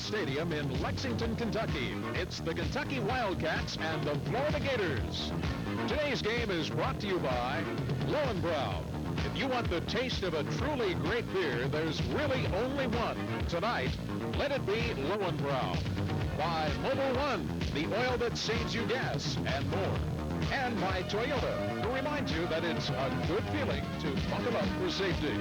Stadium in Lexington, Kentucky. It's the Kentucky Wildcats and the Florida Gators. Today's game is brought to you by Lowenbrau. If you want the taste of a truly great beer, there's really only one. Tonight, let it be Lowenbrau. By Mobil 1, the oil that saves you gas and more. And by Toyota, to remind you that it's a good feeling to buckle up for safety.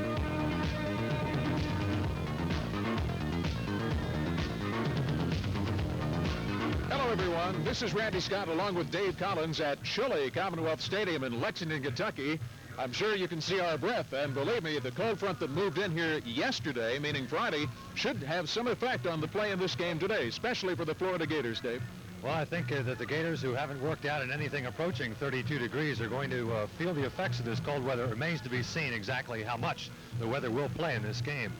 Hello, everyone. This is Randy Scott along with Dave Collins at Chile Commonwealth Stadium in Lexington, Kentucky. I'm sure you can see our breath, and believe me, the cold front that moved in here yesterday, meaning Friday, should have some effect on the play in this game today, especially for the Florida Gators, Dave. Well, I think that the Gators, who haven't worked out in anything approaching 32 degrees, are going to feel the effects of this cold weather. It remains to be seen exactly how much the weather will play in this game.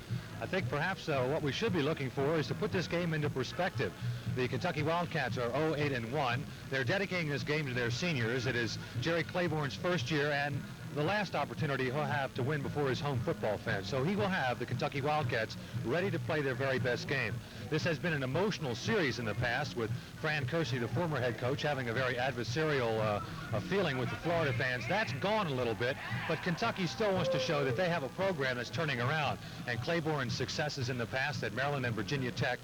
I think perhaps what we should be looking for is to put this game into perspective. The Kentucky Wildcats are 0-8-1. They're dedicating this game to their seniors. It is Jerry Claiborne's first year and the last opportunity he'll have to win before his home football fans. So he will have the Kentucky Wildcats ready to play their very best game. This has been an emotional series in the past, with Fran Kersey, the former head coach, having a very adversarial feeling with the Florida fans. That's gone a little bit, but Kentucky still wants to show that they have a program that's turning around. And Claiborne's successes in the past at Maryland and Virginia Tech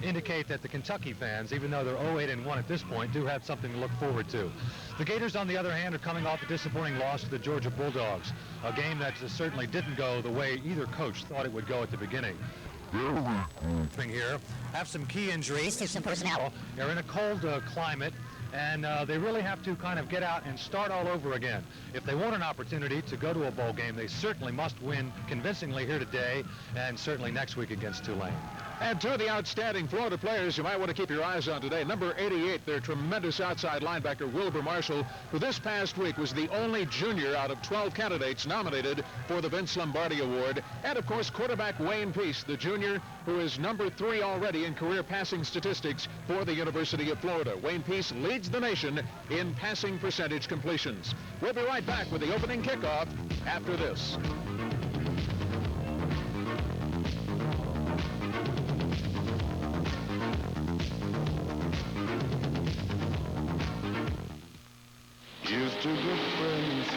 indicate that the Kentucky fans, even though they're 0-8-1 at this point, do have something to look forward to. The Gators, on the other hand, are coming off a disappointing loss to the Georgia Bulldogs, a game that certainly didn't go the way either coach thought it would go at the beginning. Here have some key injuries to some personnel. They're in a cold climate, and they really have to kind of get out and start all over again. If they want an opportunity to go to a bowl game, they certainly must win convincingly here today and certainly next week against Tulane. And two of the outstanding Florida players you might want to keep your eyes on today. Number 88, their tremendous outside linebacker, Wilbur Marshall, who this past week was the only junior out of 12 candidates nominated for the Vince Lombardi Award. And, of course, quarterback Wayne Peace, the junior, who is number 3 already in career passing statistics for the University of Florida. Wayne Peace leads the nation in passing percentage completions. We'll be right back with the opening kickoff after this. Here's to good friends.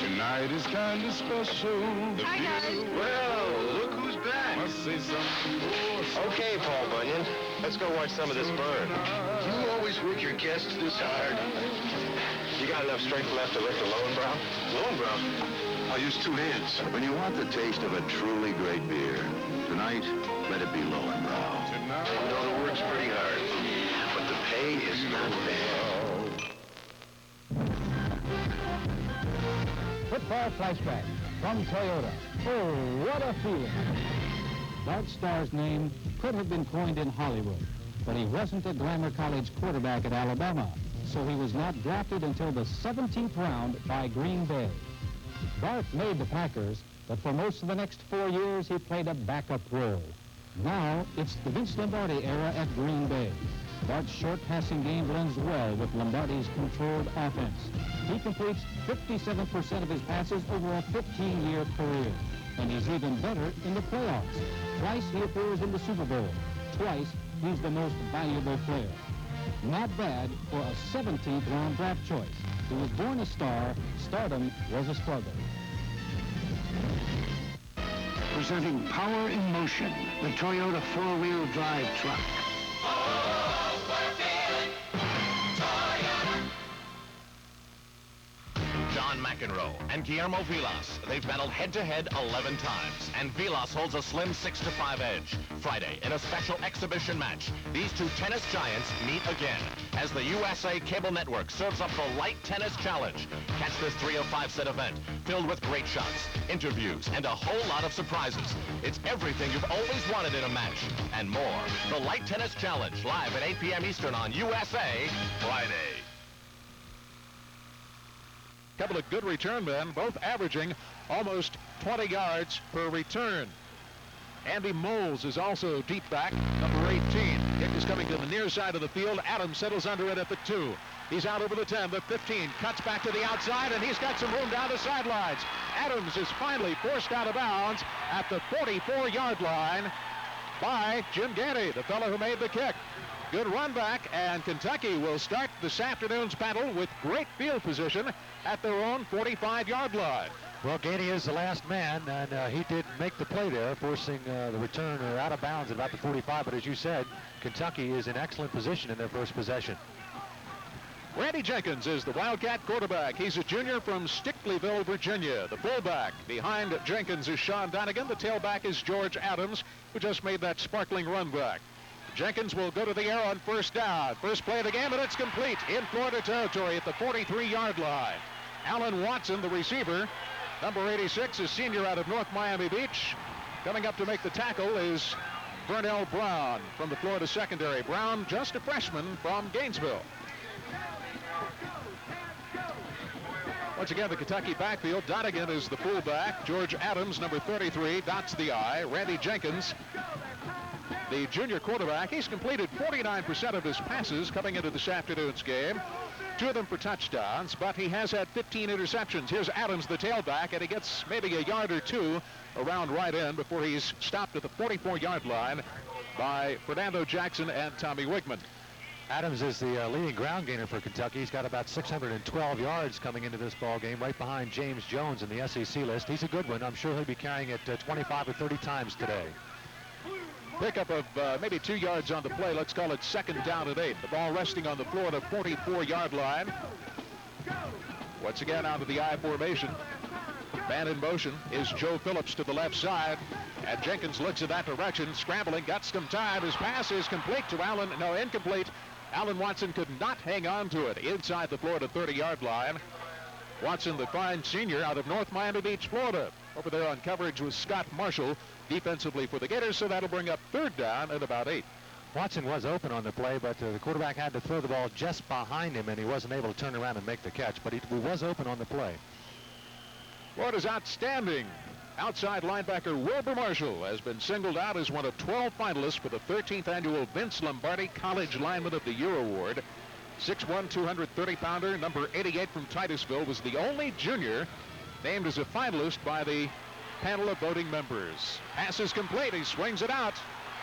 Tonight is kind of special. Hi, guys. Well, look who's back. Must say something more. Okay, Paul Bunyan. Let's go watch some of this burn. You always work your guests this hard. You got enough strength left to lift a Lowenbrau? I'll use 2 hands. When you want the taste of a truly great beer, tonight, let it be Lowenbrau. I know the work's pretty hard, but the pay is not bad. Football flashback from Toyota. Oh, what a feeling. Bart Starr's name could have been coined in Hollywood, but he wasn't a Glamour College quarterback at Alabama, so he was not drafted until the 17th round by Green Bay. Bart made the Packers, but for most of the next 4 years, he played a backup role. Now, it's the Vince Lombardi era at Green Bay. Bart's short passing game blends well with Lombardi's controlled offense. He completes 57% of his passes over a 15-year career, and he's even better in the playoffs. Twice he appears in the Super Bowl. Twice he's the most valuable player. Not bad for a 17th round draft choice. He was born a star. Stardom was a struggle. Presenting power in motion, the Toyota 4-wheel drive truck. John McEnroe and Guillermo Vilas. They've battled head-to-head 11 times, and Vilas holds a slim 6-5 edge. Friday, in a special exhibition match, these two tennis giants meet again as the USA Cable Network serves up the Light Tennis Challenge. Catch this 3-of-5 set event filled with great shots, interviews, and a whole lot of surprises. It's everything you've always wanted in a match, and more. The Light Tennis Challenge, live at 8 p.m. Eastern on USA Friday. Couple of good return men, both averaging almost 20 yards per return. Andy Moles is also deep back, number 18. Kick is coming to the near side of the field. Adams settles under it at the 2. He's out over the 10, the 15, cuts back to the outside, and he's got some room down the sidelines. Adams is finally forced out of bounds at the 44-yard line. by Jim Gandy, the fellow who made the kick. Good run back, and Kentucky will start this afternoon's battle with great field position at their own 45-yard line. Well, Gandy is the last man, and he did make the play there, forcing the return out of bounds at about the 45. But as you said, Kentucky is in excellent position in their first possession. Randy Jenkins is the Wildcat quarterback. He's a junior from Stickleyville, Virginia. The fullback behind Jenkins is Sean Donegan. The tailback is George Adams, who just made that sparkling run back. Jenkins will go to the air on first down. First play of the game, and it's complete in Florida territory at the 43-yard line. Alan Watson, the receiver. Number 86 is senior out of North Miami Beach. Coming up to make the tackle is Vernell Brown from the Florida secondary. Brown, just a freshman from Gainesville. Once again, the Kentucky backfield. Donegan is the fullback. George Adams, number 33, dots the I. Randy Jenkins, the junior quarterback. He's completed 49% of his passes coming into this afternoon's game. 2 of them for touchdowns, but he has had 15 interceptions. Here's Adams, the tailback, and he gets maybe a yard or two around right end before he's stopped at the 44-yard line by Fernando Jackson and Tommy Wigman. Adams is the leading ground gainer for Kentucky. He's got about 612 yards coming into this ball game, right behind James Jones in the SEC list. He's a good one. I'm sure he'll be carrying it 25 or 30 times today. Pickup of maybe 2 yards on the play. Let's call it second down and 8. The ball resting on the Florida 44-yard line. Once again, out of the I formation. Man in motion is Joe Phillips to the left side. And Jenkins looks in that direction, scrambling, got some time. His pass is complete to incomplete. Alan Watson could not hang on to it inside the Florida 30-yard line. Watson, the fine senior out of North Miami Beach, Florida. Over there on coverage with Scott Marshall defensively for the Gators, so that'll bring up third down at about 8. Watson was open on the play, but the quarterback had to throw the ball just behind him, and he wasn't able to turn around and make the catch, but he was open on the play. Florida's outstanding outside linebacker Wilbur Marshall has been singled out as one of 12 finalists for the 13th annual Vince Lombardi College Lineman of the Year Award. 6'1", 230-pounder, number 88 from Titusville, was the only junior named as a finalist by the panel of voting members. Pass is complete. He swings it out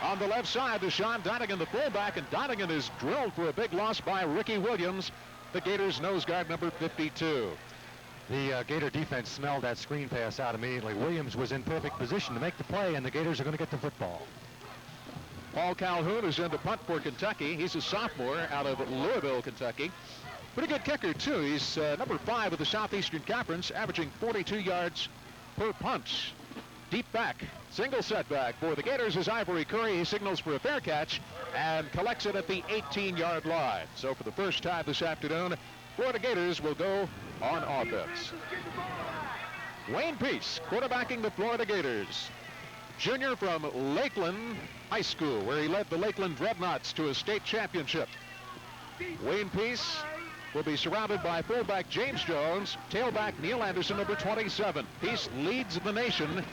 on the left side to Sean Donegan, the fullback, and Donegan is drilled for a big loss by Ricky Williams, the Gators' nose guard, number 52. The Gator defense smelled that screen pass out immediately. Williams was in perfect position to make the play, and the Gators are going to get the football. Paul Calhoun is in to punt for Kentucky. He's a sophomore out of Louisville, Kentucky. Pretty good kicker, too. He's number 5 of the Southeastern Conference, averaging 42 yards per punt. Deep back, single setback for the Gators is Ivory Curry. He signals for a fair catch and collects it at the 18-yard line. So for the first time this afternoon, Florida Gators will go on offense. Wayne Peace quarterbacking the Florida Gators. Junior from Lakeland High School, where he led the Lakeland Dreadnoughts to a state championship. Wayne Peace will be surrounded by fullback James Jones, tailback Neil Anderson, number 27. Peace leads the nation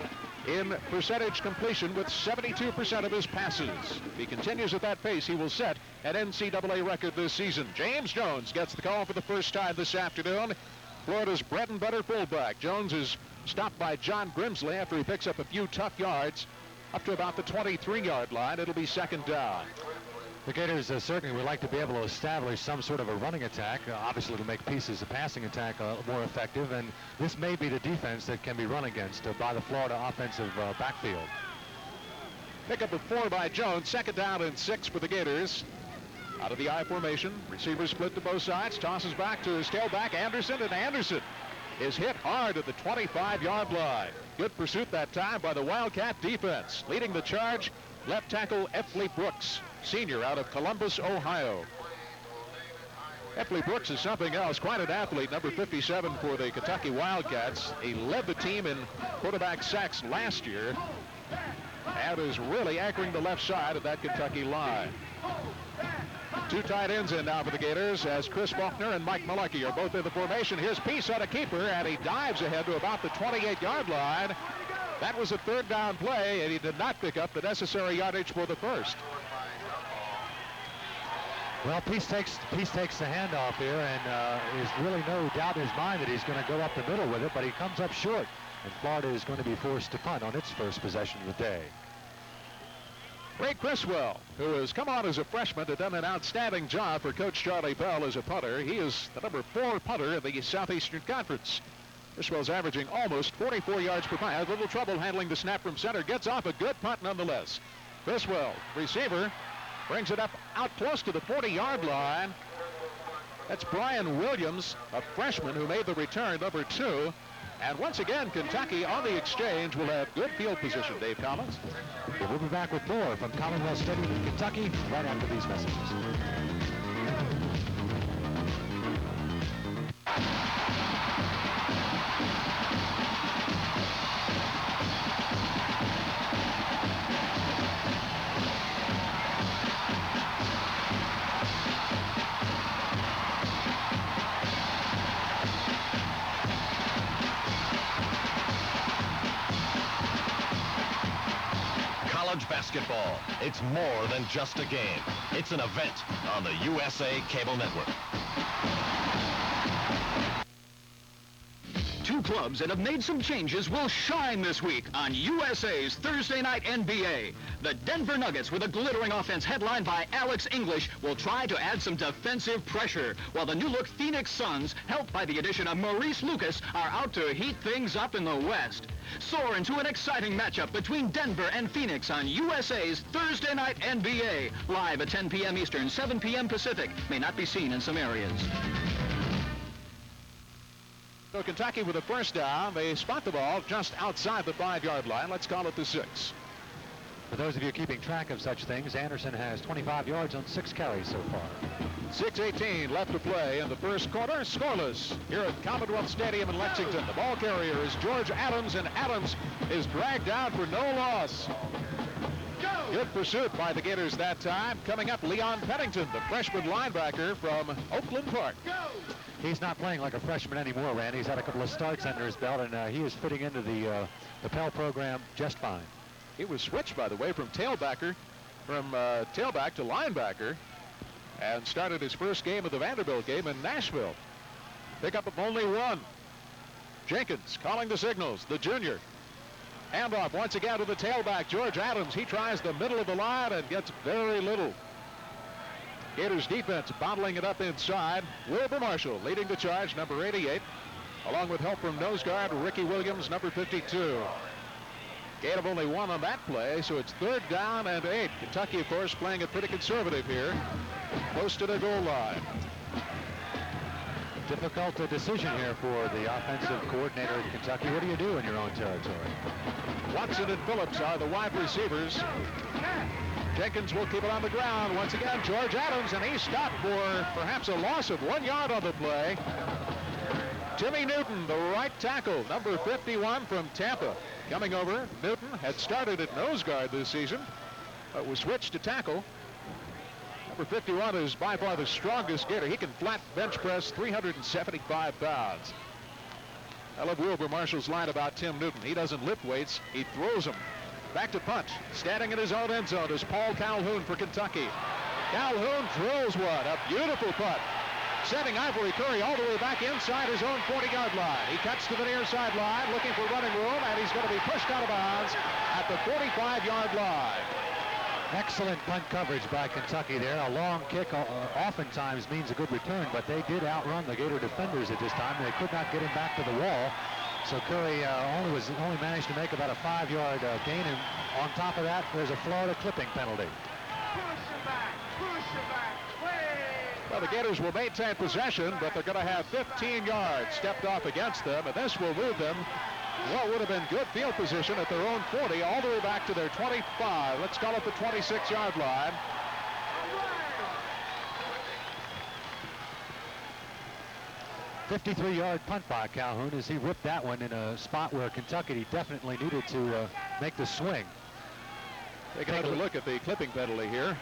in percentage completion with 72% of his passes. If he continues at that pace, he will set an NCAA record this season. James Jones gets the call for the first time this afternoon. Florida's bread and butter fullback. Jones is stopped by John Grimsley after he picks up a few tough yards up to about the 23-yard line. It'll be second down. The Gators certainly would like to be able to establish some sort of a running attack, obviously to make Peace's passing attack more effective, and this may be the defense that can be run against by the Florida offensive backfield. Pick up a 4 by Jones, second down and 6 for the Gators. Out of the I formation, receiver split to both sides, tosses back to his tailback Anderson, and Anderson is hit hard at the 25-yard line. Good pursuit that time by the Wildcat defense. Leading the charge, left tackle Efley Brooks, senior out of Columbus, Ohio. Efley Brooks is something else, quite an athlete, number 57 for the Kentucky Wildcats. He led the team in quarterback sacks last year and is really anchoring the left side of that Kentucky line. 2 tight ends in now for the Gators as Chris Faulkner and Mike Malarkey are both in the formation. Here's Peace on a keeper, and he dives ahead to about the 28-yard line. That was a third down play, and he did not pick up the necessary yardage for the first. Well, Peace takes the handoff here, and there's really no doubt in his mind that he's going to go up the middle with it, but he comes up short, and Florida is going to be forced to punt on its first possession of the day. Ray Criswell, who has come on as a freshman, has done an outstanding job for Coach Charlie Bell as a punter. He is the number 4 punter in the Southeastern Conference. Criswell's averaging almost 44 yards per punt. Has a little trouble handling the snap from center. Gets off a good punt nonetheless. Criswell, receiver, brings it up out close to the 40-yard line. That's Brian Williams, a freshman who made the return, number 2. And once again, Kentucky on the exchange will have good field position, Dave Collins. We'll be back with more from Commonwealth Stadium in Kentucky right after these messages. Basketball. It's more than just a game. It's an event on the USA Cable Network. Two clubs that have made some changes will shine this week on USA's Thursday Night NBA. The Denver Nuggets, with a glittering offense headlined by Alex English, will try to add some defensive pressure, while the new-look Phoenix Suns, helped by the addition of Maurice Lucas, are out to heat things up in the West. Soar into an exciting matchup between Denver and Phoenix on USA's Thursday Night NBA, live at 10 p.m. Eastern, 7 p.m. Pacific. May not be seen in some areas. So Kentucky with a first down. They spot the ball just outside the 5-yard line. Let's call it the 6. For those of you keeping track of such things, Anderson has 25 yards on 6 carries so far. 6:18 left to play in the first quarter. Scoreless here at Commonwealth Stadium in Lexington. The ball carrier is George Adams, and Adams is dragged down for no loss. Good pursuit by the Gators that time. Coming up, Leon Pennington, the freshman linebacker from Oakland Park. He's not playing like a freshman anymore, Randy. He's had a couple of starts under his belt, and he is fitting into the Pell program just fine. He was switched, by the way, from tailback to linebacker, and started his first game of the Vanderbilt game in Nashville. Pickup of only 1. Jenkins calling the signals, the junior. Handoff once again to the tailback, George Adams. He tries the middle of the line and gets very little. Gators defense bottling it up inside. Wilbur Marshall leading the charge, number 88, along with help from nose guard Ricky Williams, number 52. Gain of only 1 on that play, so it's 3rd down and 8. Kentucky, of course, playing it pretty conservative here, close to the goal line. Difficult decision here for the offensive coordinator at Kentucky. What do you do in your own territory? Watson and Phillips are the wide receivers. Jenkins will keep it on the ground. Once again, George Adams, and he stopped for perhaps a loss of 1 yard on the play. Timmy Newton, the right tackle, number 51 from Tampa. Coming over, Newton had started at nose guard this season, but was switched to tackle. Number 51 is by far the strongest Gator. He can flat bench press 375 pounds. I love Wilbur Marshall's line about Tim Newton. He doesn't lift weights, he throws them. Back to punt. Standing in his own end zone is Paul Calhoun for Kentucky. Calhoun throws one. A beautiful punt. Sending Ivory Curry all the way back inside his own 40-yard line. He cuts to the near sideline looking for running room, and he's going to be pushed out of bounds at the 45-yard line. Excellent punt coverage by Kentucky there. A long kick oftentimes means a good return, but they did outrun the Gator defenders at this time. They could not get him back to the wall. So Curry only managed to make about a 5-yard gain, and on top of that, there's a Florida clipping penalty. Well, the Gators will maintain possession, but they're going to have 15 yards stepped off against them, and this will move them what would have been good field position at their own 40 all the way back to their 25. Let's call it the 26-yard line. '53-yard punt by Calhoun as he ripped that one in a spot where Kentucky definitely needed to make the swing. Take another look at the clipping penalty here.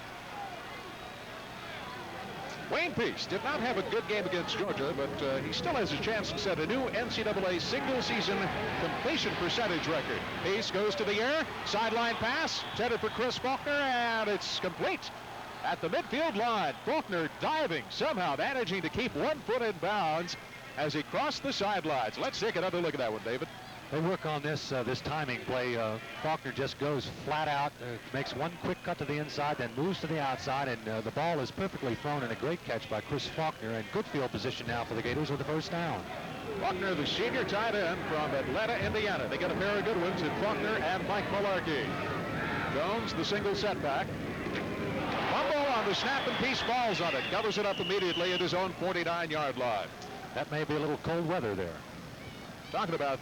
Wayne Peace did not have a good game against Georgia, but he still has a chance to set a new NCAA single-season completion percentage record. Peace goes to the air, sideline pass, intended for Chris Faulkner, and it's complete at the midfield line. Faulkner diving, somehow managing to keep 1 foot in bounds as he crossed the sidelines. Let's take another look at that one, David. They work on this timing play. Faulkner just goes flat out, makes one quick cut to the inside, then moves to the outside, and the ball is perfectly thrown, and a great catch by Chris Faulkner, and good field position now for the Gators with the first down. Faulkner, the senior tight end from Atlanta, Indiana. They got a pair of good ones in Faulkner and Mike Mularkey. Jones, the single setback. Fumble on the snap, and Peace falls on it. Covers it up immediately at his own 49-yard line. That may be a little cold weather there. Talking about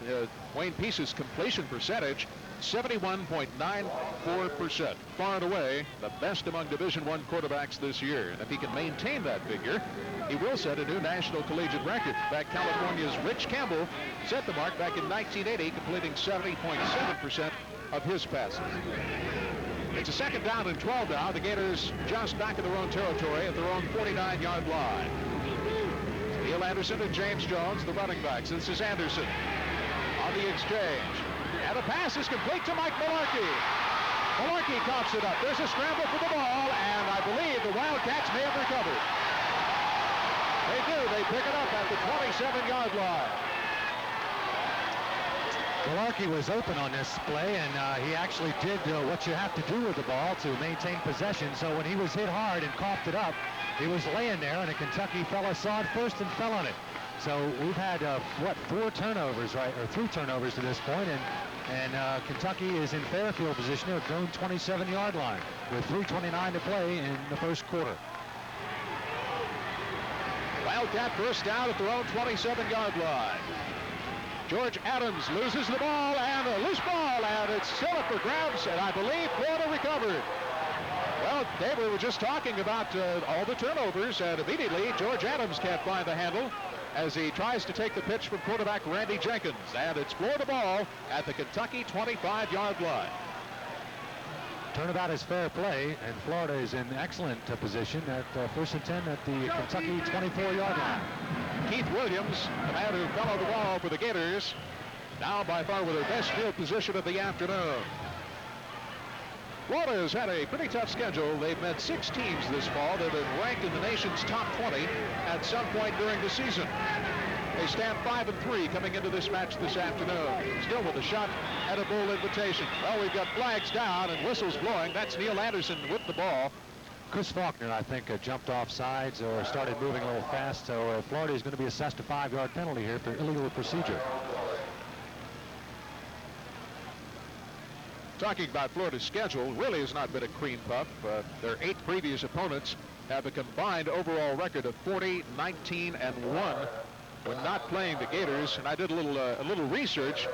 Wayne Peace's completion percentage, 71.94%. Far and away the best among Division I quarterbacks this year. And if he can maintain that figure, he will set a new national collegiate record. In fact, California's Rich Campbell set the mark back in 1980, completing 70.7% of his passes. It's a second down and 12 now. The Gators just back in their own territory at their own 49-yard line. Neil Anderson and James Jones, the running backs. This is Anderson on the exchange. And the pass is complete to Mike Mularkey. Mularkey coughs it up. There's a scramble for the ball, and I believe the Wildcats may have recovered. They do. They pick it up at the 27-yard line. Mularkey was open on this play, and he actually did what you have to do with the ball to maintain possession. So when he was hit hard and coughed it up, he was laying there, and a Kentucky fella saw it first and fell on it. So we've had, 4 turnovers, right, or 3 turnovers to this point, and Kentucky is in fair field position at their own 27-yard line with 3:29 to play in the first quarter. Wildcat first down at their own 27-yard line. George Adams loses the ball, and a loose ball, and it's still up for grabs, and I believe Florida recovered. Well, Dave, we were just talking about all the turnovers, and immediately George Adams can't find the handle as he tries to take the pitch from quarterback Randy Jenkins, and it's Florida ball at the Kentucky 25-yard line. Turnabout is fair play, and Florida is in excellent position at first and 10 at the Kentucky 24-yard line. Keith Williams, the man who fell on the ball for the Gators, now by far with their best field position of the afternoon. Florida has had a pretty tough schedule. They've met 6 teams this fall that have been ranked in the nation's top 20 at some point during the season. They stand 5-3 coming into this match this afternoon, still with a shot at a bowl invitation. Well, we've got flags down and whistles blowing. That's Neil Anderson with the ball. Chris Faulkner, I think, jumped off sides or started moving a little fast, so Florida is going to be assessed a 5-yard penalty here for illegal procedure. Talking about Florida's schedule, really has not been a cream puff. Their 8 previous opponents have a combined overall record of 40, 19, and 1 when not playing the Gators. And I did a little research.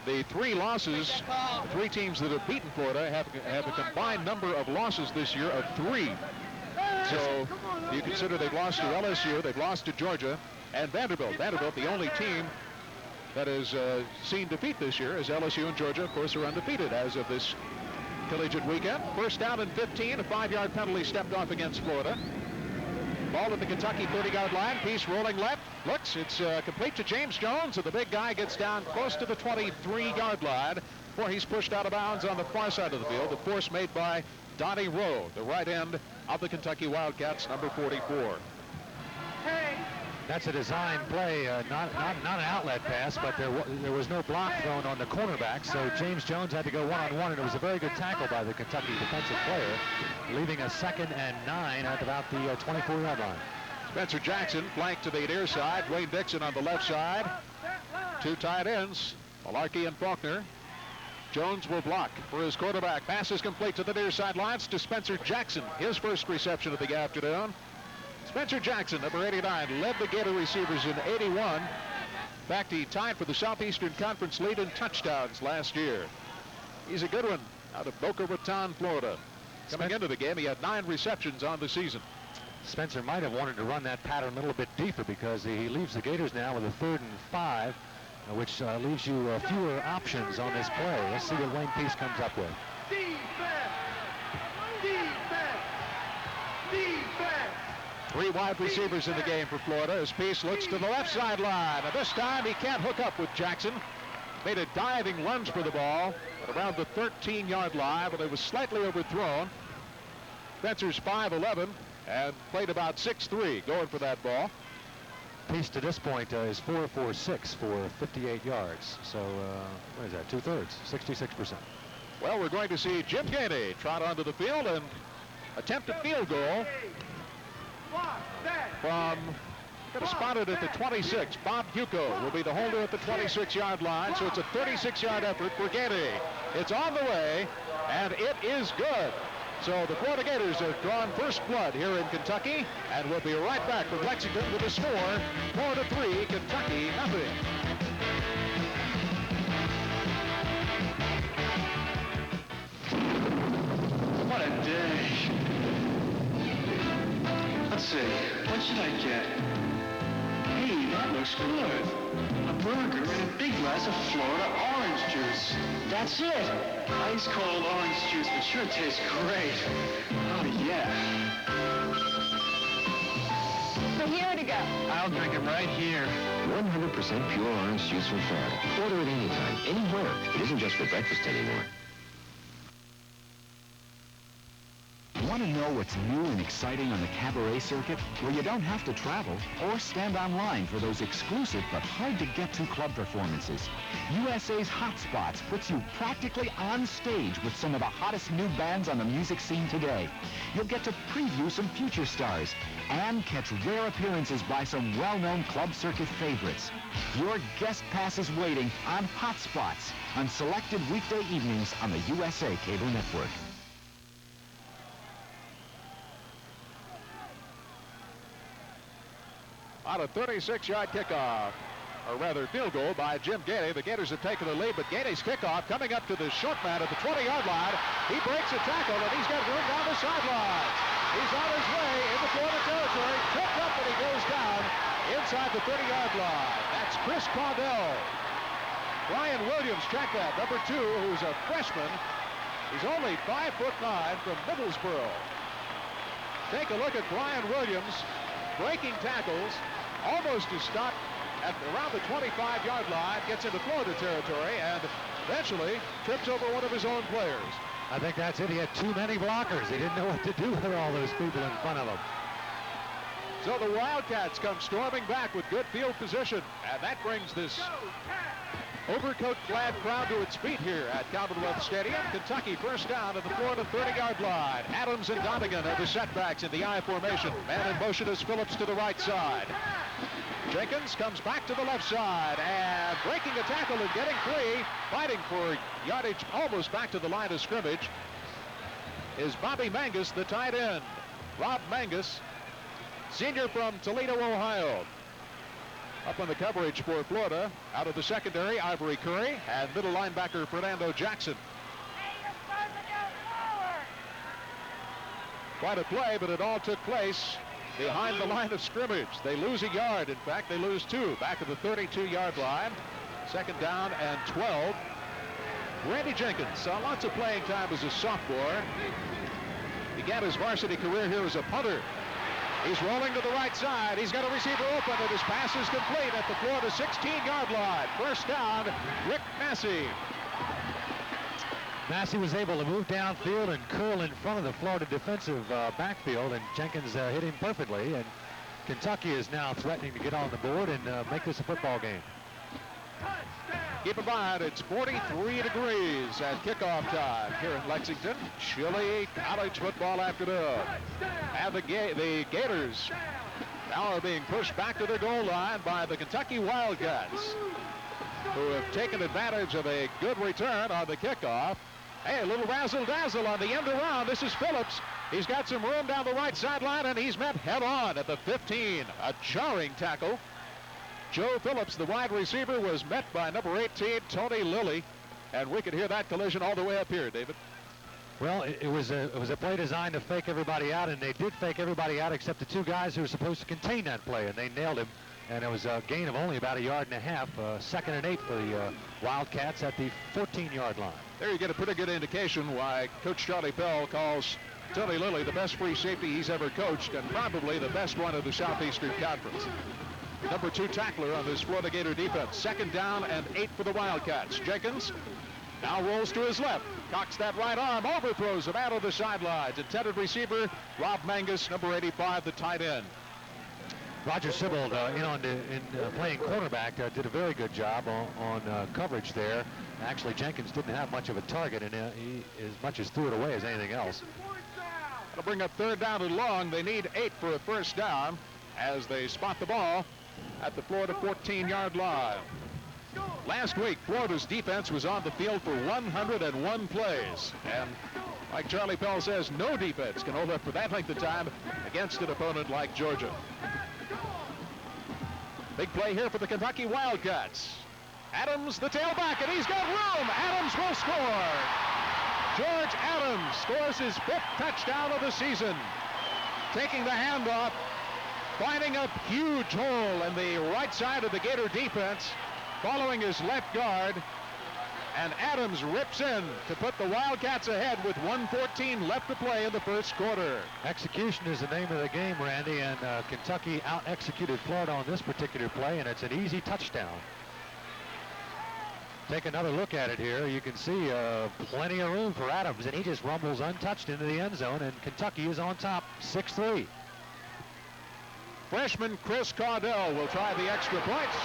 The 3 losses, the 3 teams that have beaten Florida have a combined number of losses this year of 3. So you consider they've lost to LSU, they've lost to Georgia, and Vanderbilt. Vanderbilt, the only team that has seen defeat this year, as LSU and Georgia, of course, are undefeated as of this collegiate weekend. First down and 15, a 5-yard penalty stepped off against Florida. Ball at the Kentucky 30-yard line. Peace rolling left. Looks, it's complete to James Jones, and the big guy gets down close to the 23-yard line before he's pushed out of bounds on the far side of the field. The force made by Donnie Rowe, the right end of the Kentucky Wildcats, number 44. That's a design play, not an outlet pass, but there was no block thrown on the cornerback, so James Jones had to go one-on-one, and it was a very good tackle by the Kentucky defensive player, leaving a 2nd and 9 at about the 24-yard line. Spencer Jackson flanked to the near side. Wayne Dixon on the left side. 2 tight ends, Mularkey and Faulkner. Jones will block for his quarterback. Pass is complete to the near sidelines to Spencer Jackson, his first reception of the afternoon. Spencer Jackson, number 89, led the Gator receivers in 81. In fact, he tied for the Southeastern Conference lead in touchdowns last year. He's a good one out of Boca Raton, Florida. Coming into the game, he had 9 receptions on the season. Spencer might have wanted to run that pattern a little bit deeper because he leaves the Gators now with a 3rd and 5, which leaves you fewer options on this play. Let's see what Wayne Peace comes up with. Defense! Defense! Defense! 3 wide receivers in the game for Florida as Peace looks to the left sideline. And this time he can't hook up with Jackson. Made a diving lunge for the ball at around the 13-yard line, but it was slightly overthrown. Spencer's 5'11" and played about 6'3", going for that ball. piece to this point is 4 for 6 for 58 yards. So what is that, 2/3, 66%. Well, we're going to see Jim Gainey trot onto the field and attempt a field goal from, going to spot it at the 26. Bob Huco will be the holder at the 26-yard line, so it's a 36-yard effort for Gainey. It's on the way, and it is good. So the Florida Gators have drawn first blood here in Kentucky, and we'll be right back from Lexington with the score, Florida 3, Kentucky 0. What a day. Let's see, what should I get? Hey, that looks good. A burger and a big glass of Florida orange juice. That's it. Ice cold orange juice, but sure tastes great. Oh, yeah. So here to go. I'll drink it right here. 100% pure orange juice from Florida. Order it anytime, anywhere. It isn't just for breakfast anymore. Want to know what's new and exciting on the cabaret circuit, where you don't have to travel or stand online for those exclusive but hard-to-get-to club performances? USA's Hot Spots puts you practically on stage with some of the hottest new bands on the music scene today. You'll get to preview some future stars and catch rare appearances by some well-known club circuit favorites. Your guest pass is waiting on Hot Spots on selected weekday evenings on the USA Cable Network. On a 36-yard kickoff, or rather field goal by Jim Gainey. The Gators have taken the lead, but Gainey's kickoff coming up to the short man at the 20-yard line. He breaks a tackle, and he's got room down the sideline. He's on his way into Florida territory, tripped up, and he goes down inside the 30-yard line. That's Chris Caudell. Brian Williams, check that, number 2, who's a freshman. He's only 5'9" from Middlesboro. Take a look at Brian Williams breaking tackles, almost to stop at around the 25-yard line, gets into Florida territory, and eventually trips over one of his own players. I think that's it. He had too many blockers. He didn't know what to do with all those people in front of him. So the Wildcats come storming back with good field position, and that brings this overcoat-clad crowd to its feet here at Commonwealth Stadium. Kentucky first down at the Florida 30-yard line. Adams and Donegan are the setbacks in the I formation. Man in motion is Phillips to the right side. Jenkins comes back to the left side and breaking a tackle and getting free, fighting for yardage almost back to the line of scrimmage, is Bobby Mangus, the tight end. Rob Mangus, senior from Toledo, Ohio. Up on the coverage for Florida, out of the secondary, Ivory Curry, and middle linebacker Fernando Jackson. Quite a play, but it all took place behind the line of scrimmage. They lose a yard. In fact, they lose 2 back at the 32-yard line. Second down and 12. Randy Jenkins saw lots of playing time as a sophomore. Began his varsity career here as a punter. He's rolling to the right side. He's got a receiver open, and his pass is complete at the Florida 16-yard line. First down, Rick Massey. Massey was able to move downfield and curl in front of the Florida defensive backfield, and Jenkins hit him perfectly. And Kentucky is now threatening to get on the board and make this a football game. Keep in mind, it's 43 degrees at kickoff time here in Lexington. Chilly college football afternoon. And the Gators now are being pushed back to their goal line by the Kentucky Wildcats, who have taken advantage of a good return on the kickoff. Hey, a little razzle-dazzle on the end around. This is Phillips. He's got some room down the right sideline, and he's met head-on at the 15. A jarring tackle. Joe Phillips, the wide receiver, was met by number 18, Tony Lilly, and we could hear that collision all the way up here, David. Well, it was a play designed to fake everybody out, and they did fake everybody out except the 2 guys who were supposed to contain that play, and they nailed him. And it was a gain of only about 1.5 yards, second and 8 for the Wildcats at the 14-yard line. There you get a pretty good indication why Coach Charlie Pell calls Tony Lilly the best free safety he's ever coached, and probably the best one of the Southeastern Conference. Number 2 tackler on this Florida Gator defense. Second down and 8 for the Wildcats. Jenkins now rolls to his left. Cocks that right arm, overthrows him out of the sidelines. Intended receiver, Rob Mangus, number 85, the tight end. Roger Sibbald, playing quarterback, did a very good job on coverage there. Actually, Jenkins didn't have much of a target, and he as much as threw it away as anything else. That'll bring up third down and long. They need 8 for a first down as they spot the ball at the Florida 14-yard line. Last week, Florida's defense was on the field for 101 plays. And like Charlie Pell says, no defense can hold up for that length of time against an opponent like Georgia. Big play here for the Kentucky Wildcats. Adams, the tailback, and he's got room. Adams will score. George Adams scores his 5th touchdown of the season. Taking the handoff, finding a huge hole in the right side of the Gator defense, following his left guard, and Adams rips in to put the Wildcats ahead with 1:14 left to play in the first quarter. Execution is the name of the game, Randy, and Kentucky out-executed Florida on this particular play, and it's an easy touchdown. Take another look at it here. You can see plenty of room for Adams, and he just rumbles untouched into the end zone, and Kentucky is on top, 6-3. Freshman Chris Cardell will try the extra points.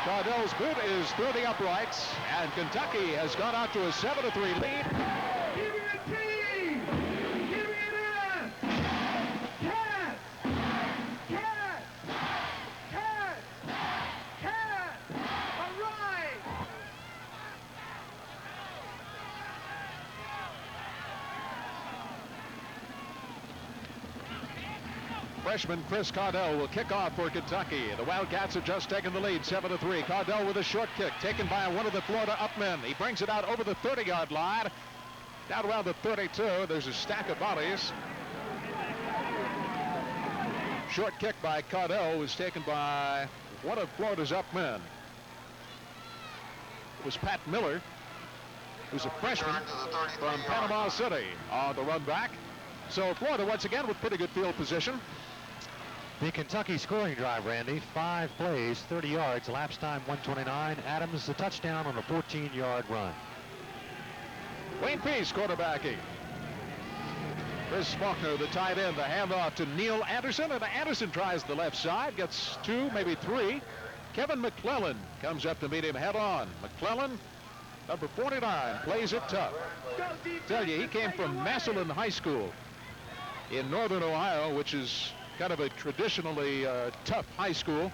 Cardell's boot is through the uprights, and Kentucky has gone out to a 7-3 lead. Give me a team! Give me an S! Cats! Cats! Cats! Cats! All right! Freshman Chris Cardell will kick off for Kentucky. The Wildcats have just taken the lead, 7-3. Cardell with a short kick taken by one of the Florida upmen. He brings it out over the 30-yard line. Down around the 32, there's a stack of bodies. Short kick by Cardell was taken by one of Florida's upmen. It was Pat Miller, who's a freshman from Panama City, on the run back. So Florida once again with pretty good field position. The Kentucky scoring drive, Randy, 5 plays, 30 yards, elapsed time 1:29. Adams the touchdown on a 14-yard run. Wayne Peace quarterbacking. Chris Faulkner, the tight end, the handoff to Neil Anderson, and Anderson tries the left side, gets 2, maybe 3. Kevin McClellan comes up to meet him head on. McClellan, number 49, plays it tough. Tell you, he came from Massillon High School in northern Ohio, which is kind of a traditionally tough high school.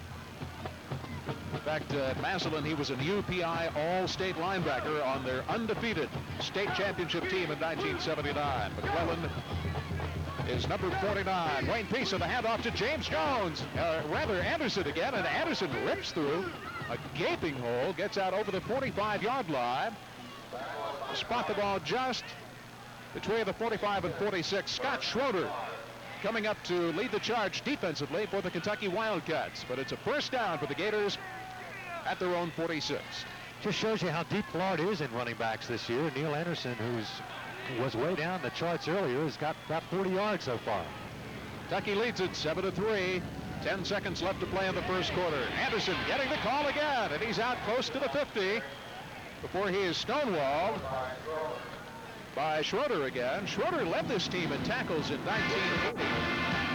In fact, at Massillon, he was an UPI All-State linebacker on their undefeated state championship team in 1979. McClellan is number 49. Wayne Peace on the handoff to James Jones. Rather, Anderson again, and Anderson rips through a gaping hole, gets out over the 45-yard line. Spot the ball just between the 45 and 46. Scott Schroeder coming up to lead the charge defensively for the Kentucky Wildcats. But it's a first down for the Gators at their own 46. Just shows you how deep Florida is in running backs this year. Neil Anderson, who was way down the charts earlier, has got about 40 yards so far. Kentucky leads it 7-3. 10 seconds left to play in the first quarter. Anderson getting the call again, and he's out close to the 50 before he is stonewalled by Schroeder again. Schroeder led this team in tackles in 1980.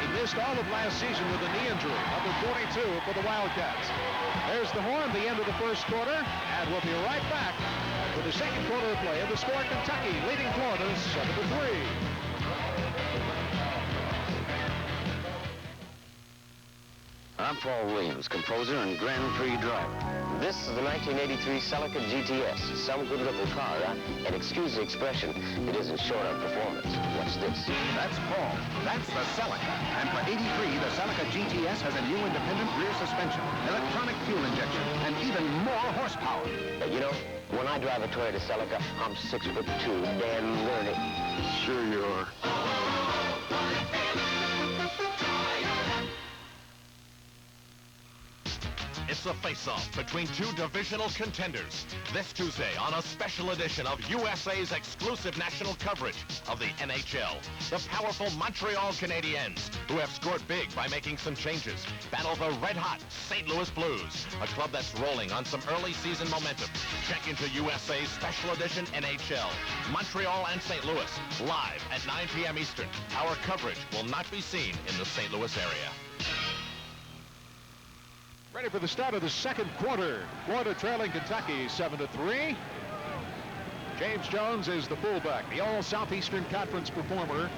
He missed all of last season with a knee injury, number 42 for the Wildcats. There's the horn, the end of the first quarter, and we'll be right back with the second quarter of play. And the score, Kentucky leading Florida 7-3. I'm Paul Williams, composer and Grand Prix driver. This is the 1983 Celica GTS, some good-looking car, and excuse the expression, it isn't short on performance. What's this? That's Paul. That's the Celica. And for 83, the Celica GTS has a new independent rear suspension, electronic fuel injection, and even more horsepower. You know, when I drive a Toyota Celica, I'm 6'2", damn nerdy. Sure you are. It's a face-off between 2 divisional contenders. This Tuesday on a special edition of USA's exclusive national coverage of the NHL. The powerful Montreal Canadiens, who have scored big by making some changes, battle the red-hot St. Louis Blues, a club that's rolling on some early season momentum. Check into USA's special edition NHL. Montreal and St. Louis, live at 9 p.m. Eastern. Our coverage will not be seen in the St. Louis area. Ready for the start of the second quarter. Florida trailing Kentucky 7-3. James Jones is the fullback, the All-Southeastern Conference performer,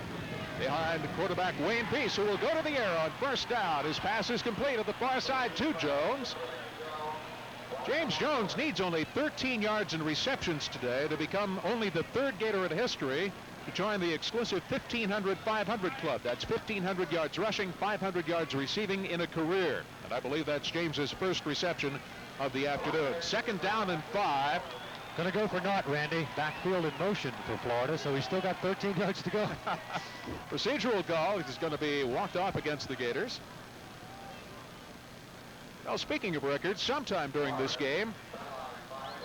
behind quarterback Wayne Peace, who will go to the air on first down. His pass is complete at the far side to Jones. James Jones needs only 13 yards in receptions today to become only the third Gator in history to join the exclusive 1,500-500 club. That's 1,500 yards rushing, 500 yards receiving in a career. And I believe that's James's first reception of the afternoon. Second down and 5. Going to go for naught, Randy. Backfield in motion for Florida, so he's still got 13 yards to go. Procedural call is going to be walked off against the Gators. Now, speaking of records, sometime during this game,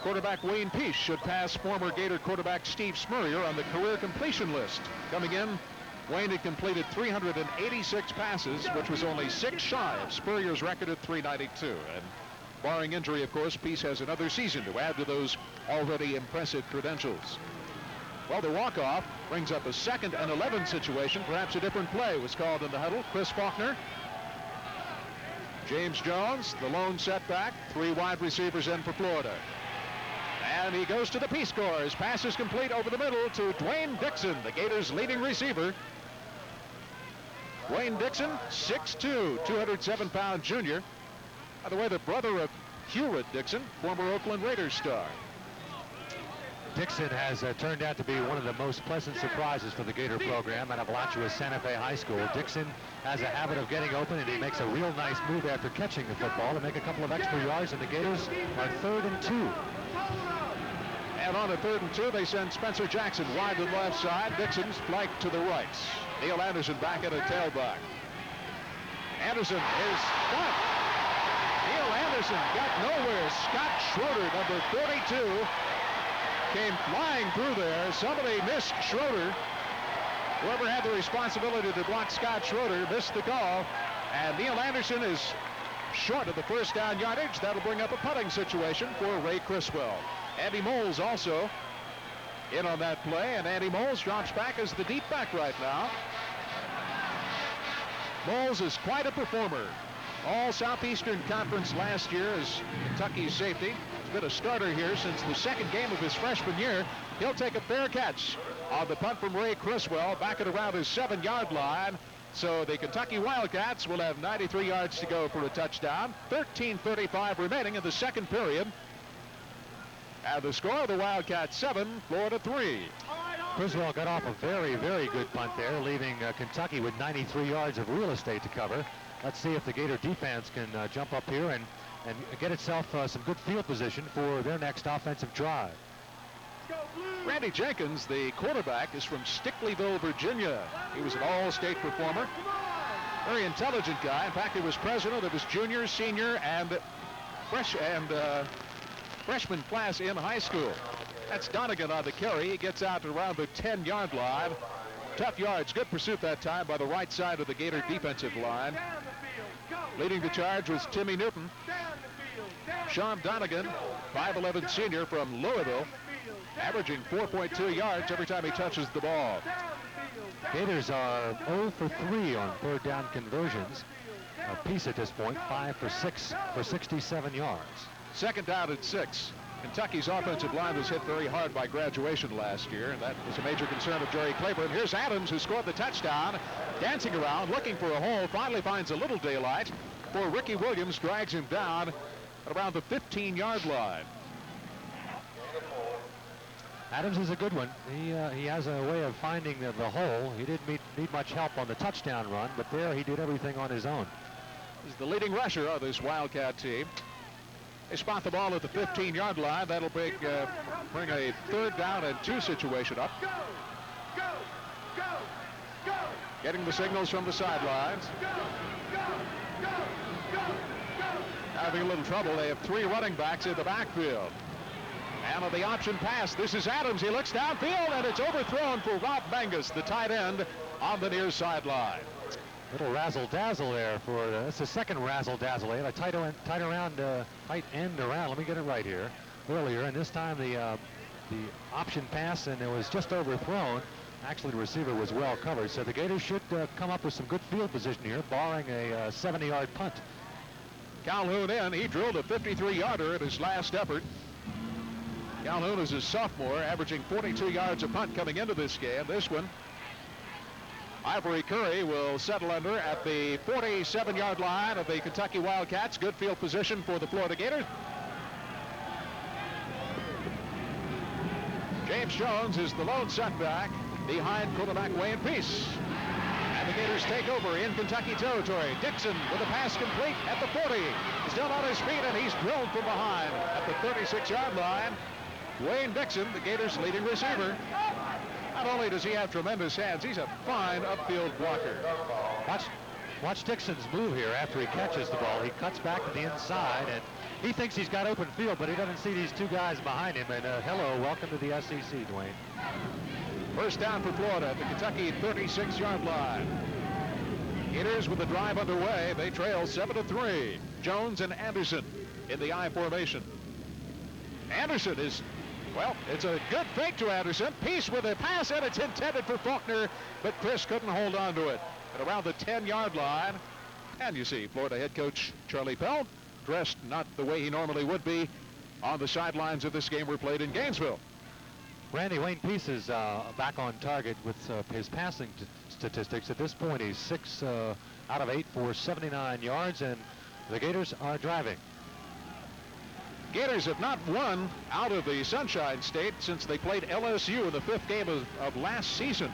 quarterback Wayne Peace should pass former Gator quarterback Steve Spurrier on the career completion list. Coming in, Wayne had completed 386 passes, which was only 6 shy of Spurrier's record at 392. And barring injury, of course, Peace has another season to add to those already impressive credentials. Well, the walk-off brings up a 2nd and 11 situation. Perhaps a different play was called in the huddle. Chris Faulkner. James Jones, the lone setback. 3 wide receivers in for Florida. And he goes to the Peace Corps. His pass is complete over the middle to Dwayne Dixon, the Gators' leading receiver. Dwayne Dixon, 6'2", 207-pound junior. By the way, the brother of Hewitt Dixon, former Oakland Raiders star. Dixon has turned out to be one of the most pleasant surprises for the Gator program at Alachua Santa Fe High School. Dixon has a habit of getting open, and he makes a real nice move after catching the football to make a couple of extra yards, and the Gators are 3rd and 2. And on a 3rd and 2, they send Spencer Jackson wide to the left side. Dixon's flanked to the right. Neil Anderson back at a tailback. Anderson is got. Neil Anderson got nowhere. Scott Schroeder, number 42, came flying through there. Somebody missed Schroeder. Whoever had the responsibility to block Scott Schroeder missed the call. And Neil Anderson is short of the first down yardage. That'll bring up a punting situation for Ray Criswell. Andy Moles also in on that play, and Andy Moles drops back as the deep back right now. Moles is quite a performer. All Southeastern Conference last year as Kentucky's safety. He's been a starter here since the 2nd game of his freshman year. He'll take a fair catch on the punt from Ray Criswell back at around his 7-yard line. So the Kentucky Wildcats will have 93 yards to go for a touchdown. 13:35 remaining in the second period. And the score, the Wildcats 7, Florida 3. Criswell got off a very, very good punt there, leaving Kentucky with 93 yards of real estate to cover. Let's see if the Gator defense can jump up here and get itself some good field position for their next offensive drive. Randy Jenkins, the quarterback, is from Stickleyville, Virginia. He was an all-state performer. Very intelligent guy. In fact, he was president of his junior, senior, and freshman class in high school. That's Donegan on the carry. He gets out to around the 10-yard line. Tough yards. Good pursuit that time by the right side of the Gator defensive line. Leading the charge was Timmy Newton. Sean Donegan, 5'11 senior from Louisville, averaging 4.2 yards every time he touches the ball. Gators are 0 for 3 on 3rd down conversions. A piece at this point, 5 for 6 for 67 yards. 2nd down and 6. Kentucky's offensive line was hit very hard by graduation last year, and that was a major concern of Jerry Claiborne. Here's Adams, who scored the touchdown, dancing around, looking for a hole, finally finds a little daylight before Ricky Williams drags him down at around the 15-yard line. Adams is a good one. He has a way of finding the hole. He didn't need much help on the touchdown run, but there he did everything on his own. He's the leading rusher of this Wildcat team. They spot the ball at the 15-yard line. That'll bring a 3rd down and 2 situation up. Getting the signals from the sidelines. Having a little trouble. They have 3 running backs in the backfield. And on the option pass, this is Adams. He looks downfield, and it's overthrown for Rob Mangus, the tight end, on the near sideline. Little razzle-dazzle there for that's the 2nd razzle-dazzle. They had a tight end around. Let me get it right here. Earlier, and this time the option pass, and it was just overthrown. Actually, the receiver was well covered. So the Gators should come up with some good field position here, barring a 70-yard punt. Calhoun in. He drilled a 53-yarder at his last effort. Calhoun is a sophomore, averaging 42 yards a punt coming into this game. This one, Ivory Curry will settle under at the 47-yard line of the Kentucky Wildcats. Good field position for the Florida Gators. James Jones is the lone setback behind quarterback Wayne Peace. And the Gators take over in Kentucky territory. Dixon with a pass complete at the 40. Still on his feet, and he's drilled from behind at the 36-yard line. Wayne Dixon, the Gators' leading receiver. Not only does he have tremendous hands, he's a fine upfield blocker. Watch Dixon's move here after he catches the ball. He cuts back to the inside, and he thinks he's got open field, but he doesn't see these two guys behind him. And hello, welcome to the SEC, Dwayne. First down for Florida at the Kentucky 36-yard line. Gators with the drive underway. They trail 7-3. Jones and Anderson in the I formation. Anderson is, well, it's a good fake to Anderson. Peace with a pass, and it's intended for Faulkner, but Chris couldn't hold on to it. At around the 10-yard line, and you see Florida head coach Charlie Pell dressed not the way he normally would be on the sidelines of this game were played in Gainesville. Randy, Wayne Peace is back on target with his passing statistics. At this point, he's 6 out of 8 for 79 yards, and the Gators are driving. Gators have not won out of the Sunshine State since they played LSU in the 5th game of last season.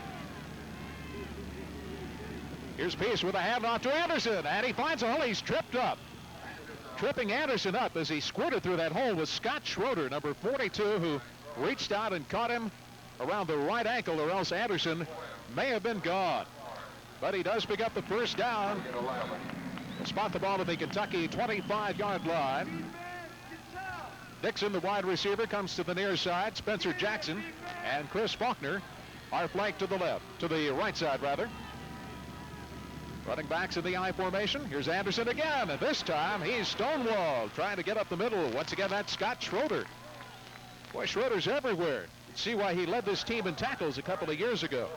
Here's Peace with a handoff to Anderson, and he finds a hole. He's tripped up. Tripping Anderson up as he squirted through that hole was Scott Schroeder, number 42, who reached out and caught him around the right ankle, or else Anderson may have been gone. But he does pick up the first down. He'll spot the ball at the Kentucky 25-yard line. Dixon, the wide receiver, comes to the near side. Spencer Jackson and Chris Faulkner are flanked to the left, to the right side, rather. Running backs in the I formation. Here's Anderson again, and this time he's stonewalled, trying to get up the middle. Once again, that's Scott Schroeder. Boy, Schroeder's everywhere. See why he led this team in tackles a couple of years ago.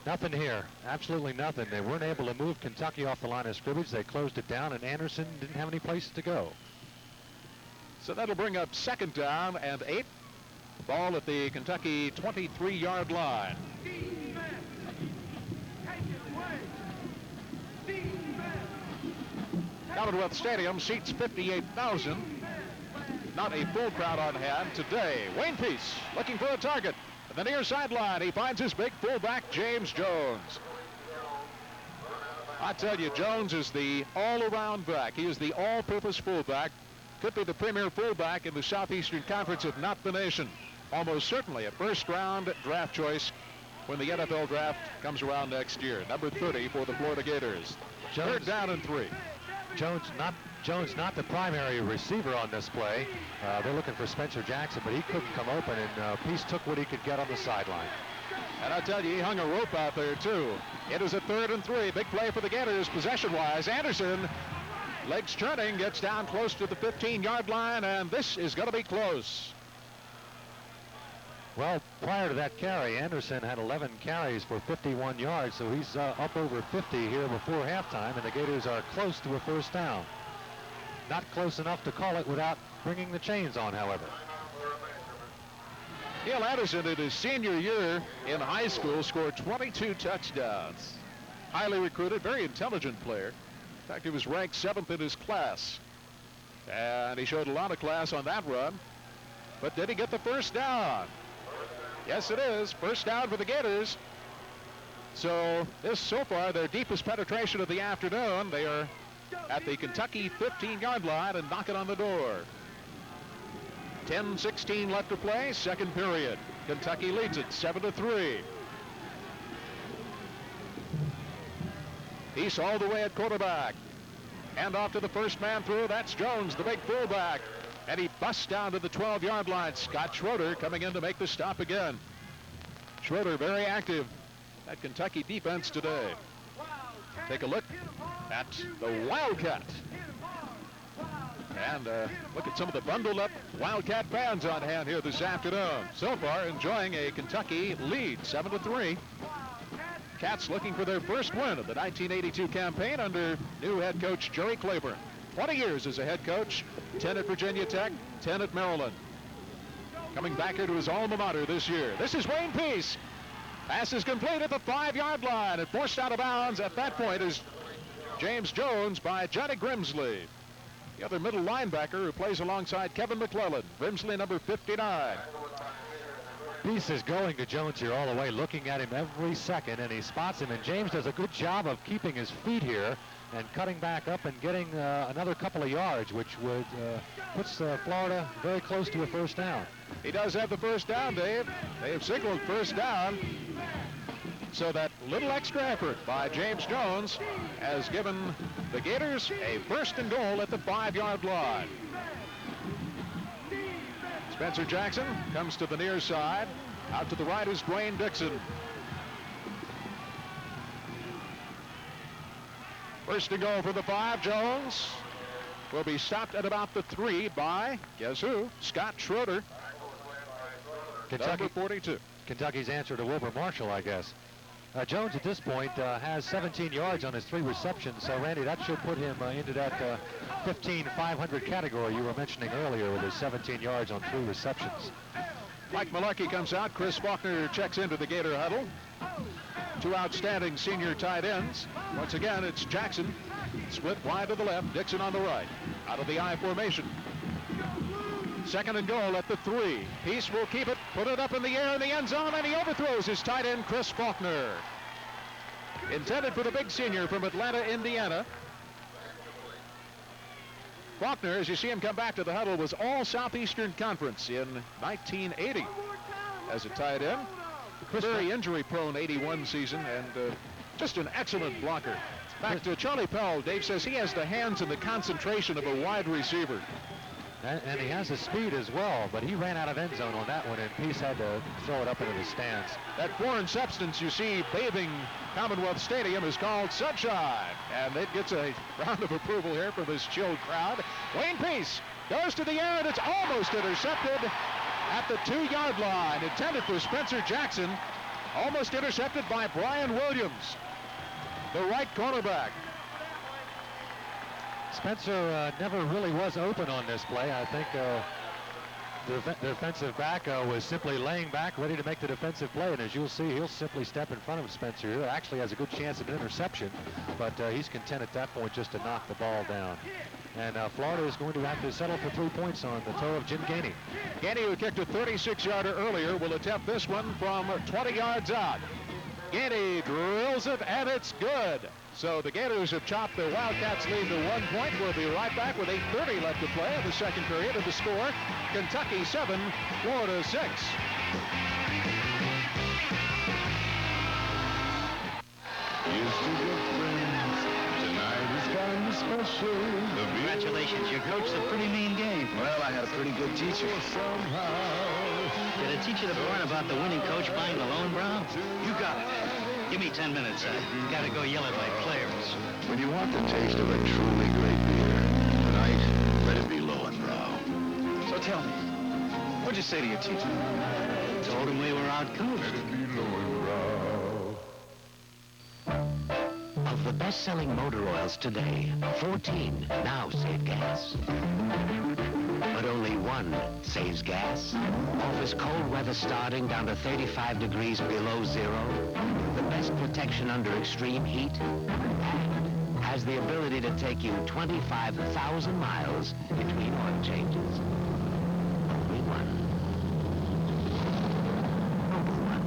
Nothing here. Absolutely nothing. They weren't able to move Kentucky off the line of scrimmage. They closed it down, and Anderson didn't have any place to go. So that'll bring up 2nd down and 8. Ball at the Kentucky 23-yard line. Commonwealth Stadium seats 58,000. Not a full crowd on hand today. Wayne Peace looking for a target. At the near sideline, he finds his big fullback, James Jones. I tell you, Jones is the all-around back. He is the all-purpose fullback. Could be the premier fullback in the Southeastern Conference, if not the nation. Almost certainly a first-round draft choice when the NFL draft comes around next year. Number 30 for the Florida Gators. Jones, 3rd down and 3. Jones not the primary receiver on this play. They're looking for Spencer Jackson, but he couldn't come open, and Peace took what he could get on the sideline. And I tell you, he hung a rope out there, too. It is a 3rd and 3. Big play for the Gators, possession-wise. Anderson, legs turning, gets down close to the 15-yard line, and this is going to be close. Well, prior to that carry, Anderson had 11 carries for 51 yards, so he's up over 50 here before halftime, and the Gators are close to a first down. Not close enough to call it without bringing the chains on, however. Neil Anderson, in his senior year in high school, scored 22 touchdowns. Highly recruited, very intelligent player. In fact, he was ranked 7th in his class. And he showed a lot of class on that run. But did he get the first down? Yes, it is. First down for the Gators. So this, so far, their deepest penetration of the afternoon. They are at the Kentucky 15-yard line and knocking on the door. 10-16 left to play, 2nd period. Kentucky leads it 7-3. Peace all the way at quarterback. Hand off to the first man through. That's Jones, the big fullback. And he busts down to the 12-yard line. Scott Schroeder coming in to make the stop again. Schroeder very active at Kentucky defense today. Take a look at the Wildcat. And look at some of the bundled up Wildcat fans on hand here this afternoon. So far enjoying a Kentucky lead, 7-3. Cats looking for their first win of the 1982 campaign under new head coach Jerry Claiborne. 20 years as a head coach, 10 at Virginia Tech, 10 at Maryland. Coming back here to his alma mater this year. This is Wayne Peace. Pass is complete at the 5-yard line. And forced out of bounds at that point is James Jones by Johnny Grimsley, the other middle linebacker who plays alongside Kevin McClellan. Grimsley, number 59. Peace is going to Jones here all the way, looking at him every second, and he spots him. And James does a good job of keeping his feet here and cutting back up and getting another couple of yards, which would puts Florida very close to a first down. He does have the first down, Dave. They have signaled first down. So that little extra effort by James Jones has given the Gators a first and goal at the 5-yard line. Spencer Jackson comes to the near side. Out to the right is Dwayne Dixon. First and goal for the 5. Jones will be stopped at about the 3 by, guess who? Scott Schroeder. Number 42. Kentucky's answer to Wilbur Marshall, I guess. Jones at this point has 17 yards on his 3 receptions. So, Randy, that should put him into that 15-500 category you were mentioning earlier with his 17 yards on 3 receptions. Mike Malecki comes out. Chris Faulkner checks into the Gator huddle. 2 outstanding senior tight ends. Once again, it's Jackson split wide to the left, Dixon on the right. Out of the I formation. Second and goal at the 3. Peace will keep it, put it up in the air in the end zone, and he overthrows his tight end, Chris Faulkner. Intended for the big senior from Atlanta, Indiana. Faulkner, as you see him come back to the huddle, was all Southeastern Conference in 1980 as a tight end. Very injury-prone 81 season, and just an excellent blocker. Back to Charlie Pell. Dave says he has the hands and the concentration of a wide receiver. And he has the speed as well, but he ran out of end zone on that one, and Peace had to throw it up into the stands. That foreign substance you see bathing Commonwealth Stadium is called sunshine, and it gets a round of approval here for this chilled crowd. Wayne Peace goes to the air, and it's almost intercepted at the 2-yard line. Intended for Spencer Jackson, almost intercepted by Brian Williams, the right cornerback. Spencer never really was open on this play. I think the defensive back was simply laying back, ready to make the defensive play. And as you'll see, he'll simply step in front of Spencer here. Actually has a good chance at an interception, but he's content at that point just to knock the ball down. And Florida is going to have to settle for 3 points on the toe of Jim Gainey. Gainey, who kicked a 36-yarder earlier, will attempt this one from 20 yards out. Gainey drills it, and it's good. So the Gators have chopped the Wildcats lead to 1 point. We'll be right back with 8:30 left to play in the second period. And the score, Kentucky 7, Florida 6. Used to be friends. Tonight is kind of special. Congratulations, you coached a pretty mean game. Well, I had a pretty good teacher. Did it teach you to learn about the winning coach buying the loan, Brown? You got it. Give me 10 minutes. I gotta go yell at my players. When you want the taste of a truly great beer, tonight, let it be Lowenbrau. So tell me, what'd you say to your teacher? Told him we were outcoached. Let it be Lowenbrau. Of the best-selling motor oils today, 14 now save gas. But only one saves gas. Offers cold weather starting down to 35 degrees below zero. The best protection under extreme heat. And has the ability to take you 25,000 miles between oil changes. Only one. Number one.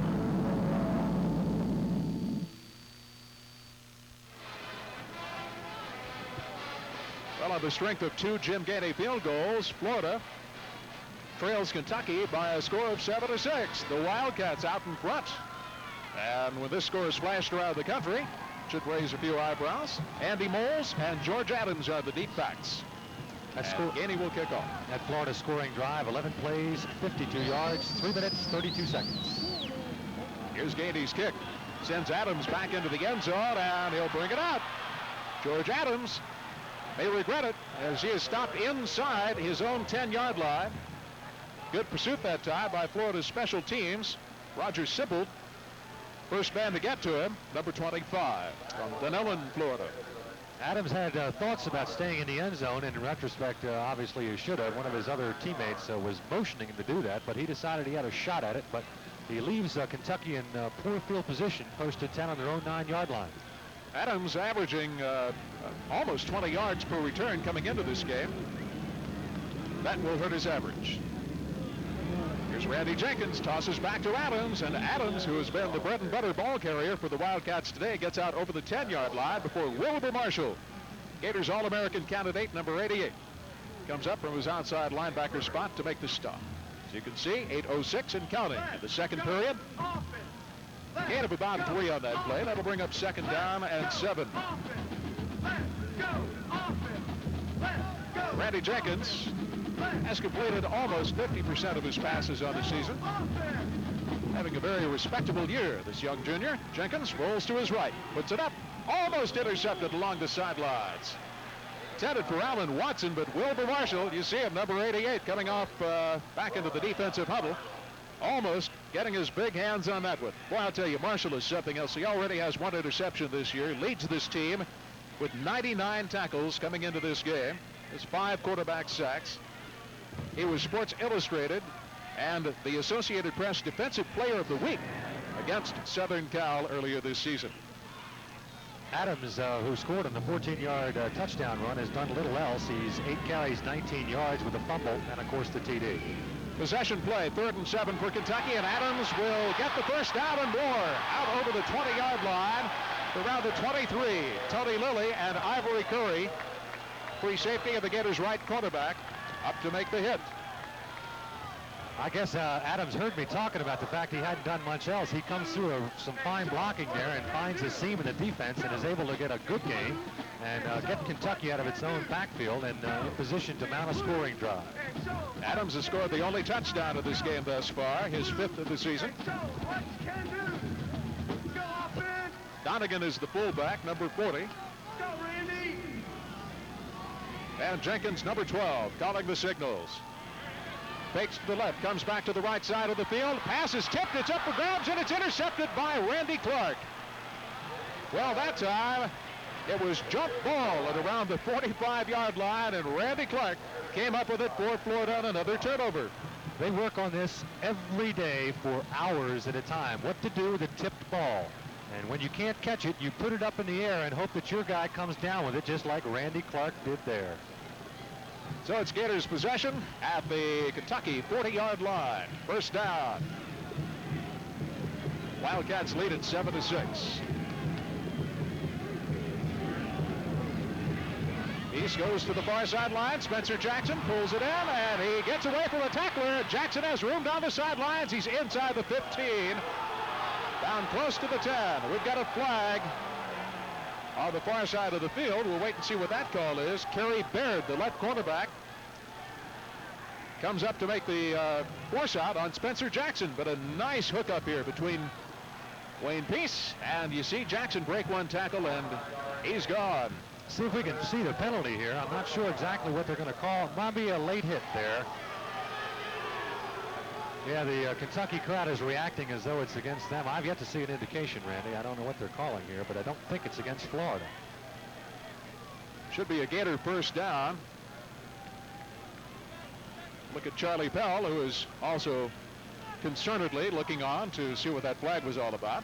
Well, on the strength of 2 Jim Gainey field goals, Florida trails Kentucky by a score of 7-6. The Wildcats out in front. And when this score is flashed around the country, should raise a few eyebrows. Andy Moles and George Adams are the deep backs. Gainey will kick off. That Florida scoring drive, 11 plays, 52 yards, 3 minutes, 32 seconds. Here's Gainey's kick. Sends Adams back into the end zone, and he'll bring it out. George Adams may regret it as he is stopped inside his own 10-yard line. Good pursuit that time by Florida's special teams. Roger Sibbald, first man to get to him, number 25 from Dunellen, Florida. Adams had thoughts about staying in the end zone, and in retrospect, obviously he should have. One of his other teammates was motioning him to do that, but he decided he had a shot at it. But he leaves Kentucky in poor field position, posted 10 on their own 9-yard line. Adams averaging almost 20 yards per return coming into this game. That will hurt his average. Here's Randy Jenkins, tosses back to Adams, and Adams, who has been the bread and butter ball carrier for the Wildcats today, gets out over the 10-yard line before Wilbur Marshall, Gators All-American candidate, number 88, comes up from his outside linebacker spot to make the stop. As you can see, 8:06 and counting in the second period. Gain of about 3 on that play. That'll bring up second down and 7. Randy Jenkins has completed almost 50% of his passes on the season. Having a very respectable year, this young junior. Jenkins rolls to his right, puts it up, almost intercepted along the sidelines. Intended for Alan Watson, but Wilbur Marshall, you see him, number 88, coming off back into the defensive huddle. Almost getting his big hands on that one. Boy, I'll tell you, Marshall is something else. He already has 1 interception this year, leads this team with 99 tackles coming into this game. Has 5 quarterback sacks. He was Sports Illustrated and the Associated Press Defensive Player of the Week against Southern Cal earlier this season. Adams, who scored on the 14-yard touchdown run, has done little else. He's 8 carries, 19 yards with a fumble, and of course the TD. Possession play, 3rd and 7 for Kentucky, and Adams will get the first down and more. Out over the 20-yard line, around the 23. Tony Lilly and Ivory Curry, free safety of the Gators' right quarterback, up to make the hit. I guess Adams heard me talking about the fact he hadn't done much else. He comes through some fine blocking there and finds a seam in the defense and is able to get a good gain and get Kentucky out of its own backfield and in position to mount a scoring drive. Adams has scored the only touchdown of this game thus far, his 5th of the season. Donegan is the fullback, number 40. And Jenkins, number 12, calling the signals. Fakes to the left, comes back to the right side of the field. Pass is tipped, it's up for grabs, and it's intercepted by Randy Clark. Well, that time, it was jump ball at around the 45-yard line, and Randy Clark came up with it for Florida on another turnover. They work on this every day for hours at a time. What to do with a tipped ball. And when you can't catch it, you put it up in the air and hope that your guy comes down with it, just like Randy Clark did there. So it's Gators possession at the Kentucky 40-yard line. First down. Wildcats lead at 7-6. East goes to the far sideline. Spencer Jackson pulls it in, and he gets away from the tackler. Jackson has room down the sidelines. He's inside the 15. Down close to the 10. We've got a flag on the far side of the field. We'll wait and see what that call is. Kerry Baird, the left cornerback, comes up to make the force out on Spencer Jackson. But a nice hookup here between Wayne Peace, and you see Jackson break one tackle, and he's gone. See if we can see the penalty here. I'm not sure exactly what they're going to call. It might be a late hit there. Yeah, the Kentucky crowd is reacting as though it's against them. I've yet to see an indication, Randy. I don't know what they're calling here, but I don't think it's against Florida. Should be a Gator first down. Look at Charlie Pell, who is also concernedly looking on to see what that flag was all about.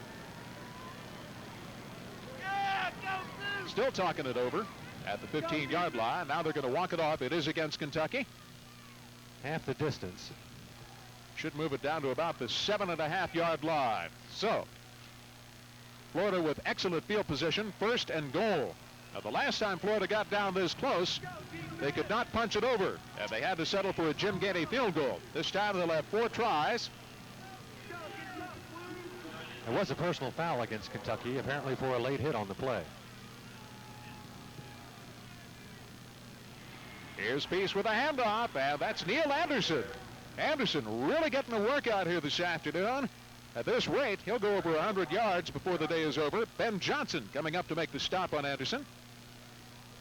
Still talking it over at the 15-yard line. Now they're going to walk it off. It is against Kentucky. Half the distance. Should move it down to about the 7.5-yard line. So, Florida with excellent field position, 1st and goal. Now, the last time Florida got down this close, they could not punch it over, and they had to settle for a Jim Gainey field goal. This time they'll have 4 tries. There was a personal foul against Kentucky, apparently for a late hit on the play. Here's Peace with a handoff, and that's Neil Anderson. Anderson really getting the workout here this afternoon. At this rate, he'll go over 100 yards before the day is over. Ben Johnson coming up to make the stop on Anderson.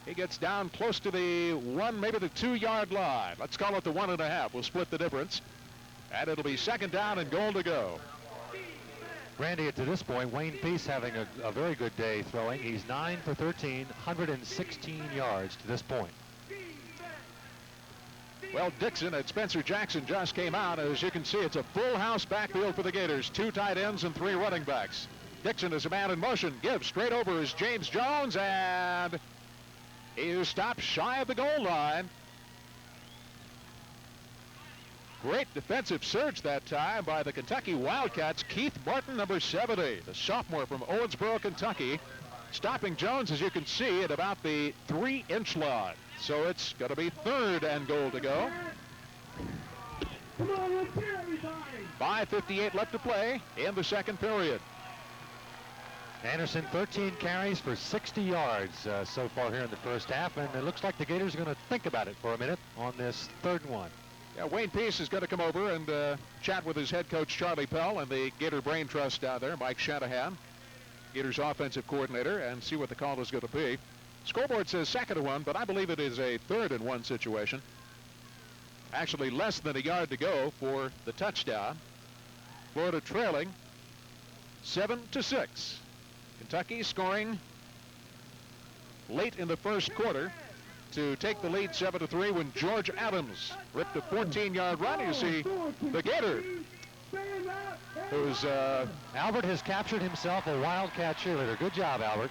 He gets down close to the 1, maybe the 2-yard line. Let's call it the 1.5. We'll split the difference. And it'll be 2nd down and goal to go. Randy, to this point, Wayne Peace having a very good day throwing. He's 9 for 13, 116 yards to this point. Well, Dixon at Spencer Jackson just came out. As you can see, it's a full house backfield for the Gators. 2 tight ends and 3 running backs. Dixon is a man in motion. Gives straight over is James Jones, and he stopped shy of the goal line. Great defensive surge that time by the Kentucky Wildcats. Keith Martin, number 70, the sophomore from Owensboro, Kentucky, stopping Jones, as you can see, at about the 3-inch line. So it's going to be 3rd and goal to go. 5:58 left to play in the second period. Anderson, 13 carries for 60 yards so far here in the first half, and it looks like the Gators are going to think about it for a minute on this 3rd and 1. Yeah, Wayne Peace is going to come over and chat with his head coach, Charlie Pell, and the Gator Brain Trust down there, Mike Shanahan, Gators offensive coordinator, and see what the call is going to be. Scoreboard says 2nd and 1, but I believe it is a 3rd and 1 situation. Actually, less than a yard to go for the touchdown. Florida trailing 7-6. Kentucky scoring late in the first quarter to take the lead 7-3 when George Adams ripped a 14-yard run. You see the Gator, who's Albert has captured himself a Wildcat cheerleader. Good job, Albert.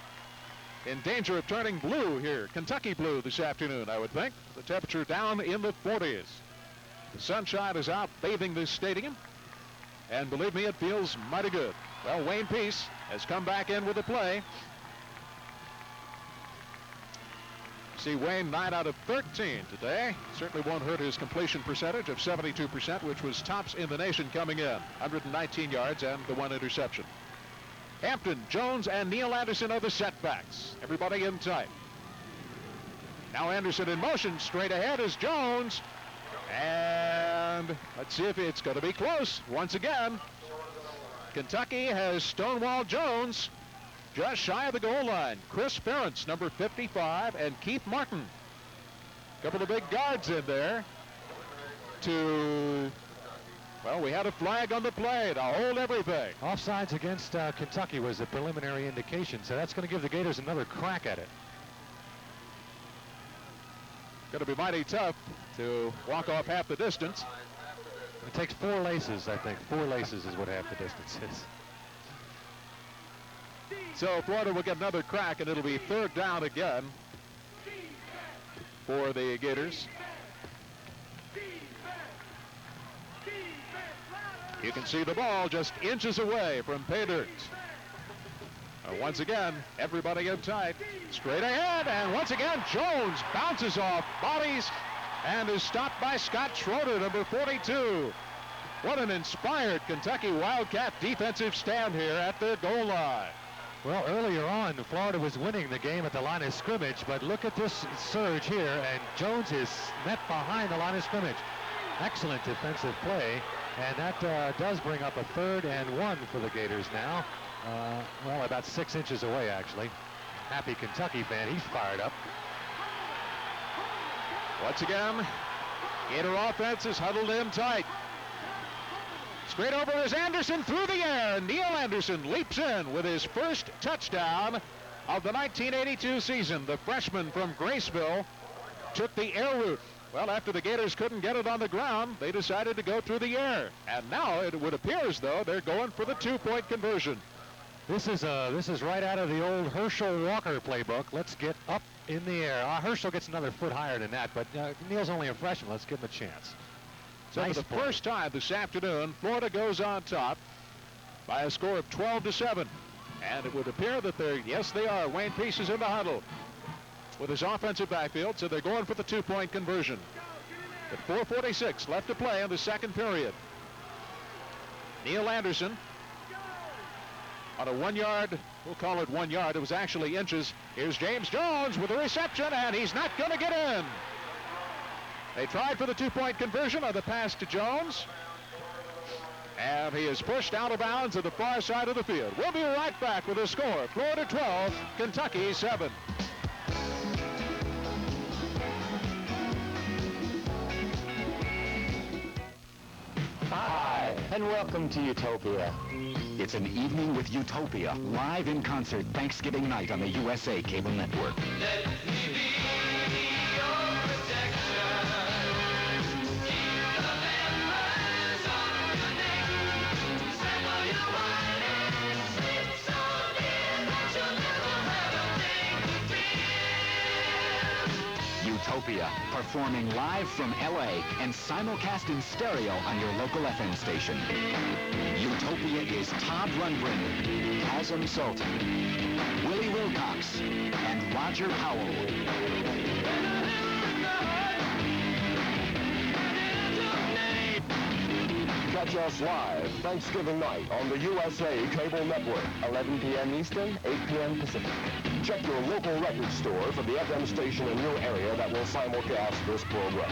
In danger of turning blue here. Kentucky blue this afternoon, I would think. The temperature down in the 40s. The sunshine is out bathing this stadium. And believe me, it feels mighty good. Well, Wayne Peace has come back in with the play. See, Wayne 9 out of 13 today. Certainly won't hurt his completion percentage of 72%, which was tops in the nation coming in. 119 yards and the 1 interception. Hampton, Jones, and Neal Anderson are the setbacks. Everybody in tight. Now Anderson in motion. Straight ahead is Jones. And let's see if it's going to be close once again. Kentucky has stonewalled Jones just shy of the goal line. Chris Ferentz, number 55, and Keith Martin. A couple of big guards in there to... Well, we had a flag on the play to hold everything. Offsides against Kentucky was a preliminary indication, so that's going to give the Gators another crack at it. Going to be mighty tough to walk off half the distance. It takes 4 laces, I think. 4 laces is what half the distance is. So Florida will get another crack, and it'll be 3rd down again for the Gators. You can see the ball just inches away from pay dirt. Once again, everybody in tight. Straight ahead, and once again, Jones bounces off bodies and is stopped by Scott Schroeder, number 42. What an inspired Kentucky Wildcat defensive stand here at their goal line. Well, earlier on, Florida was winning the game at the line of scrimmage, but look at this surge here, and Jones is met behind the line of scrimmage. Excellent defensive play, and that does bring up a 3rd and 1 for the Gators now. Well, about 6 inches away, actually. Happy Kentucky fan, he's fired up. Once again, Gator offense is huddled in tight. Straight over is Anderson through the air. Neal Anderson leaps in with his first touchdown of the 1982 season. The freshman from Graceville took the air route. Well, after the Gators couldn't get it on the ground, they decided to go through the air. And now it would appear as though they're going for the 2-point conversion. This is right out of the old Herschel Walker playbook. Let's get up in the air. Herschel gets another foot higher than that, but Neal's only a freshman. Let's give him a chance. So nice for the play. first time this afternoon, Florida goes on top by a score of 12-7. And it would appear that they are. Wayne Peace is in the huddle with his offensive backfield, so they're going for the 2-point conversion. At 4:46 left to play in the second period. Neal Anderson on a 1-yard, we'll call it 1 yard. It was actually inches. Here's James Jones with a reception, and he's not going to get in. They tried for the 2-point conversion on the pass to Jones. And he is pushed out of bounds at the far side of the field. We'll be right back with a score. Florida 12, Kentucky 7. and welcome to Utopia. It's an evening with Utopia, live in concert Thanksgiving night on the USA Cable Network. Let me be your protection. Keep the members on your neck. Sample your wine and sleep so near that you'll never have a thing to fear. Utopia, performing live from LA and simulcast in stereo on your local FM station. Utopia is Todd Rundgren, Kazim Sultan, Willie Wilcox, and Roger Powell. Catch us live Thanksgiving night on the USA Cable Network, 11 p.m. Eastern, 8 p.m. Pacific. Check your local record store for the FM station in your area that will simulcast this program.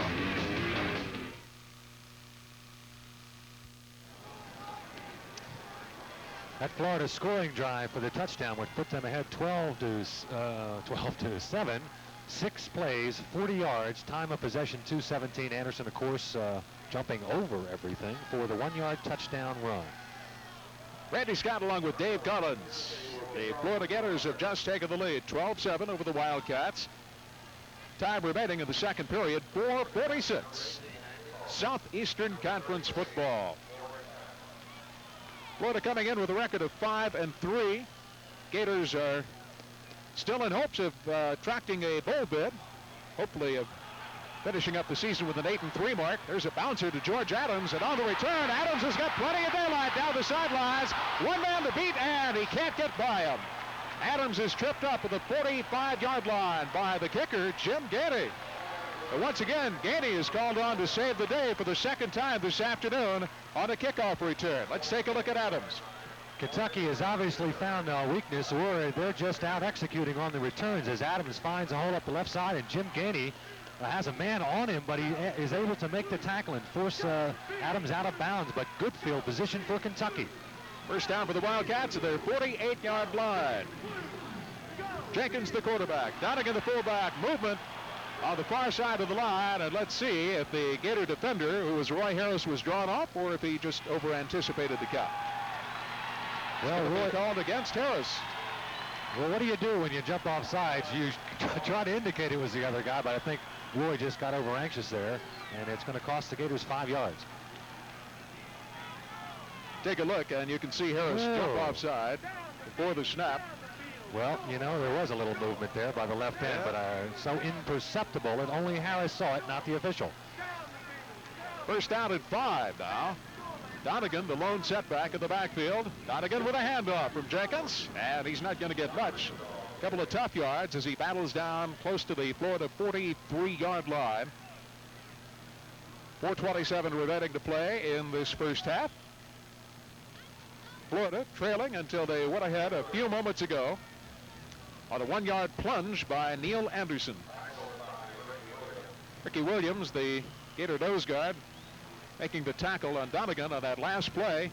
That Florida scoring drive for the touchdown, which put them ahead 12 to 7. 6 plays, 40 yards, time of possession 2:17. Anderson, of course, jumping over everything for the 1-yard touchdown run. Randy Scott along with Dave Collins. The Florida Gators have just taken the lead, 12-7 over the Wildcats. Time remaining in the second period, 4:46. Southeastern Conference football. Florida coming in with a record of 5-3. Gators are still in hopes of attracting a bowl bid. Hopefully of finishing up the season with an 8-3 mark. There's a bouncer to George Adams, and on the return, Adams has got plenty of daylight down the sidelines. One man to beat, and he can't get by him. Adams is tripped up at the 45-yard line by the kicker, Jim Gainey. But once again, Gainey is called on to save the day for the second time this afternoon on a kickoff return. Let's take a look at Adams. Kentucky has obviously found a weakness, or they're just out executing on the returns as Adams finds a hole up the left side, and Jim Gainey has a man on him, but he is able to make the tackle and force Adams out of bounds, but good field position for Kentucky. First down for the Wildcats at their 48-yard line. Jenkins the quarterback, Donegan the fullback, movement on the far side of the line, and let's see if the Gator defender, who was Roy Harris, was drawn off, or if he just over-anticipated the count. Well, Roy called against Harris. Well, what do you do when you jump off sides? You try to indicate it was the other guy, but I think Roy just got over anxious there, and it's going to cost the Gators 5 yards. Take a look, and you can see Harris jump offside before the snap. Well, you know, there was a little movement there by the left end, but so imperceptible that only Harris saw it, not the official. First down at 5 now. Donegan, the lone setback in the backfield. Donegan with a handoff from Jenkins, and he's not going to get much. A couple of tough yards as he battles down close to the Florida 43-yard line. 4:27 remaining to play in this first half. Florida trailing until they went ahead a few moments ago on a 1-yard plunge by Neil Anderson. Ricky Williams, the Gator nose guard, making the tackle on Donegan on that last play.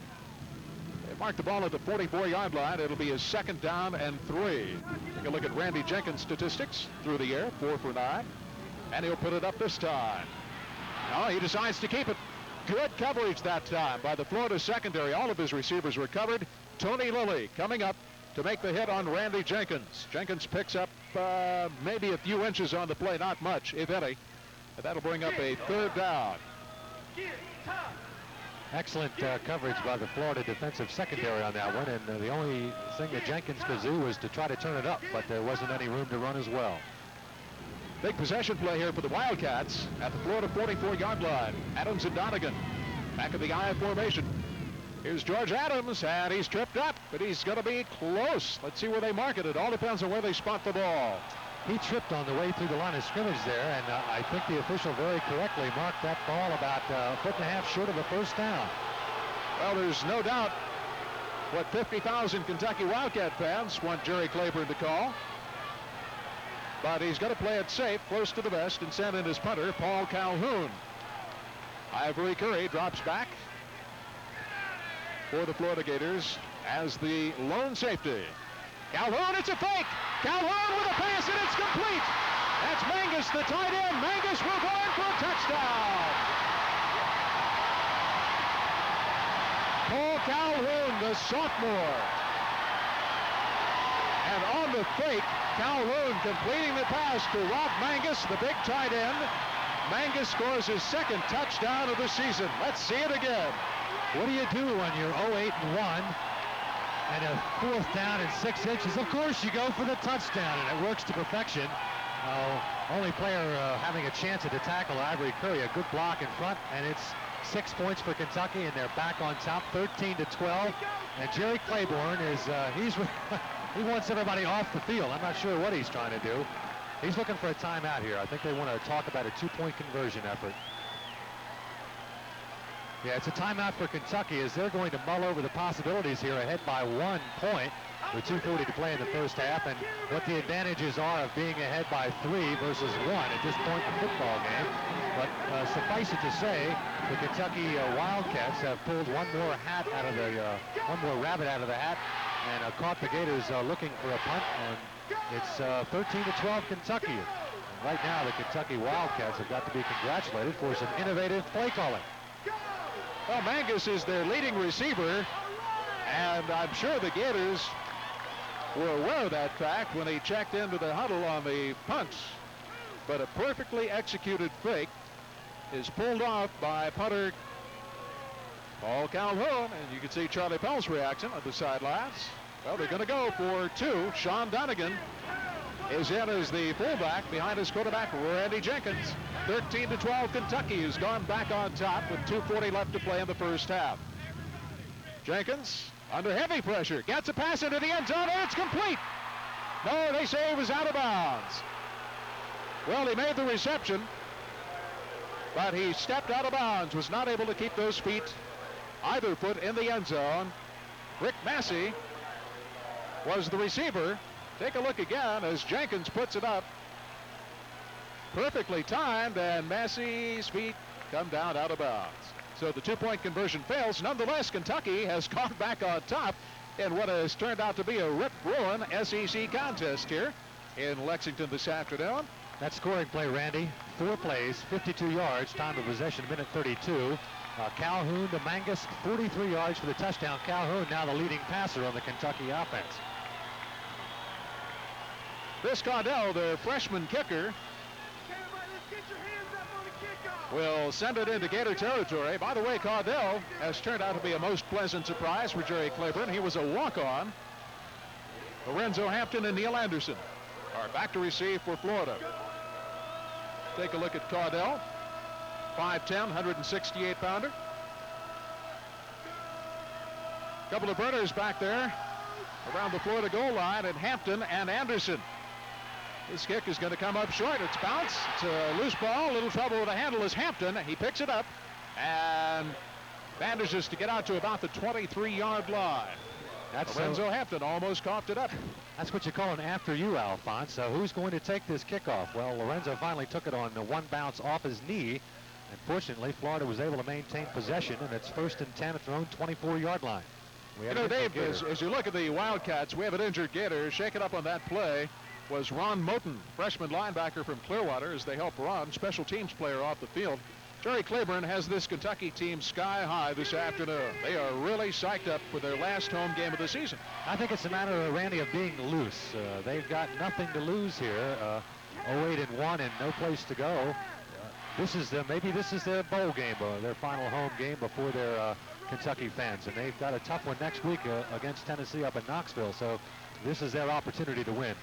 They marked the ball at the 44-yard line. It'll be his second down and 3. Take a look at Randy Jenkins' statistics through the air, 4 for 9. And he'll put it up this time. No, he decides to keep it. Good coverage that time by the Florida secondary. All of his receivers were covered. Tony Lilly coming up to make the hit on Randy Jenkins. Jenkins picks up maybe a few inches on the play, not much, if any. And that'll bring up a third down. Excellent coverage by the Florida defensive secondary on that one, and the only thing that Jenkins could do was to try to turn it up, but there wasn't any room to run as well. Big possession play here for the Wildcats at the Florida 44-yard line. Adams and Donegan back in the I formation. Here's George Adams, and he's tripped up, but he's going to be close. Let's see where they mark it. It all depends on where they spot the ball. He tripped on the way through the line of scrimmage there, and I think the official very correctly marked that ball about a foot and a half short of a first down. Well, there's no doubt what 50,000 Kentucky Wildcat fans want Jerry Claiborne to call. But he's going to play it safe, close to the vest, and send in his punter, Paul Calhoun. Ivory Curry drops back for the Florida Gators as the lone safety. Calhoun, it's a fake. Calhoun with a pass, and it's complete. That's Mangus, the tight end. Mangus will go in for a touchdown. Paul Calhoun, the sophomore. And on the fake, Calhoun completing the pass to Rob Mangus, the big tight end. Mangus scores his second touchdown of the season. Let's see it again. What do you do when you're 0-8-1 and a 4th down and 6 inches? Of course, you go for the touchdown, and it works to perfection. Only player having a chance at the tackle, Ivory Curry, a good block in front, and it's 6 points for Kentucky, and they're back on top, 13-12. And Jerry Claiborne is he wants everybody off the field. I'm not sure what he's trying to do. He's looking for a timeout here. I think they want to talk about a 2-point conversion effort. Yeah, it's a timeout for Kentucky as they're going to mull over the possibilities here, ahead by 1 point with 2:40 to play in the first half, and what the advantages are of being ahead by 3 versus 1 at this point in the football game. But suffice it to say, the Kentucky Wildcats have pulled one more rabbit out of the hat and caught the Gators looking for a punt, and it's 13-12 Kentucky. And right now, the Kentucky Wildcats have got to be congratulated for some innovative play calling. Well, Mangus is their leading receiver, and I'm sure the Gators were aware of that fact when he checked into the huddle on the punts. But a perfectly executed fake is pulled off by punter Paul Calhoun, and you can see Charlie Pell's reaction on the sidelines. Well, they're going to go for 2. Sean Donegan is in as the fullback behind his quarterback, Randy Jenkins. 13-12, Kentucky has gone back on top with 2:40 left to play in the first half. Jenkins, under heavy pressure, gets a pass into the end zone, and it's complete. No, they say he was out of bounds. Well, he made the reception, but he stepped out of bounds, was not able to keep those feet, either foot, in the end zone. Rick Massey was the receiver. Take a look again as Jenkins puts it up. Perfectly timed, and Massey's feet come down out of bounds. So the 2-point conversion fails. Nonetheless, Kentucky has gone back on top in what has turned out to be a rip-roaring SEC contest here in Lexington this afternoon. That scoring play, Randy, 4 plays, 52 yards, time of possession, minute 32. Calhoun to Mangus, 43 yards for the touchdown. Calhoun now the leading passer on the Kentucky offense. Chris Caudill, their freshman kicker, will send it into Gator territory. By the way, Caudill has turned out to be a most pleasant surprise for Jerry Claiborne. He was a walk-on. Lorenzo Hampton and Neil Anderson are back to receive for Florida. Take a look at Caudill, 5'10", 168-pounder. Couple of burners back there around the Florida goal line, and Hampton and Anderson. This kick is going to come up short. It's bounced. It's a loose ball. A little trouble with the handle is Hampton. He picks it up and manages to get out to about the 23-yard line. That's Lorenzo Hampton almost coughed it up. That's what you call an after you, Alphonse. So who's going to take this kickoff? Well, Lorenzo finally took it on the one bounce off his knee. And fortunately, Florida was able to maintain possession, and it's 1st and 10 at their own 24-yard line. You know, Dave, as you look at the Wildcats, we have an injured Gator. Shaking up on that play was Ron Moten, freshman linebacker from Clearwater, as they help Ron, special teams player, off the field. Jerry Claiborne has this Kentucky team sky high this afternoon. They are really psyched up for their last home game of the season. I think it's a matter, Randy, of being loose. They've got nothing to lose here. 0-8-1 and no place to go. Maybe this is their bowl game, their final home game before their Kentucky fans. And they've got a tough one next week against Tennessee up in Knoxville. So this is their opportunity to win.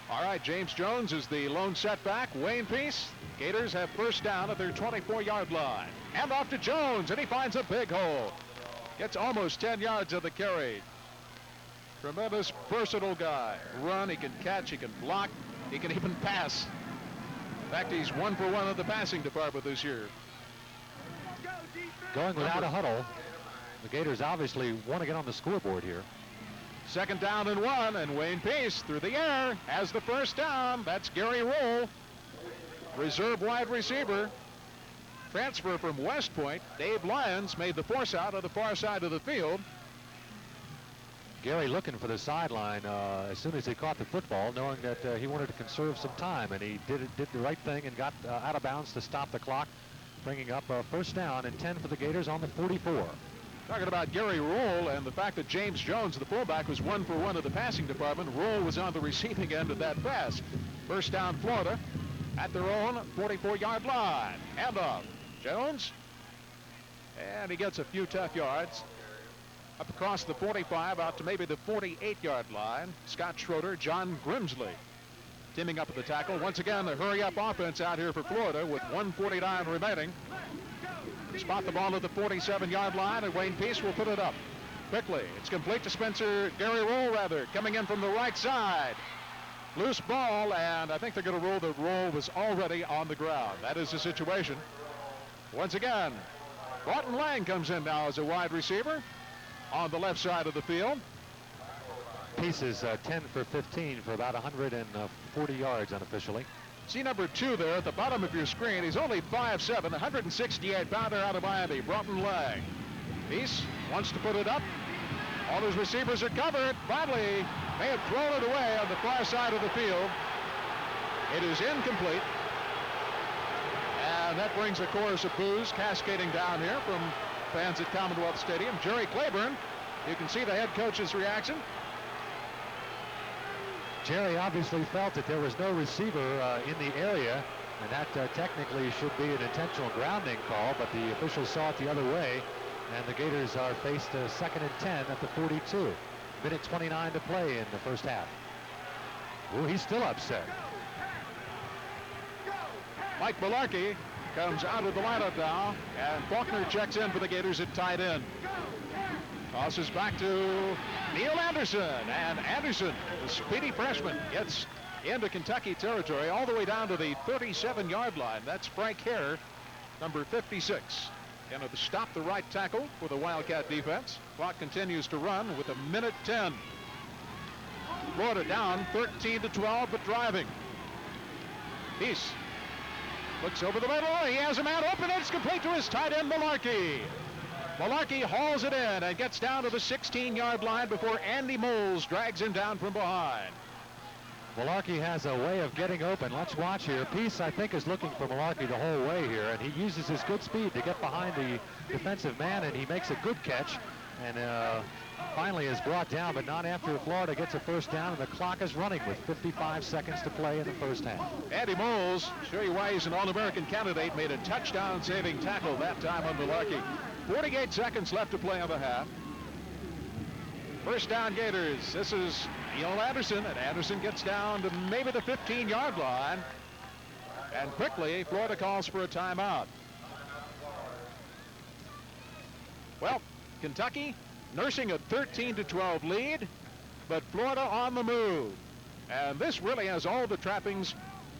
All right, James Jones is the lone setback. Wayne Peace. Gators have first down at their 24-yard line. And off to Jones, and he finds a big hole. Gets almost 10 yards of the carry. Tremendous, versatile guy. Run, he can catch, he can block, he can even pass. In fact, he's 1 for 1 in the passing department this year. Going without a huddle, the Gators obviously want to get on the scoreboard here. 2nd down and 1, and Wayne Peace through the air has the first down. That's Gary Roll, reserve wide receiver. Transfer from West Point. Dave Lyons made the force out on the far side of the field. Gary looking for the sideline as soon as he caught the football, knowing that he wanted to conserve some time, and he did the right thing and got out of bounds to stop the clock. bringing up a first down and 10 for the Gators on the 44. Talking about Gary Roll and the fact that James Jones, the fullback, was 1 for 1 of the passing department. Roll was on the receiving end of that pass. First down, Florida at their own 44-yard line. Handoff. Jones. And he gets a few tough yards. Up across the 45 out to maybe the 48-yard line. Scott Schroeder, John Grimsley teaming up at the tackle. Once again, the hurry-up offense out here for Florida with 1:49 remaining. Spot the ball at the 47-yard line, and Wayne Peace will put it up quickly. It's complete to Gary Roll, coming in from the right side. Loose ball, and I think they're going to rule that Roll was already on the ground. That is the situation. Once again, Broughton Lang comes in now as a wide receiver on the left side of the field. Peace is 10 for 15 for about 140 yards unofficially. See number 2 there at the bottom of your screen. He's only 5'7", 168-pounder out of Miami, Broughton Lang. Peace wants to put it up. All his receivers are covered. Bodley may have thrown it away on the far side of the field. It is incomplete. And that brings a chorus of boos cascading down here from fans at Commonwealth Stadium. Jerry Claiborne, you can see the head coach's reaction. Jerry obviously felt that there was no receiver in the area, and that technically should be an intentional grounding call, but the officials saw it the other way, and the Gators are faced 2nd and 10 at the 42. Minute 29 to play in the first half. Ooh, he's still upset. Mike Malarkey comes out of the lineup now, and Faulkner checks in for the Gators at tight end. Tosses back to Neil Anderson, and Anderson, the speedy freshman, gets into Kentucky territory all the way down to the 37-yard line. That's Frank Hare, number 56. And to stop the right tackle for the Wildcat defense. Clock continues to run with 1:10. Florida down 13-12, but driving. Peace looks over the middle. He has a man open. It's complete to his tight end, Malarkey. Malarkey hauls it in and gets down to the 16-yard line before Andy Moles drags him down from behind. Malarkey has a way of getting open. Let's watch here. Peace, I think, is looking for Malarkey the whole way here, and he uses his good speed to get behind the defensive man, and he makes a good catch, and finally is brought down, but not after Florida gets a first down, and the clock is running with 55 seconds to play in the first half. Andy Moles, show you why he's an All-American candidate, made a touchdown-saving tackle that time on Malarkey. 48 seconds left to play on the half. First down, Gators. This is Neil Anderson, and Anderson gets down to maybe the 15-yard line. And quickly, Florida calls for a timeout. Well, Kentucky nursing a 13-12 lead, but Florida on the move. And this really has all the trappings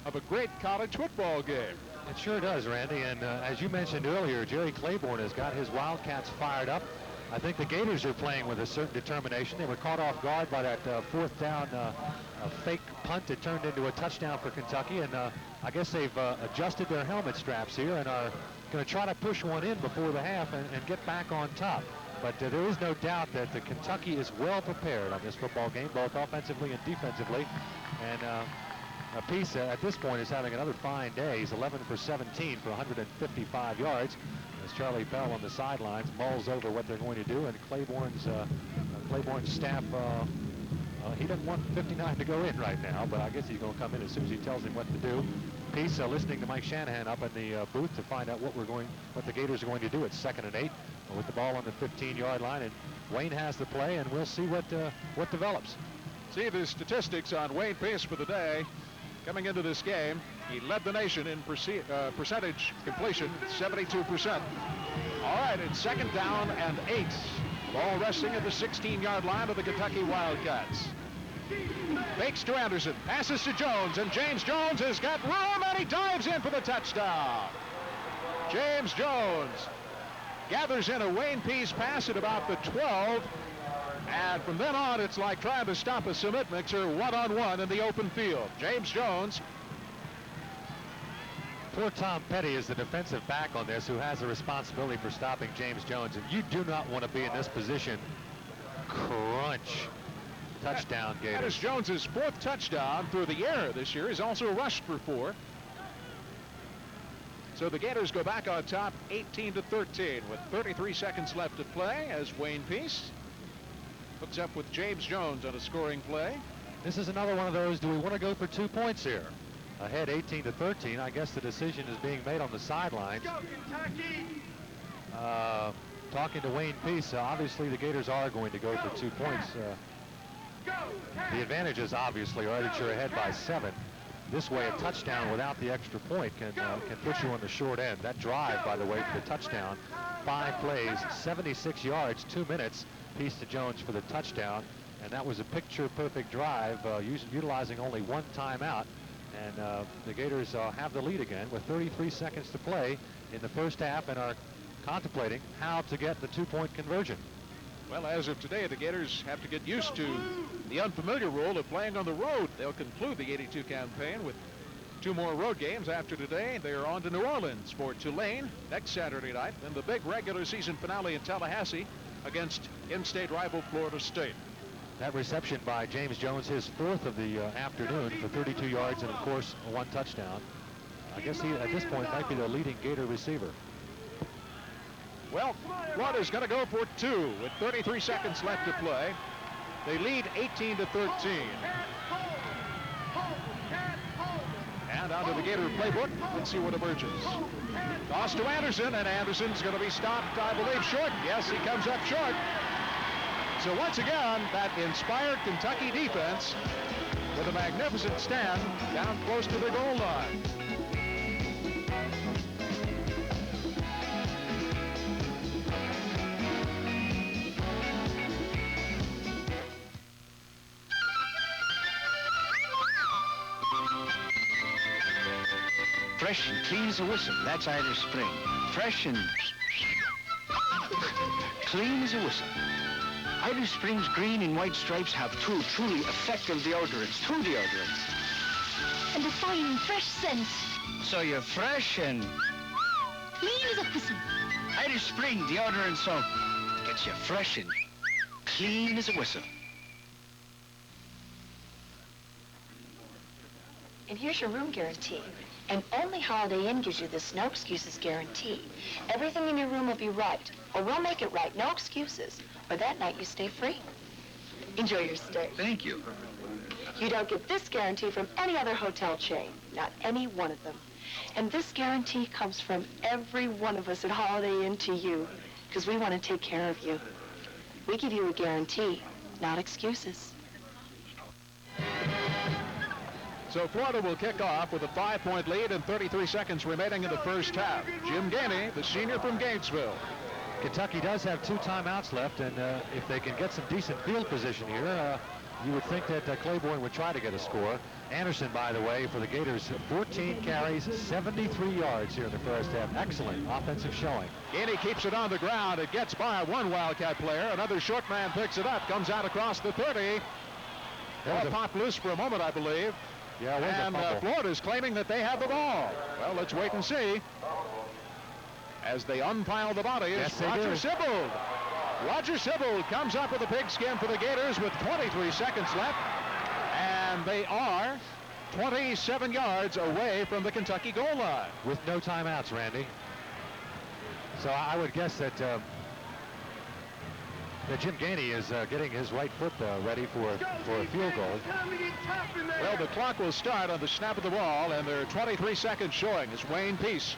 of a great college football game. It sure does, Randy, and as you mentioned earlier, Jerry Claiborne has got his Wildcats fired up. I think the Gators are playing with a certain determination. They were caught off guard by that fourth down a fake punt that turned into a touchdown for Kentucky, and I guess they've adjusted their helmet straps here and are going to try to push one in before the half and get back on top. But there is no doubt that the Kentucky is well prepared on this football game, both offensively and defensively, and Peace at this point is having another fine day. He's 11 for 17 for 155 yards. As Charlie Bell on the sidelines mulls over what they're going to do, and Claiborne's staff, he doesn't want 59 to go in right now, but I guess he's going to come in as soon as he tells him what to do. Peace listening to Mike Shanahan up in the booth to find out what the Gators are going to do at 2nd and 8 with the ball on the 15-yard line, and Wayne has the play, and we'll see what develops. See the statistics on Wayne Peace for the day. Coming into this game, he led the nation in percentage completion, 72%. All right, it's 2nd down and 8. Ball resting at the 16-yard line of the Kentucky Wildcats. Fakes to Anderson, passes to Jones, and James Jones has got room, and he dives in for the touchdown. James Jones gathers in a Wayne Peace pass at about the 12. And from then on, it's like trying to stop a cement mixer one-on-one in the open field. James Jones. Poor Tom Petty is the defensive back on this, who has the responsibility for stopping James Jones. And you do not want to be in this position. Crunch. Touchdown, Gators. That is Jones's 4th touchdown through the air this year. He's also rushed for 4. So the Gators go back on top 18-13 with 33 seconds left to play as Wayne Peace hooks up with James Jones on a scoring play. This is another one of those, do we want to go for 2 points here? Ahead 18-13. I guess the decision is being made on the sidelines. Go, Kentucky! Talking to Wayne Peace, obviously the Gators are going to go for 2 points. The advantage is obviously right that you're ahead by 7. This way, a touchdown without the extra point can put you on the short end. That drive, by the way, for the touchdown, 5 plays, 76 yards, 2 minutes. Peace to Jones for the touchdown, and that was a picture-perfect drive, utilizing only 1 timeout. And the Gators have the lead again with 33 seconds to play in the first half and are contemplating how to get the 2-point conversion. Well, as of today, the Gators have to get used to the unfamiliar role of playing on the road. They'll conclude the 82 campaign with 2 more road games after today. They're on to New Orleans for Tulane next Saturday night, then the big regular season finale in Tallahassee against in-state rival Florida State. That reception by James Jones, his 4th of the afternoon for 32 yards and, of course, 1 touchdown. I guess he, at this point, might be the leading Gator receiver. Well, Florida's going to go for 2 with 33 seconds left to play. They lead 18-13. And onto the Gator playbook. Let's see what emerges. Toss to Anderson, and Anderson's going to be stopped, I believe, short. Yes, he comes up short. So once again, that inspired Kentucky defense with a magnificent stand down close to the goal line. Fresh and clean as a whistle. That's Irish Spring. Fresh and clean as a whistle. Irish Spring's green and white stripes have 2 truly effective deodorants. 2 deodorants. And a fine, fresh scent. So you're fresh and Clean as a whistle. Irish Spring deodorant soap gets you fresh and clean as a whistle. And here's your room guarantee. And only Holiday Inn gives you this no excuses guarantee. Everything in your room will be right, or we'll make it right, no excuses. Or that night you stay free. Enjoy your stay. Thank you. You don't get this guarantee from any other hotel chain, not any one of them. And this guarantee comes from every one of us at Holiday Inn to you, because we want to take care of you. We give you a guarantee, not excuses. So Florida will kick off with a 5-point lead and 33 seconds remaining in the first half. Jim Gainey, the senior from Gainesville. Kentucky does have 2 timeouts left, and if they can get some decent field position here, you would think that Claiborne would try to get a score. Anderson, by the way, for the Gators, 14 carries, 73 yards here in the first half. Excellent offensive showing. Gainey keeps it on the ground. It gets by 1 Wildcat player. Another short man picks it up, comes out across the 30. Ball popped loose for a moment, I believe. Yeah, and Florida's claiming that they have the ball. Well, let's wait and see. As they unpile the bodies, yes, Roger Sibbald. Roger Sibbald comes up with a pigskin for the Gators with 23 seconds left. And they are 27 yards away from the Kentucky goal line. With no timeouts, Randy. So I would guess that Jim Gainey is getting his right foot ready for a field goal. Well, the clock will start on the snap of the ball, and there are 23 seconds showing as Wayne Peace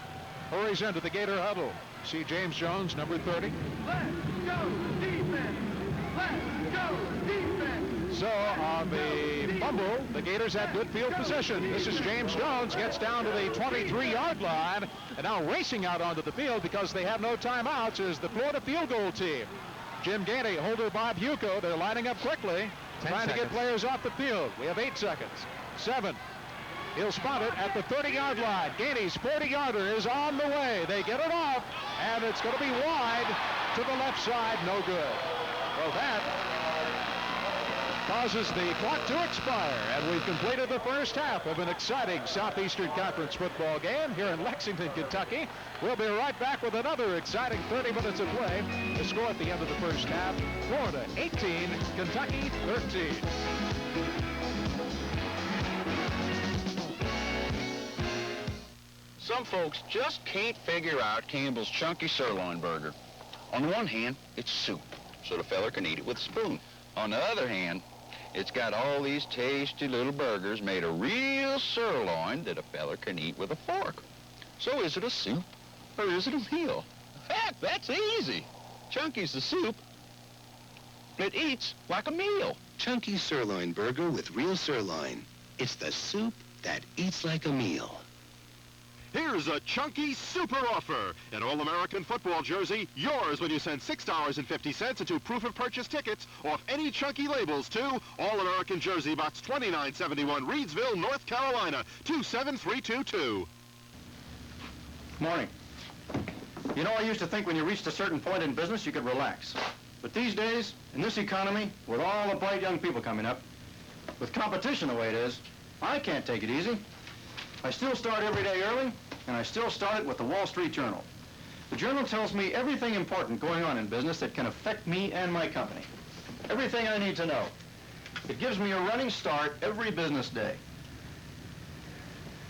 hurries into the Gator huddle. See James Jones, number 30. Let's go defense! Let's go defense! So on the fumble, the Gators have good field position. This is James Jones, gets down to the 23-yard line, and now racing out onto the field because they have no timeouts is the Florida field goal team. Jim Gainey, holder Bob Huco, they're lining up quickly, trying to get players off the field. We have 8 seconds. 7. He'll spot it at the 30-yard line. Gainey's 40-yarder is on the way. They get it off, and it's going to be wide to the left side. No good. Well, that causes the clock to expire, and we've completed the first half of an exciting Southeastern Conference football game here in Lexington, Kentucky. We'll be right back with another exciting 30 minutes of play. The score at the end of the first half, Florida 18, Kentucky 13. Some folks just can't figure out Campbell's Chunky Sirloin Burger. On the one hand, it's soup, so the feller can eat it with a spoon. On the other hand, it's got all these tasty little burgers made of real sirloin that a feller can eat with a fork. So is it a soup or is it a meal? Heck, that's easy. Chunky's the soup. It eats like a meal. Chunky Sirloin Burger with real sirloin. It's the soup that eats like a meal. Here's a Chunky super offer. An All-American football jersey, yours when you send $6.50 into proof of purchase tickets off any Chunky labels to All-American Jersey, Box 2971, Reidsville, North Carolina, 27322. Morning. You know, I used to think when you reached a certain point in business, you could relax. But these days, in this economy, with all the bright young people coming up, with competition the way it is, I can't take it easy. I still start every day early, and I still start it with the Wall Street Journal. The Journal tells me everything important going on in business that can affect me and my company. Everything I need to know. It gives me a running start every business day.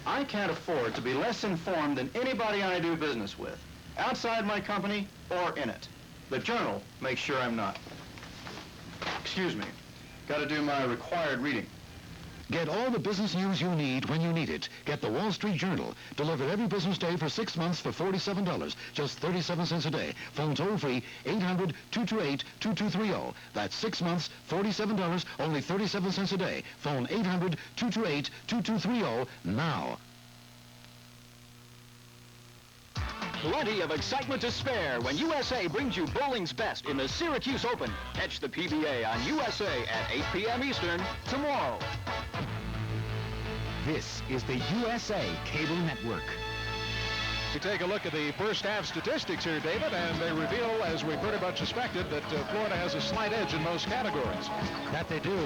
I can't afford to be less informed than anybody I do business with, outside my company or in it. The Journal makes sure I'm not. Excuse me. Got to do my required reading. Get all the business news you need when you need it. Get the Wall Street Journal. Delivered every business day for 6 months for $47. Just 37 cents a day. Phone toll-free 800-228-2230. That's 6 months, $47, only 37 cents a day. Phone 800-228-2230 now. Plenty of excitement to spare when USA brings you bowling's best in the Syracuse Open. Catch the PBA on USA at 8 p.m. Eastern tomorrow. This is the USA Cable Network. We take a look at the first half statistics here, David, and they reveal, as we pretty much suspected, that Florida has a slight edge in most categories. That they do.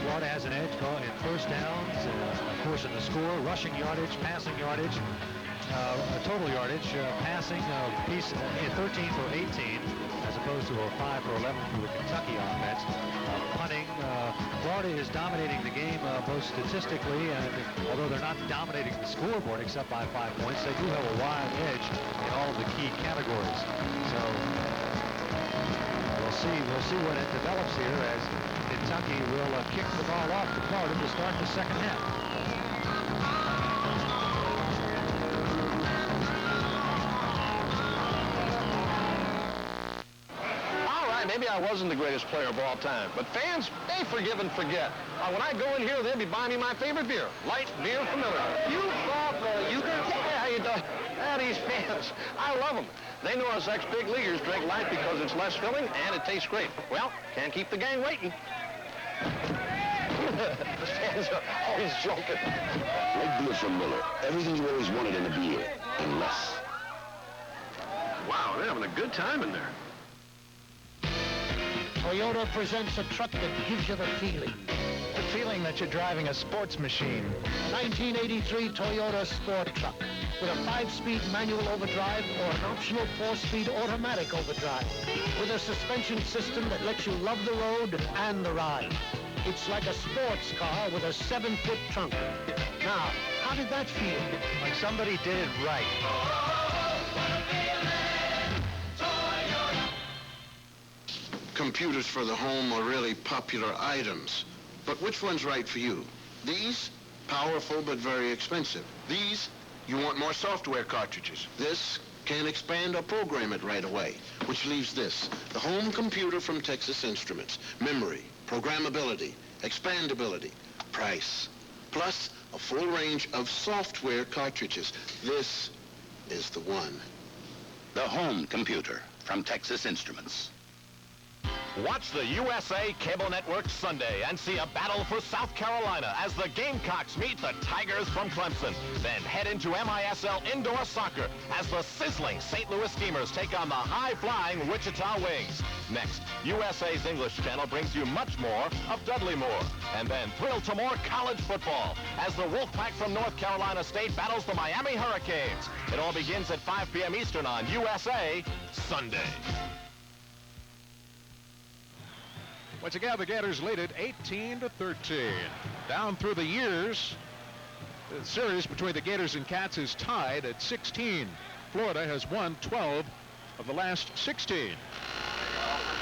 Florida has an edge in first downs, of course in the score, rushing yardage, passing yardage. Total yardage, passing piece 13 for 18, as opposed to a 5 for 11 for the Kentucky offense. Punting, Florida is dominating the game both statistically, and although they're not dominating the scoreboard except by 5 points, they do have a wide edge in all of the key categories. So we'll see what it develops here as Kentucky will kick the ball off to Florida to start the second half. Maybe I wasn't the greatest player of all time, but fans, they forgive and forget. When I go in here, they'll be buying me my favorite beer, light beer from Miller. You thoughtful, you can... Yeah, how you doing? These fans, I love them. They know us ex-big leaguers drink light because it's less filling and it tastes great. Well, can't keep the gang waiting. The fans are always joking. Light beer from Miller. Everything you always wanted in a beer, and less. Wow, they're having a good time in there. Toyota presents a truck that gives you the feeling. The feeling that you're driving a sports machine. 1983 Toyota Sport Truck with a 5-speed manual overdrive or an optional 4-speed automatic overdrive with a suspension system that lets you love the road and the ride. It's like a sports car with a 7-foot trunk. Now, how did that feel? Like somebody did it right. Computers for the home are really popular items. But which one's right for you? These? Powerful but very expensive. These? You want more software cartridges. This? Can't expand or program it right away. Which leaves this, the home computer from Texas Instruments. Memory, programmability, expandability, price. Plus a full range of software cartridges. This is the one. The home computer from Texas Instruments. Watch the USA Cable Network Sunday and see a battle for South Carolina as the Gamecocks meet the Tigers from Clemson. Then head into MISL Indoor Soccer as the sizzling St. Louis Steamers take on the high-flying Wichita Wings. Next, USA's English Channel brings you much more of Dudley Moore. And then thrill to more college football as the Wolfpack from North Carolina State battles the Miami Hurricanes. It all begins at 5 p.m. Eastern on USA Sunday. Once again, the Gators lead it 18-13. Down through the years, series between the Gators and Cats is tied at 16. Florida has won 12 of the last 16.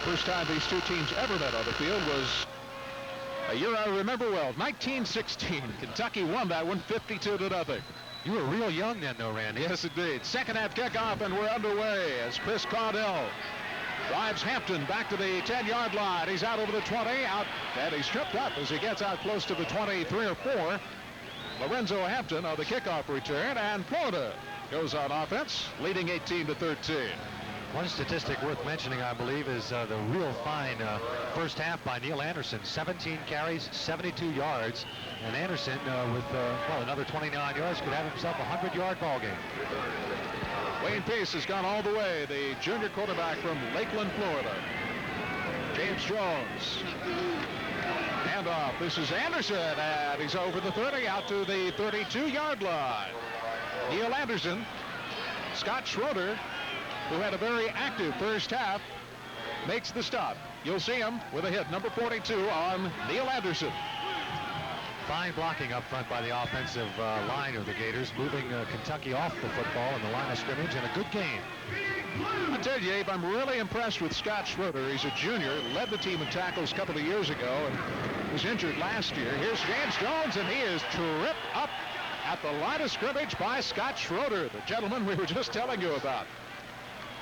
First time these two teams ever met on the field was a year I remember well, 1916. Kentucky won that one 52-0. You were real young then, though, Randy. Yes, indeed. Second half kickoff, and we're underway as Chris Caudell drives Hampton back to the 10-yard line. He's out over the 20, out, and he's tripped up as he gets out close to the 23 or 4. Lorenzo Hampton on the kickoff return, and Florida goes on offense, leading 18-13. One statistic worth mentioning, I believe, is the real fine first half by Neil Anderson. 17 carries, 72 yards, and Anderson with another 29 yards could have himself a 100-yard ball game. Wayne Peace has gone all the way, the junior quarterback from Lakeland, Florida. James Jones. Handoff. This is Anderson, and he's over the 30, out to the 32-yard line. Neil Anderson, Scott Schroeder, who had a very active first half, makes the stop. You'll see him with a hit, number 42 on Neil Anderson. Fine blocking up front by the offensive line of the Gators, moving Kentucky off the football in the line of scrimmage, and a good game. I tell you, Abe, I'm really impressed with Scott Schroeder. He's a junior, led the team in tackles a couple of years ago, and was injured last year. Here's James Jones, and he is tripped up at the line of scrimmage by Scott Schroeder, the gentleman we were just telling you about.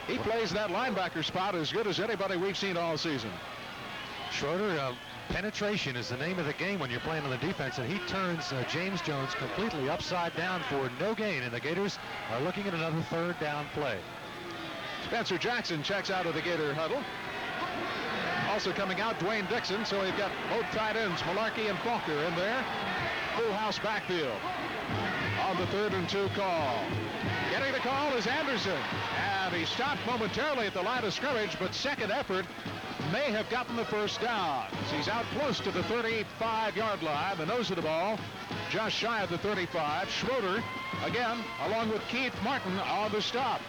He plays that linebacker spot as good as anybody we've seen all season. Schroeder, penetration is the name of the game when you're playing on the defense, and he turns James Jones completely upside down for no gain, and the Gators are looking at another third down play. Spencer Jackson checks out of the Gator huddle. Also coming out, Dwayne Dixon, so we've got both tight ends, Malarkey and Faulkner in there. Full house backfield on the 3rd and 2 call. Getting the call is Anderson, and he stopped momentarily at the line of scrimmage, but second effort may have gotten the first down. He's out close to the 35-yard line, the nose of the ball, just shy of the 35. Schroeder, again, along with Keith Martin on the stop.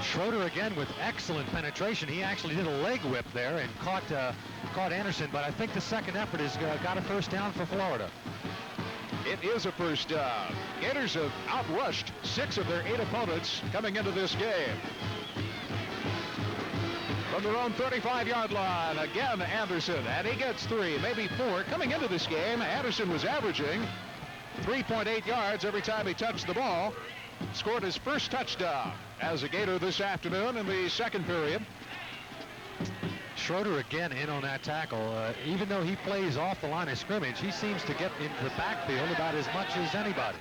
Schroeder again with excellent penetration. He actually did a leg whip there and caught Anderson, but I think the second effort has got a first down for Florida. It is a first down. Gators have outrushed 6 of their 8 opponents coming into this game. From their own 35-yard line, again Anderson, and he gets 3, maybe 4. Coming into this game, Anderson was averaging 3.8 yards every time he touched the ball. Scored his first touchdown as a Gator this afternoon in the second period. Schroeder again in on that tackle. Even though he plays off the line of scrimmage, he seems to get into the backfield about as much as anybody.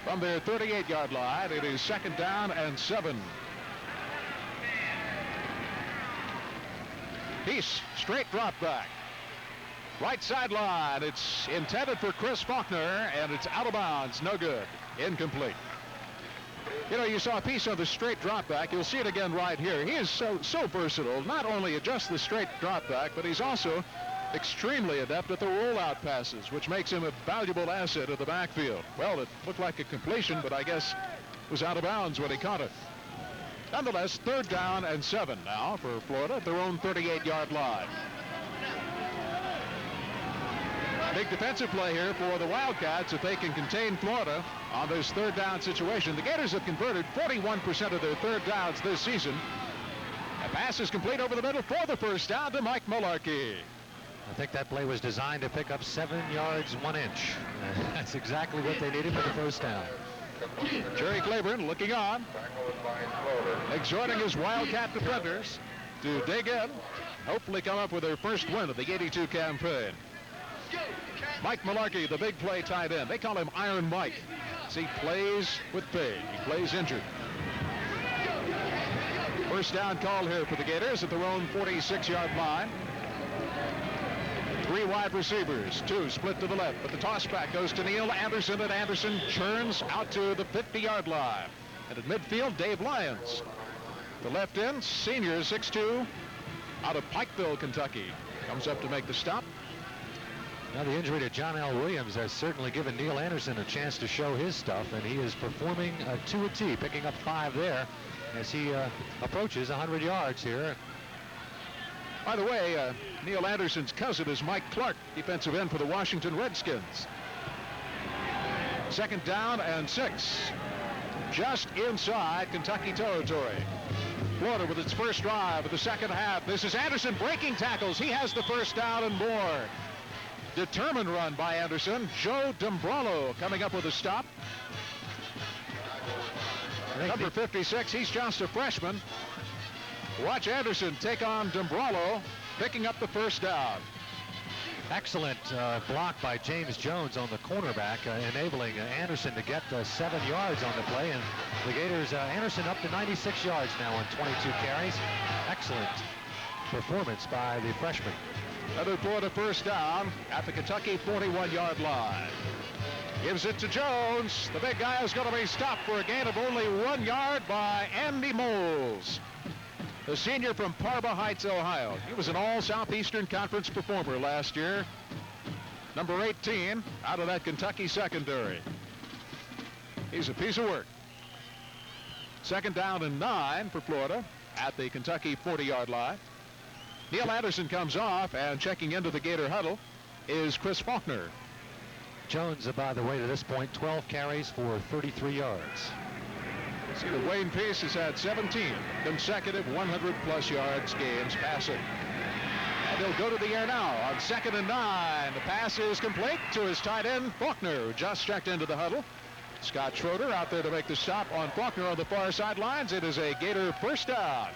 From their 38-yard line, it is second down and 7. Peace, straight drop back. Right sideline, it's intended for Chris Faulkner, and it's out of bounds, no good, incomplete. You know, you saw a piece of the straight drop back. You'll see it again right here. He is so versatile. Not only just the straight drop back, but he's also extremely adept at the rollout passes, which makes him a valuable asset of the backfield. Well, it looked like a completion, but I guess it was out of bounds when he caught it. Nonetheless, third down and 7 now for Florida at their own 38-yard line. Big defensive play here for the Wildcats if they can contain Florida on this third down situation. The Gators have converted 41% of their third downs this season. A pass is complete over the middle for the first down to Mike Malarkey. I think that play was designed to pick up 7 yards, 1 inch. That's exactly what they needed for the first down. Jerry Claiborne looking on, exhorting his Wildcat defenders to dig in, hopefully come up with their first win of the 82 campaign. Mike Malarkey, the big play tight end. They call him Iron Mike. He plays with pain. He plays injured. First down call here for the Gators at their own 46-yard line. 3 wide receivers, 2 split to the left, but the toss back goes to Neil Anderson, and Anderson churns out to the 50-yard line. And at midfield, Dave Lyons. The left end, senior, 6'2", out of Pikeville, Kentucky. Comes up to make the stop. Now the injury to John L. Williams has certainly given Neil Anderson a chance to show his stuff, and he is performing to a T, picking up 5 there as he approaches 100 yards here. By the way, Neil Anderson's cousin is Mike Clark, defensive end for the Washington Redskins. Second down and 6. Just inside Kentucky territory. Florida with its first drive of the second half. This is Anderson breaking tackles. He has the first down and more. Determined run by Anderson. Joe Dombrolo coming up with a stop. Number 56, he's just a freshman. Watch Anderson take on Dombrolo, picking up the first down. Excellent block by James Jones on the cornerback, enabling Anderson to get 7 yards on the play. And the Gators, Anderson up to 96 yards now on 22 carries. Excellent performance by the freshman. Another Florida first down at the Kentucky 41-yard line. Gives it to Jones. The big guy is going to be stopped for a gain of only 1 yard by Andy Moles, the senior from Parma Heights, Ohio. He was an all-Southeastern Conference performer last year. Number 18 out of that Kentucky secondary. He's a piece of work. Second down and 9 for Florida at the Kentucky 40-yard line. Neil Anderson comes off, and checking into the Gator huddle is Chris Faulkner. Jones, by the way, to this point, 12 carries for 33 yards. See that Wayne Peace has had 17 consecutive 100-plus yards games passing. And he'll go to the air now on 2nd and 9. The pass is complete to his tight end, Faulkner, who just checked into the huddle. Scott Schroeder out there to make the stop on Faulkner on the far sidelines. It is a Gator first down.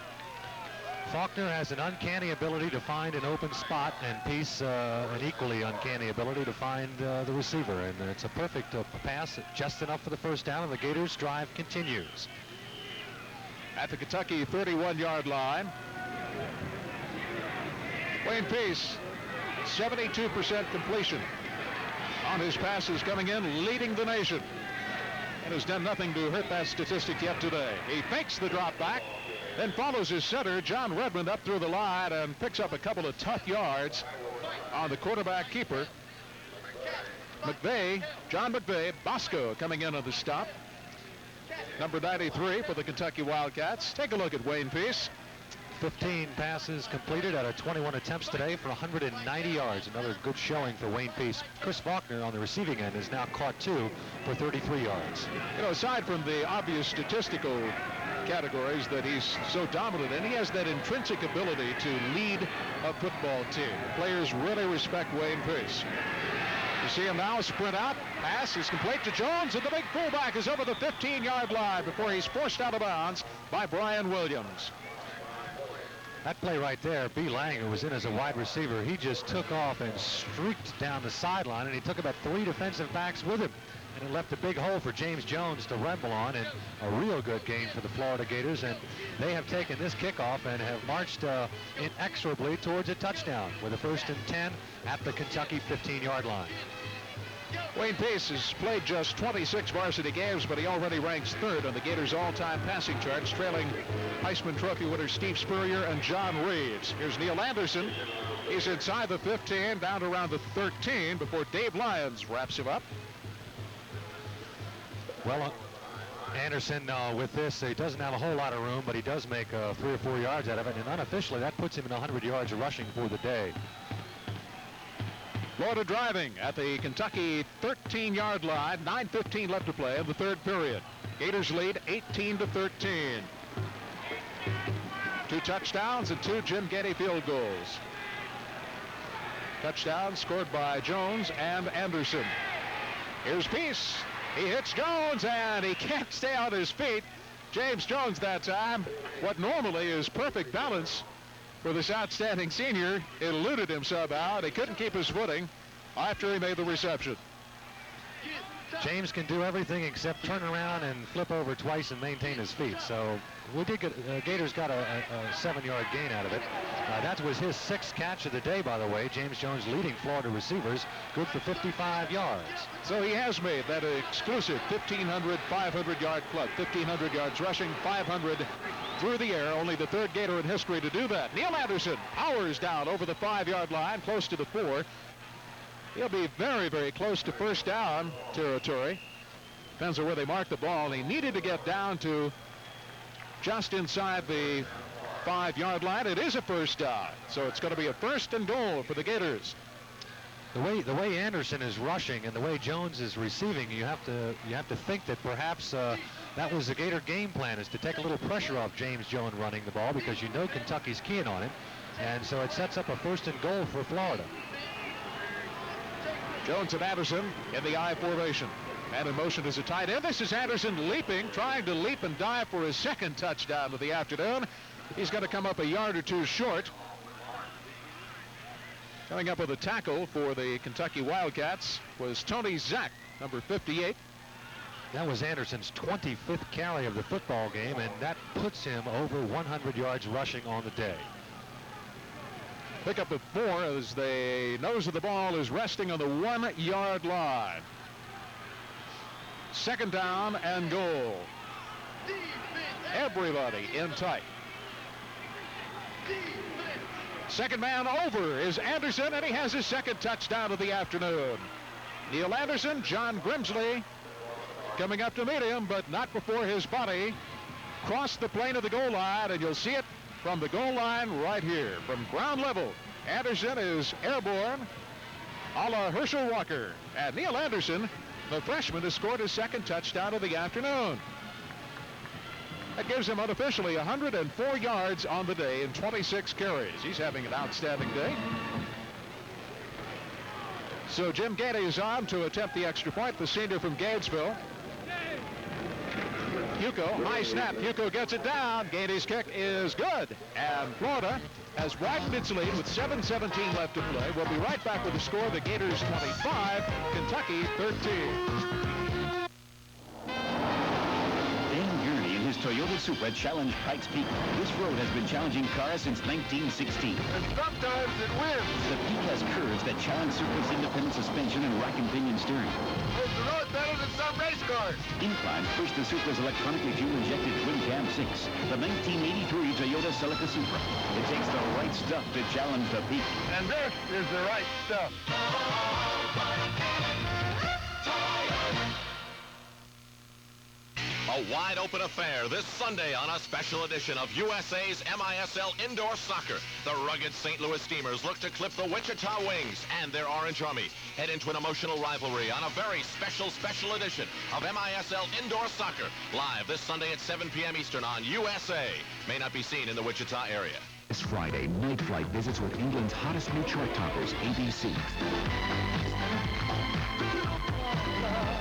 Faulkner has an uncanny ability to find an open spot, and Peace an equally uncanny ability to find the receiver. And it's a perfect pass, just enough for the first down, and the Gators' drive continues. At the Kentucky 31-yard line, Wayne Peace, 72% completion on his passes coming in, leading the nation, and has done nothing to hurt that statistic yet today. He fakes the drop back, then follows his setter, John Redmond, up through the line and picks up a couple of tough yards on the quarterback keeper. McVeigh, John McVeigh, Bosco coming in on the stop. Number 93 for the Kentucky Wildcats. Take a look at Wayne Peace. 15 passes completed out of 21 attempts today for 190 yards. Another good showing for Wayne Peace. Chris Faulkner on the receiving end has now caught 2 for 33 yards. You know, aside from the obvious statistical categories that he's so dominant in, he has that intrinsic ability to lead a football team. The players really respect Wayne Peace. You see him now sprint out. Pass is complete to Jones, and the big fullback is over the 15-yard line before he's forced out of bounds by Brian Williams. That play right there, B. Lang, who was in as a wide receiver, he just took off and streaked down the sideline, and he took about 3 defensive backs with him. And it left a big hole for James Jones to rumble on, and a real good gain for the Florida Gators. And they have taken this kickoff and have marched inexorably towards a touchdown with a 1st and 10 at the Kentucky 15-yard line. Wayne Peace has played just 26 varsity games, but he already ranks 3rd on the Gators' all-time passing charts, trailing Heisman Trophy winners Steve Spurrier and John Reeves. Here's Neil Anderson. He's inside the 15, down to around the 13 before Dave Lyons wraps him up. Well, Anderson, with this, he doesn't have a whole lot of room, but he does make 3 or 4 yards out of it, and unofficially, that puts him in 100 yards of rushing for the day. Florida driving at the Kentucky 13-yard line. 9:15 left to play in the 3rd period. Gators lead 18-13. 2 touchdowns and 2 Jim Getty field goals. Touchdowns scored by Jones and Anderson. Here's Peace. He hits Jones, and he can't stay on his feet. James Jones that time, what normally is perfect balance for this outstanding senior, eluded him somehow. He couldn't keep his footing after he made the reception. James can do everything except turn around and flip over twice and maintain his feet. So we did get, Gators got a 7-yard gain out of it. That was his 6th catch of the day, by the way. James Jones leading Florida receivers, good for 55 yards. So he has made that exclusive 1,500, 500-yard club. 1,500 yards rushing, 500 through the air. Only the 3rd Gator in history to do that. Neil Anderson powers down over the 5-yard line, close to the 4. He'll be very, very close to first down territory. Depends on where they mark the ball. He needed to get down to just inside the 5-yard line. It is a first down, so it's going to be a 1st and goal for the Gators. The way Anderson is rushing and the way Jones is receiving, you have to think that perhaps that was the Gator game plan, is to take a little pressure off James Jones running the ball, because you know Kentucky's keying on him, and so it sets up a 1st and goal for Florida. Jones and Anderson in the I formation. And in motion is a tight end. This is Anderson leaping, trying to leap and dive for his 2nd touchdown of the afternoon. He's going to come up a yard or two short. Coming up with a tackle for the Kentucky Wildcats was Tony Zach, number 58. That was Anderson's 25th carry of the football game, and that puts him over 100 yards rushing on the day. Pick up at 4 as the nose of the ball is resting on the 1-yard line. 2nd down and goal. Everybody in tight. 2nd man over is Anderson, and he has his 2nd touchdown of the afternoon. Neil Anderson, John Grimsley coming up to meet him, but not before his body crossed the plane of the goal line, and you'll see it from the goal line right here. From ground level, Anderson is airborne a la Herschel Walker. And Neil Anderson, the freshman, has scored his 2nd touchdown of the afternoon. That gives him unofficially 104 yards on the day in 26 carries. He's having an outstanding day. So Jim Gainey is on to attempt the extra point, the senior from Gainesville. Hugo, high snap. Hugo gets it down. Gainey's kick is good. And Florida has widened its lead with 7:17 left to play. We'll be right back with the score. The Gators 25, Kentucky 13. His Toyota Supra challenged Pikes Peak. This road has been challenging cars since 1916. And sometimes it wins. The Peak has curves that challenge Supra's independent suspension and rack and pinion steering. Makes the road better than some race cars. Inclines push the Supra's electronically fuel-injected twin-cam 6, the 1983 Toyota Celica Supra. It takes the right stuff to challenge the Peak. And this is the right stuff. A wide-open affair this Sunday on a special edition of USA's MISL Indoor Soccer. The rugged St. Louis Steamers look to clip the Wichita Wings and their Orange Army. Head into an emotional rivalry on a very special edition of MISL Indoor Soccer. Live this Sunday at 7 p.m. Eastern on USA. May not be seen in the Wichita area. This Friday, Night Flight visits with England's hottest new chart toppers, ABC.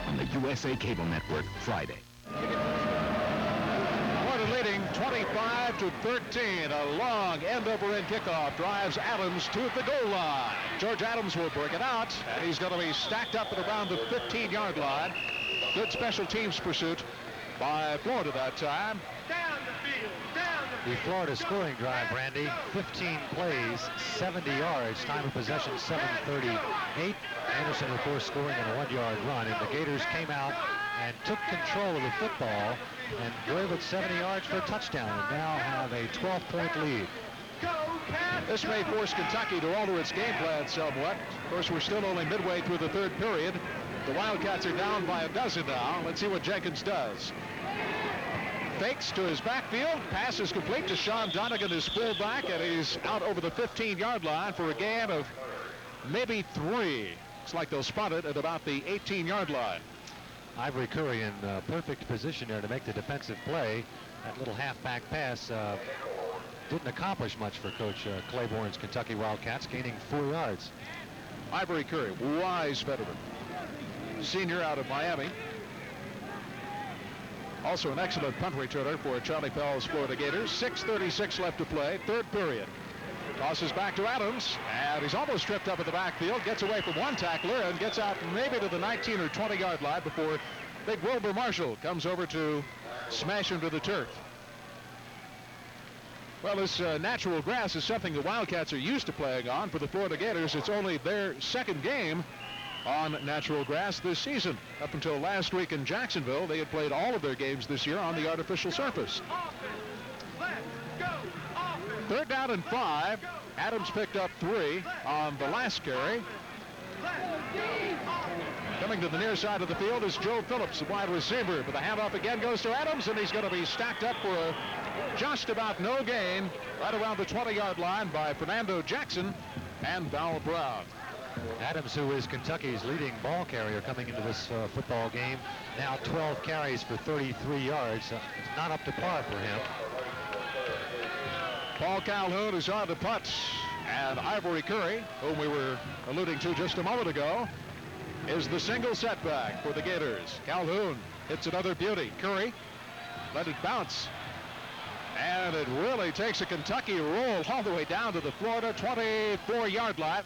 On the USA Cable Network, Friday. Florida leading 25-13. A long end-over-end kickoff drives Adams to the goal line. George Adams will break it out, and he's going to be stacked up at around the 15-yard line. Good special teams pursuit by Florida that time. Down the field, down the The Florida scoring drive, Randy, 15 plays, 70 yards, time of possession 7:38. Anderson, of course, scoring on a 1-yard run, and the Gators came out and took control of the football and drove it 70 yards for a touchdown, and now have a 12-point lead. This may force Kentucky to alter its game plan somewhat. Of course, we're still only midway through the 3rd period. The Wildcats are down by a dozen now. Let's see what Jenkins does. Fakes to his backfield. Pass is complete to Sean Donegan, his fullback, and he's out over the 15-yard line for a gain of maybe 3. It's like they'll spot it at about the 18-yard line. Ivory Curry in perfect position there to make the defensive play. That little halfback pass didn't accomplish much for Coach Claiborne's Kentucky Wildcats, gaining 4 yards. Ivory Curry, wise veteran. Senior out of Miami. Also an excellent punt returner for Charlie Pell's Florida Gators. 6:36 left to play, 3rd period. Tosses back to Adams, and he's almost tripped up at the backfield, gets away from one tackler, and gets out maybe to the 19 or 20-yard line before big Wilbur Marshall comes over to smash him to the turf. Well, this natural grass is something the Wildcats are used to playing on. For the Florida Gators, it's only their 2nd game on natural grass this season. Up until last week in Jacksonville, they had played all of their games this year on the artificial surface. 3rd down and 5. Adams picked up 3 on the last carry. Coming to the near side of the field is Joe Phillips, the wide receiver. But the handoff again goes to Adams, and he's going to be stacked up for a just about no gain right around the 20-yard line by Fernando Jackson and Val Brown. Adams, who is Kentucky's leading ball carrier coming into this football game, now 12 carries for 33 yards. It's not up to par for him. Paul Calhoun is on the punt, and Ivory Curry, whom we were alluding to just a moment ago, is the single setback for the Gators. Calhoun hits another beauty. Curry let it bounce, and it really takes a Kentucky roll all the way down to the Florida 24-yard line.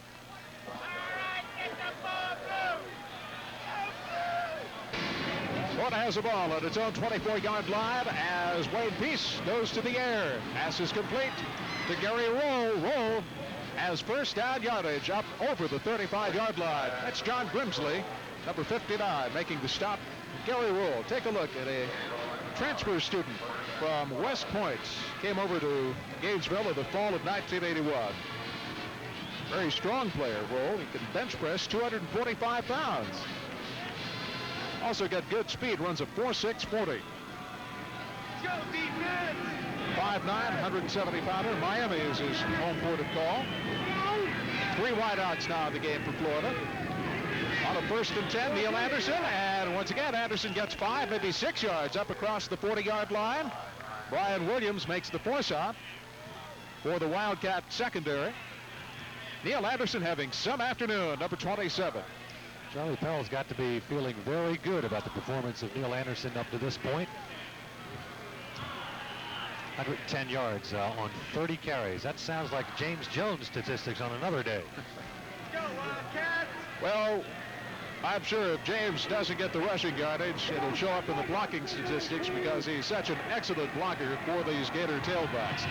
Florida has a ball at its own 24-yard line as Wade Peace goes to the air. Pass is complete to Gary Roll. Roll has first down yardage up over the 35-yard line. That's John Grimsley, number 59, making the stop. Gary Roll, take a look at a transfer student from West Point. Came over to Gainesville in the fall of 1981. Very strong player, Roll. He can bench press 245 pounds. Also got good speed, runs a 4.640. 5'9", 170-pounder. Miami is his home port of call. 3 wideouts now in the game for Florida. On a 1st and 10, Neil Anderson, and once again, Anderson gets 5, maybe 6 yards up across the 40-yard line. Brian Williams makes the force out for the Wildcat secondary. Neil Anderson having some afternoon, number 27. Charlie Pell's got to be feeling very good about the performance of Neil Anderson up to this point. 110 yards on 30 carries. That sounds like James Jones statistics on another day. Well, I'm sure if James doesn't get the rushing yardage, it'll show up in the blocking statistics because he's such an excellent blocker for these Gator tailbacks.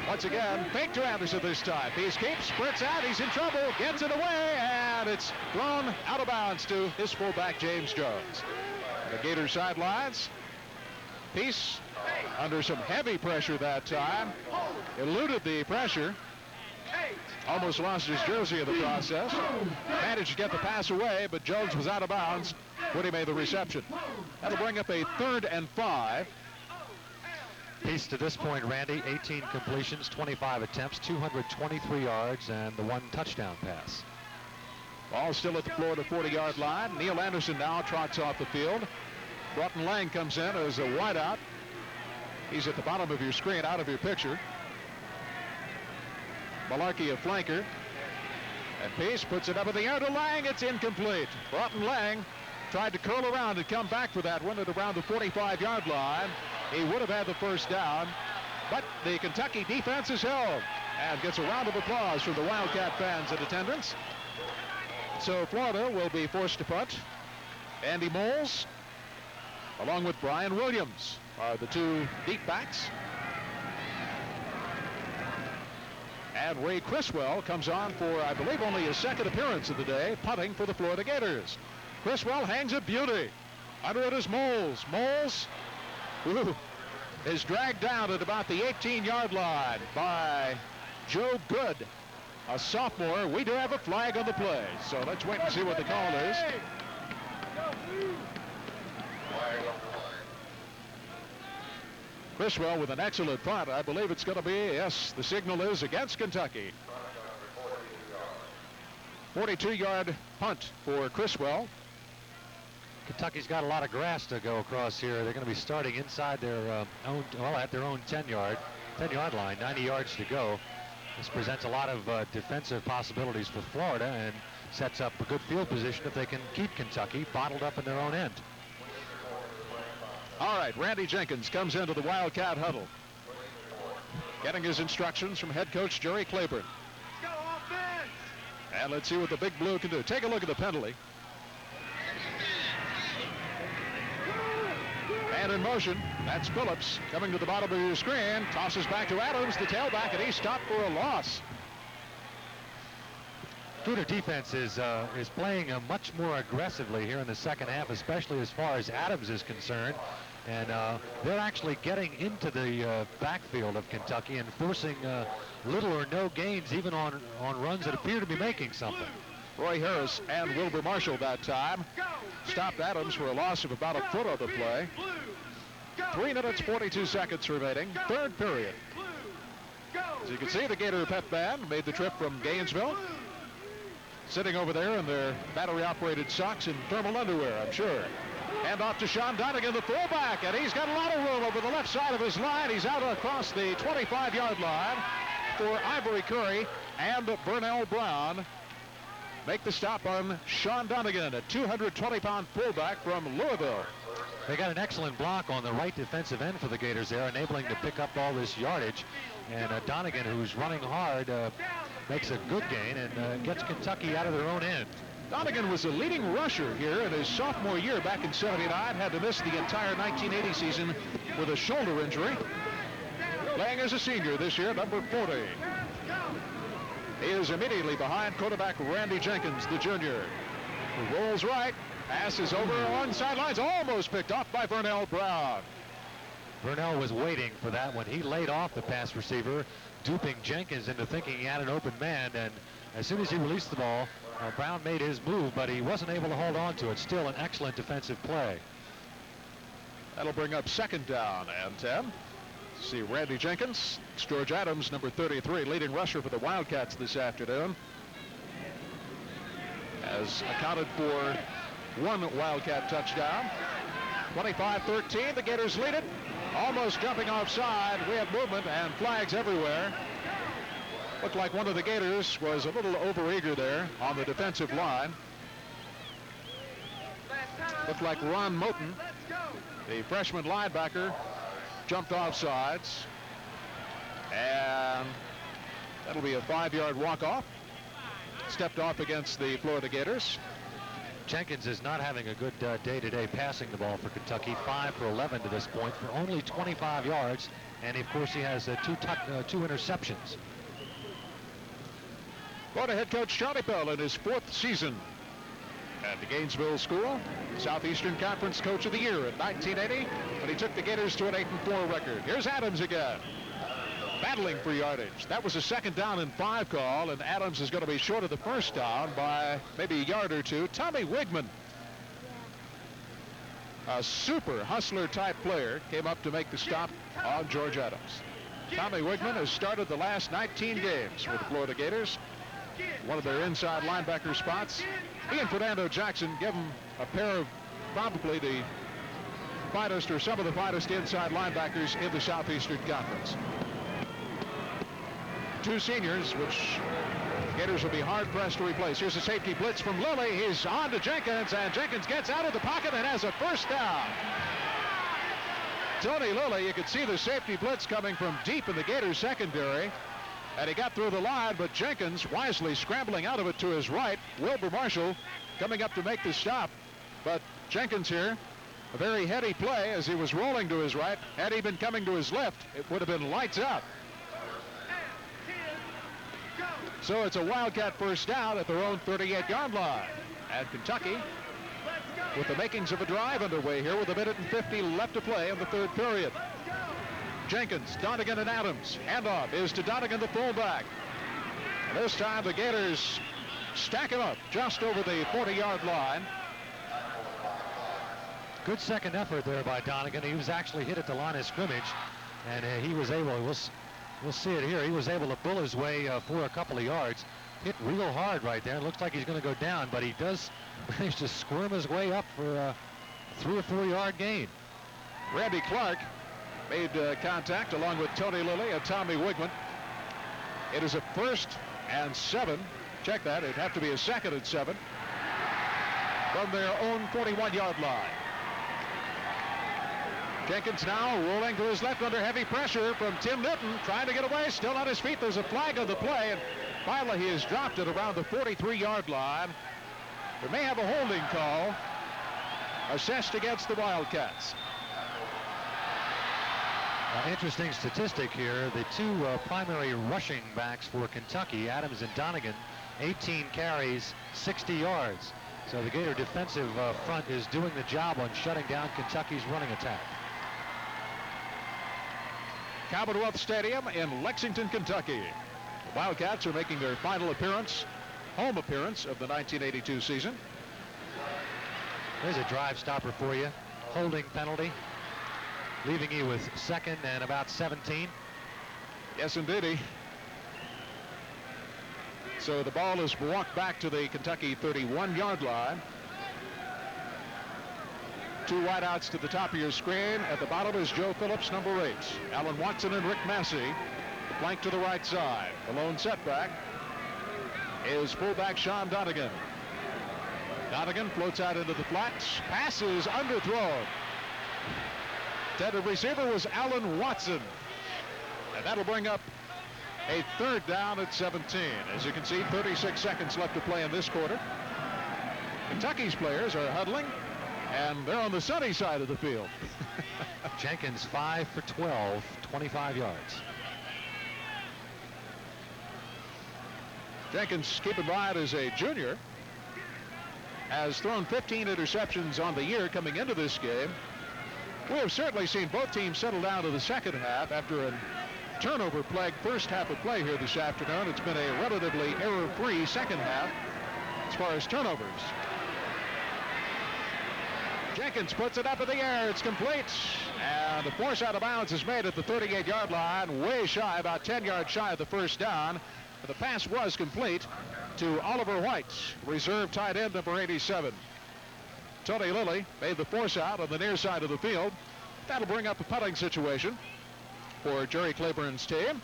Once again, fake to Anderson this time. He escapes, sprints out, he's in trouble, gets it away, and it's thrown out of bounds to his fullback, James Jones. The Gator sidelines. Peace, under some heavy pressure that time, eluded the pressure. Almost lost his jersey in the process. Managed to get the pass away, but Jones was out of bounds when he made the reception. That'll bring up a 3rd and 5. Peace to this point, Randy, 18 completions, 25 attempts, 223 yards, and the 1 touchdown pass. Ball still at the Florida 40-yard line. Neil Anderson now trots off the field. Broughton Lang comes in as a wideout. He's at the bottom of your screen, out of your picture. Malarkey a flanker. And Peace puts it up in the air to Lang. It's incomplete. Broughton Lang tried to curl around and come back for that one at around the 45-yard line. He would have had the first down, but the Kentucky defense is held and gets a round of applause from the Wildcat fans in attendance. So Florida will be forced to punt. Andy Moles, along with Brian Williams, are the 2 deep backs. And Ray Criswell comes on for, I believe, only his 2nd appearance of the day, punting for the Florida Gators. Criswell hangs a beauty. Under it is Moles. Moles is dragged down at about the 18-yard line by Joe Good, a sophomore. We do have a flag on the play, so let's wait and see what the call is. Criswell with an excellent punt. I believe it's going to be, yes, the signal is against Kentucky. 42-yard punt for Criswell. Kentucky's got a lot of grass to go across here. They're going to be starting inside their own, well, at their own 10-yard line, 90 yards to go. This presents a lot of defensive possibilities for Florida and sets up a good field position if they can keep Kentucky bottled up in their own end. All right, Randy Jenkins comes into the Wildcat huddle, getting his instructions from head coach Jerry Claiborne. And let's see what the Big Blue can do. Take a look at the penalty. And in motion, that's Phillips coming to the bottom of your screen. Tosses back to Adams, the tailback, and he's stopped for a loss. Tudor defense is playing much more aggressively here in the second half, especially as far as Adams is concerned. And they're actually getting into the backfield of Kentucky and forcing little or no gains, even on runs that appear to be making something. Roy Harris and Wilbur Marshall that time stopped Adams for a loss of about a foot on the play. 3 minutes, 42 seconds remaining, 3rd period. As you can see, the Gator Pep Band made the trip from Gainesville. sitting over there in their battery-operated socks and thermal underwear, I'm sure. Hand off to Sean Donegan, the fullback, and he's got a lot of room over the left side of his line. He's out across the 25-yard line for Ivory Curry and Burnell Brown. Make the stop on Sean Donegan, a 220-pound fullback from Louisville. They got an excellent block on the right defensive end for the Gators there, enabling to pick up all this yardage. And Donegan, who's running hard, makes a good gain and gets Kentucky out of their own end. Donegan was the leading rusher here in his sophomore year back in '79. Had to miss the entire 1980 season with a shoulder injury. Playing as a senior this year, number 40. He is immediately behind quarterback Randy Jenkins, the junior, who rolls right. Pass is over on sidelines, almost picked off by Burnell Brown. Burnell was waiting for that when he laid off the pass receiver, duping Jenkins into thinking he had an open man, and as soon as he released the ball, Brown made his move, but he wasn't able to hold on to it. Still an excellent defensive play. That'll bring up second down and 10. See Randy Jenkins, George Adams, number 33, leading rusher for the Wildcats this afternoon, has accounted for one Wildcat touchdown. 25-13, the Gators lead it. Almost jumping offside. We have movement and flags everywhere. Looked like one of the Gators was a little overeager there on the defensive line. Looked like Ron Moten, the freshman linebacker, jumped offsides. And that'll be a 5-yard walk-off. Stepped off against the Florida Gators. Jenkins is not having a good day today passing the ball for Kentucky. 5 for 11 to this point for only 25 yards. And of course he has two interceptions. Florida head coach Charlie Pell in his 4th season at the Gainesville School. Southeastern Conference Coach of the Year in 1980, when he took the Gators to an 8-4 record. Here's Adams again, battling for yardage. That was a 2nd down and 5 call, and Adams is going to be short of the 1st down by maybe a yard or two. Tommy Wigman, a super hustler type player, came up to make the stop on George Adams. Tommy Wigman has started the last 19 games for the Florida Gators. One of their inside linebacker spots. He and Fernando Jackson give him a pair of probably the finest or some of the finest inside linebackers in the Southeastern Conference. 2 seniors, which Gators will be hard-pressed to replace. Here's a safety blitz from Lilly. He's on to Jenkins, and Jenkins gets out of the pocket and has a 1st down. Tony Lilly, you could see the safety blitz coming from deep in the Gators secondary. And he got through the line, but Jenkins wisely scrambling out of it to his right. Wilbur Marshall coming up to make the stop. But Jenkins here, a very heady play as he was rolling to his right. Had he been coming to his left, it would have been lights out. So it's a Wildcat 1st down at their own 38-yard line. And Kentucky, with the makings of a drive underway here with 1:50 left to play in the 3rd period. Jenkins, Donegan, and Adams. Handoff is to Donegan, the fullback. And this time the Gators stack him up just over the 40-yard line. Good second effort there by Donegan. He was actually hit at the line of scrimmage, and he was able, we'll see it here, he was able to bull his way for a couple of yards. Hit real hard right there. It looks like he's going to go down, but he does manage to squirm his way up for a 3 or 4 yard gain. Randy Clark made contact along with Tony Lilly and Tommy Wigman. It is a 1st and 7. Check that. It'd have to be a 2nd and 7 from their own 41-yard line. Jenkins now rolling to his left under heavy pressure from Tim Newton, trying to get away, still on his feet. There's a flag on the play, and finally he has dropped it around the 43-yard line. They may have a holding call assessed against the Wildcats. Interesting statistic here. The 2 primary rushing backs for Kentucky, Adams and Donegan, 18 carries, 60 yards. So the Gator defensive front is doing the job on shutting down Kentucky's running attack. Commonwealth Stadium in Lexington, Kentucky. The Wildcats are making their final appearance, home appearance of the 1982 season. There's a drive stopper for you. Holding penalty, leaving you with 2nd and about 17. Yes, indeed. So the ball is walked back to the Kentucky 31-yard line. 2 wideouts to the top of your screen. At the bottom is Joe Phillips, number 8. Alan Watson and Rick Massey. Flank to the right side. The lone setback is fullback Sean Donegan. Donegan floats out into the flats. Passes underthrown. Intended receiver was Alan Watson. And that'll bring up a 3rd down at 17. As you can see, 36 seconds left to play in this quarter. Kentucky's players are huddling, and they're on the sunny side of the field. Jenkins 5 for 12, 25 yards. Jenkins, keep in mind, is a junior, has thrown 15 interceptions on the year coming into this game. We have certainly seen both teams settle down to the second half after a turnover-plagued first half of play here this afternoon. It's been a relatively error-free second half as far as turnovers. Jenkins puts it up in the air. It's complete. And the force out of bounds is made at the 38-yard line, way shy, about 10 yards shy of the first down. The pass was complete to Oliver White, reserve tight end number 87. Tony Lilly made the force out on the near side of the field. That'll bring up a punting situation for Jerry Claiborne's team,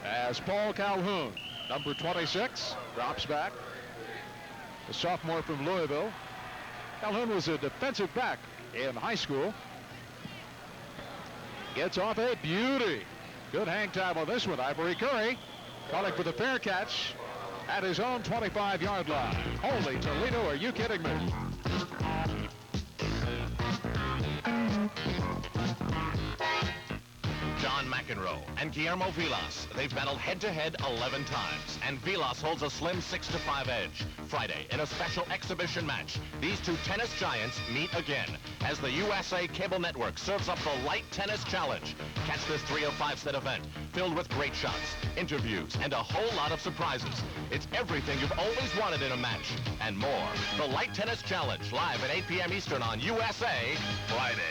as Paul Calhoun, number 26, drops back. The sophomore from Louisville. Calhoun was a defensive back in high school. Gets off a beauty. Good hang time on this one. Ivory Curry calling for the fair catch at his own 25-yard line. Holy Toledo, are you kidding me? John McEnroe and Guillermo Vilas. They've battled head-to-head 11 times, and Vilas holds a slim 6-5 edge. Friday, in a special exhibition match, these two tennis giants meet again as the USA Cable Network serves up the Light Tennis Challenge. Catch this 3-of-5-set event filled with great shots, interviews, and a whole lot of surprises. It's everything you've always wanted in a match and more. The Light Tennis Challenge, live at 8 p.m. Eastern on USA Friday.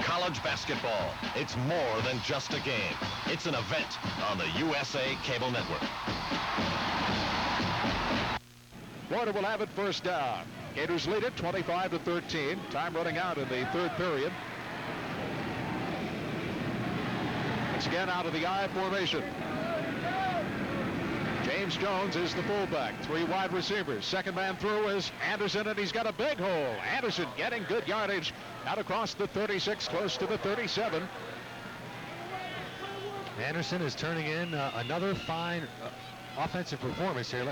College basketball. It's more than just a game. It's an event on the USA Cable Network. Florida will have it first down. Gators lead it 25-13. Time running out in the 3rd period. Once again out of the I formation. James Jones is the fullback. 3 wide receivers. Second man through is Anderson, and he's got a big hole. Anderson getting good yardage out across the 36, close to the 37. Anderson is turning in another fine offensive performance here.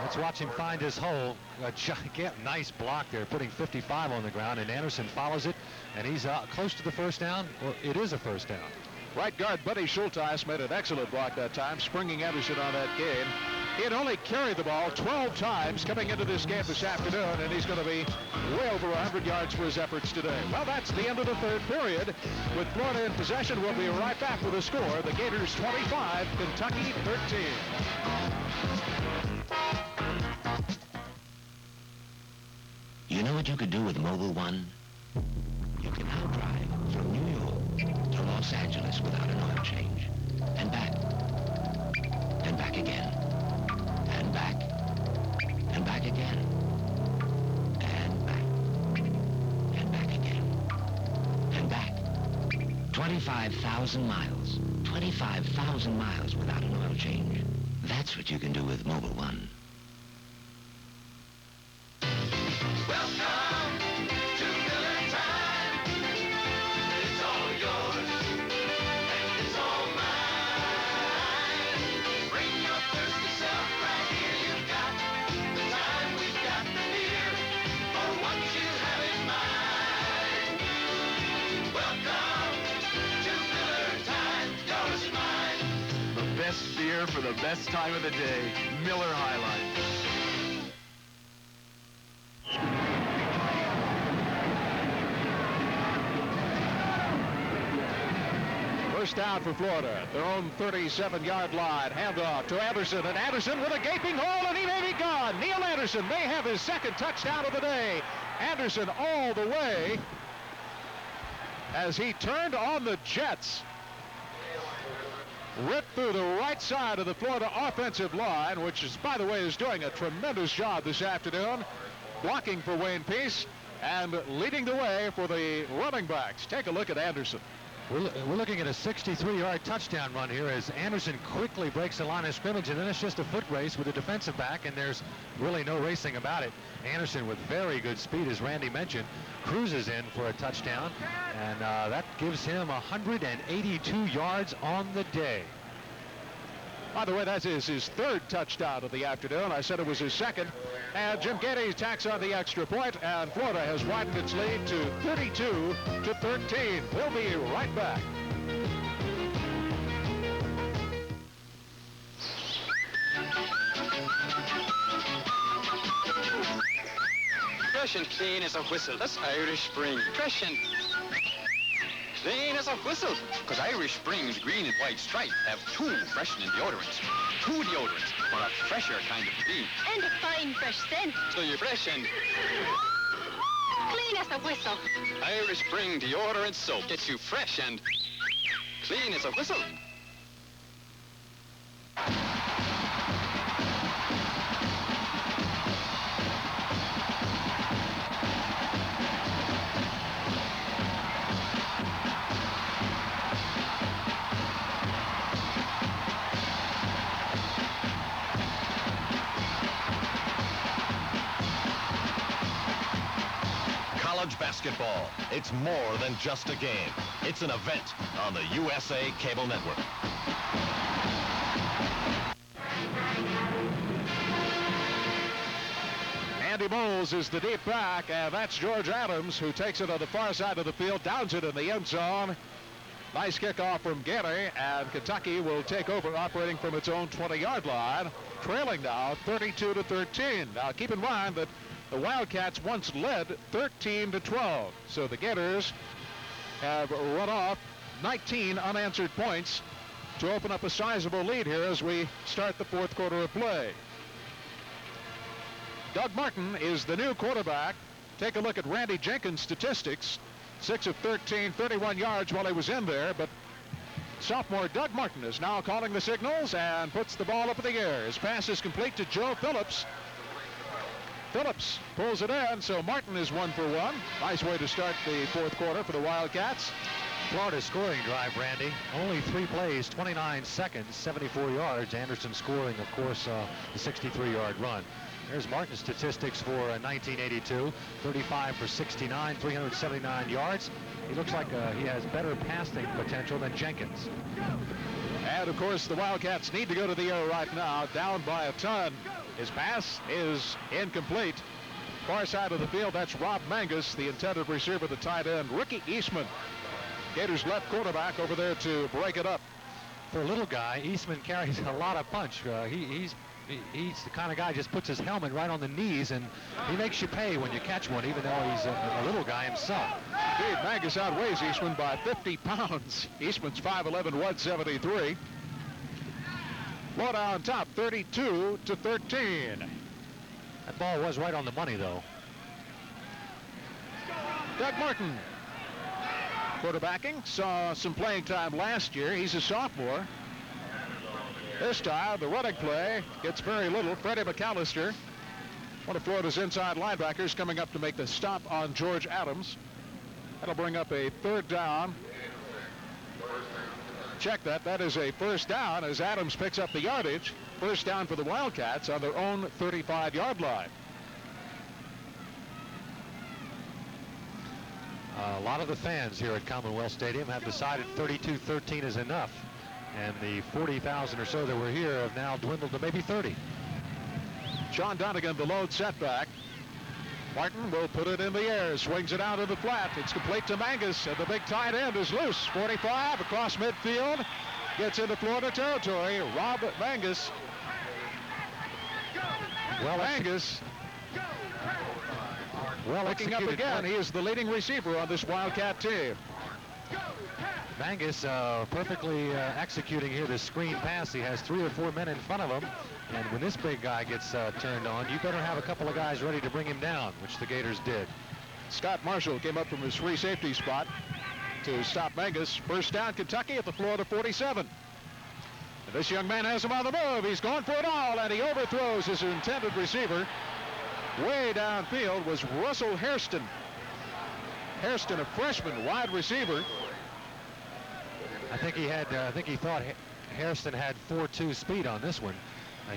Let's watch him find his hole. A gigantic, nice block there, putting 55 on the ground, and Anderson follows it, and he's close to the first down. Well, it is a first down. Right guard Buddy Schulteis made an excellent block that time, springing Anderson on that game. He had only carried the ball 12 times coming into this game this afternoon, and he's going to be way over 100 yards for his efforts today. Well, that's the end of the 3rd period. With Florida in possession, we'll be right back with a score. The Gators 25, Kentucky 13. You know what you could do with Mobile One? You can now drive from New York to Los Angeles without an oil change. And back. And back again. And back. And back again. And back. And back again. And back. 25,000 miles. 25,000 miles without an oil change. That's what you can do with Mobile One. Welcome to Miller Time. It's all yours, and it's all mine. Bring your thirsty self right here. You've got the time, we've got the beer, for what you have in mind. Welcome to Miller Time, yours and mine. The best beer for the best time of the day, Miller High Life. First down for Florida. Their own 37-yard line. Handoff to Anderson, and Anderson with a gaping hole, and he may be gone. Neil Anderson may have his second touchdown of the day. Anderson all the way as he turned on the Jets. Ripped through the right side of the Florida offensive line, which is, by the way, is doing a tremendous job this afternoon, blocking for Wayne Peace and leading the way for the running backs. Take a look at Anderson. We're looking at a 63-yard touchdown run here as Anderson quickly breaks the line of scrimmage, and then it's just a foot race with a defensive back, and there's really no racing about it. Anderson, with very good speed, as Randy mentioned, cruises in for a touchdown, and that gives him 182 yards on the day. By the way, that is his third touchdown of the afternoon. I said it was his second. And Jim Gainey tacks on the extra point, and Florida has widened its lead to 32-13. We'll be right back. Fresh and clean as a whistle. That's Irish Spring. Fresh and clean as a whistle. Because Irish Spring's green and white stripe have two freshening deodorants. Two deodorants for a fresher kind of clean. And a fine fresh scent. So you're fresh and Clean as a whistle. Irish Spring deodorant soap gets you fresh and clean as a whistle. College basketball. It's more than just a game. It's an event on the USA Cable Network. Andy Bowles is the deep back, and that's George Adams, who takes it on the far side of the field, downs it in the end zone. Nice kickoff from Gainey, and Kentucky will take over operating from its own 20-yard line, trailing now 32-13. Now keep in mind that the Wildcats once led 13-12, so the Gators have run off 19 unanswered points to open up a sizable lead here as we start the fourth quarter of play. Doug Martin is the new quarterback. Take a look at Randy Jenkins' statistics. 6 of 13, 31 yards while he was in there, but sophomore Doug Martin is now calling the signals and puts the ball up in the air. His pass is complete to Joe Phillips. Phillips pulls it in, so Martin is 1 for 1. Nice way to start the fourth quarter for the Wildcats. Florida's scoring drive, Randy. Only 3 plays, 29 seconds, 74 yards. Anderson scoring, of course, the 63-yard run. There's Martin's statistics for 1982. 35 for 69, 379 yards. He looks like he has better passing potential than Jenkins. And, of course, the Wildcats need to go to the air right now, down by a ton. His pass is incomplete. Far side of the field, that's Rob Mangus, the intended receiver, the tight end. Ricky Eastman, Gators left quarterback, over there to break it up. For a little guy, Eastman carries a lot of punch. He's the kind of guy just puts his helmet right on the knees, and he makes you pay when you catch one, even though he's a little guy himself. Indeed, Mangus outweighs Eastman by 50 pounds. Eastman's 5'11", 173. Florida on top, 32-13. That ball was right on the money, though. Doug Martin, quarterbacking, saw some playing time last year. He's a sophomore. This time, the running play gets very little. Freddie McAllister, one of Florida's inside linebackers, coming up to make the stop on George Adams. That'll bring up a third down. Check that. That is a first down as Adams picks up the yardage. First down for the Wildcats on their own 35-yard line. A lot of the fans here at Commonwealth Stadium have decided 32-13 is enough. And the 40,000 or so that were here have now dwindled to maybe 30. John Donegan, the lone setback. Martin will put it in the air, swings it out of the flat. It's complete to Mangus, and the big tight end is loose. 45 across midfield, gets into Florida territory. Rob Mangus. Well, Mangus. Well picking up again. He is the leading receiver on this Wildcat team. Mangus perfectly executing here the screen pass. He has 3 or 4 men in front of him. And when this big guy gets turned on, you better have a couple of guys ready to bring him down, which the Gators did. Scott Marshall came up from his free safety spot to stop Mangus. First down, Kentucky at the Florida 47. And this young man has him on the move. He's going for it all, and he overthrows his intended receiver. Way downfield was Russell Hairston. Hairston, a freshman wide receiver. I think he thought Hairston had 4.2 speed on this one.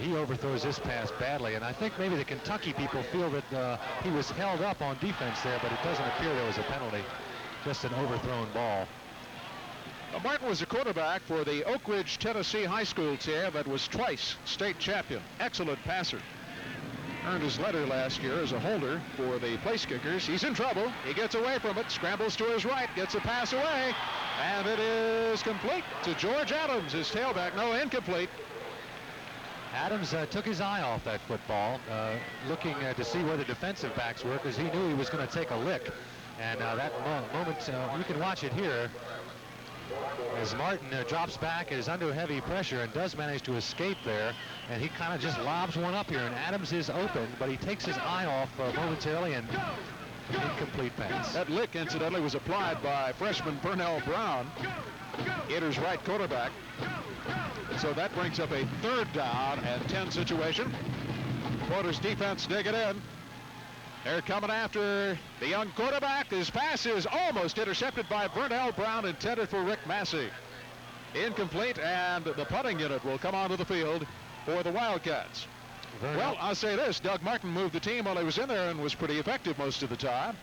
He overthrows this pass badly, and I think maybe the Kentucky people feel that he was held up on defense there, but it doesn't appear there was a penalty. Just an overthrown ball. Martin was a quarterback for the Oak Ridge, Tennessee high school team that was twice state champion. Excellent passer. Earned his letter last year as a holder for the Place Kickers. He's in trouble. He gets away from it, scrambles to his right, gets a pass away, and it is complete to George Adams, his tailback. No, incomplete. Adams took his eye off that football, looking to see where the defensive backs were, because he knew he was going to take a lick. And that moment, you can watch it here, as Martin drops back, is under heavy pressure and does manage to escape there. And he kind of just lobs one up here, and Adams is open, but he takes his eye off momentarily, and incomplete pass. That lick, incidentally, was applied by freshman Pernell Brown, Gators' right quarterback. So that brings up a 3rd down and 10 situation. Florida's defense dig it in. They're coming after the young quarterback. His pass is almost intercepted by Pernell Brown, intended for Rick Massey. Incomplete, and the punting unit will come onto the field for the Wildcats. Well, I'll say this, Doug Martin moved the team while he was in there and was pretty effective most of the time.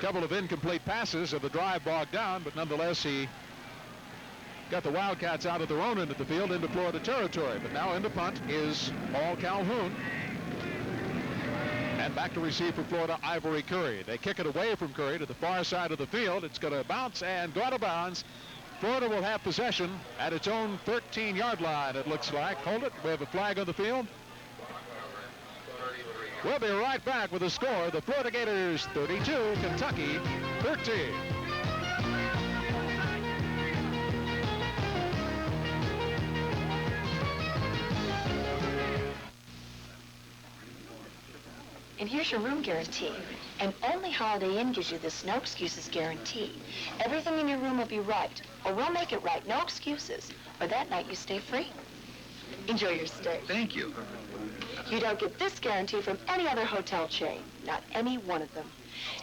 Couple of incomplete passes of the drive bogged down, but nonetheless he got the Wildcats out of their own end of the field into Florida territory. But now in the punt is Paul Calhoun. And back to receive for Florida, Ivory Curry. They kick it away from Curry to the far side of the field. It's going to bounce and go out of bounds. Florida will have possession at its own 13-yard line, it looks like. Hold it. We have a flag on the field. We'll be right back with the score. The Florida Gators 32, Kentucky 13. And here's your room guarantee. And only Holiday Inn gives you this no excuses guarantee. Everything in your room will be right, or we'll make it right. No excuses. Or that night you stay free. Enjoy your stay. Thank you. You don't get this guarantee from any other hotel chain. Not any one of them.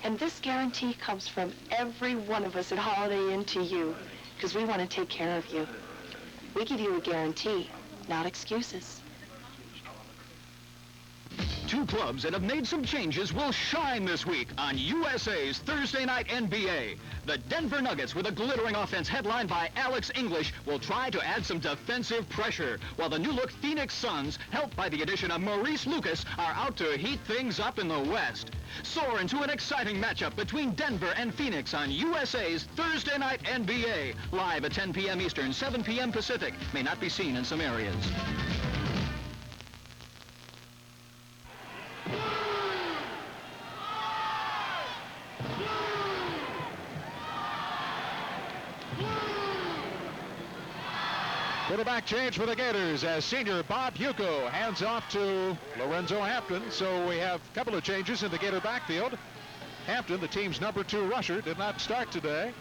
And this guarantee comes from every one of us at Holiday Inn to you, because we want to take care of you. We give you a guarantee, not excuses. Two clubs that have made some changes will shine this week on USA's Thursday Night NBA. The Denver Nuggets, with a glittering offense headlined by Alex English, will try to add some defensive pressure, while the new-look Phoenix Suns, helped by the addition of Maurice Lucas, are out to heat things up in the West. Soar into an exciting matchup between Denver and Phoenix on USA's Thursday Night NBA, live at 10 p.m. Eastern, 7 p.m. Pacific. May not be seen in some areas. Quarterback change for the Gators as senior Bob Hugo hands off to Lorenzo Hampton. So we have a couple of changes in the Gator backfield. Hampton, the team's number 2 rusher, did not start today.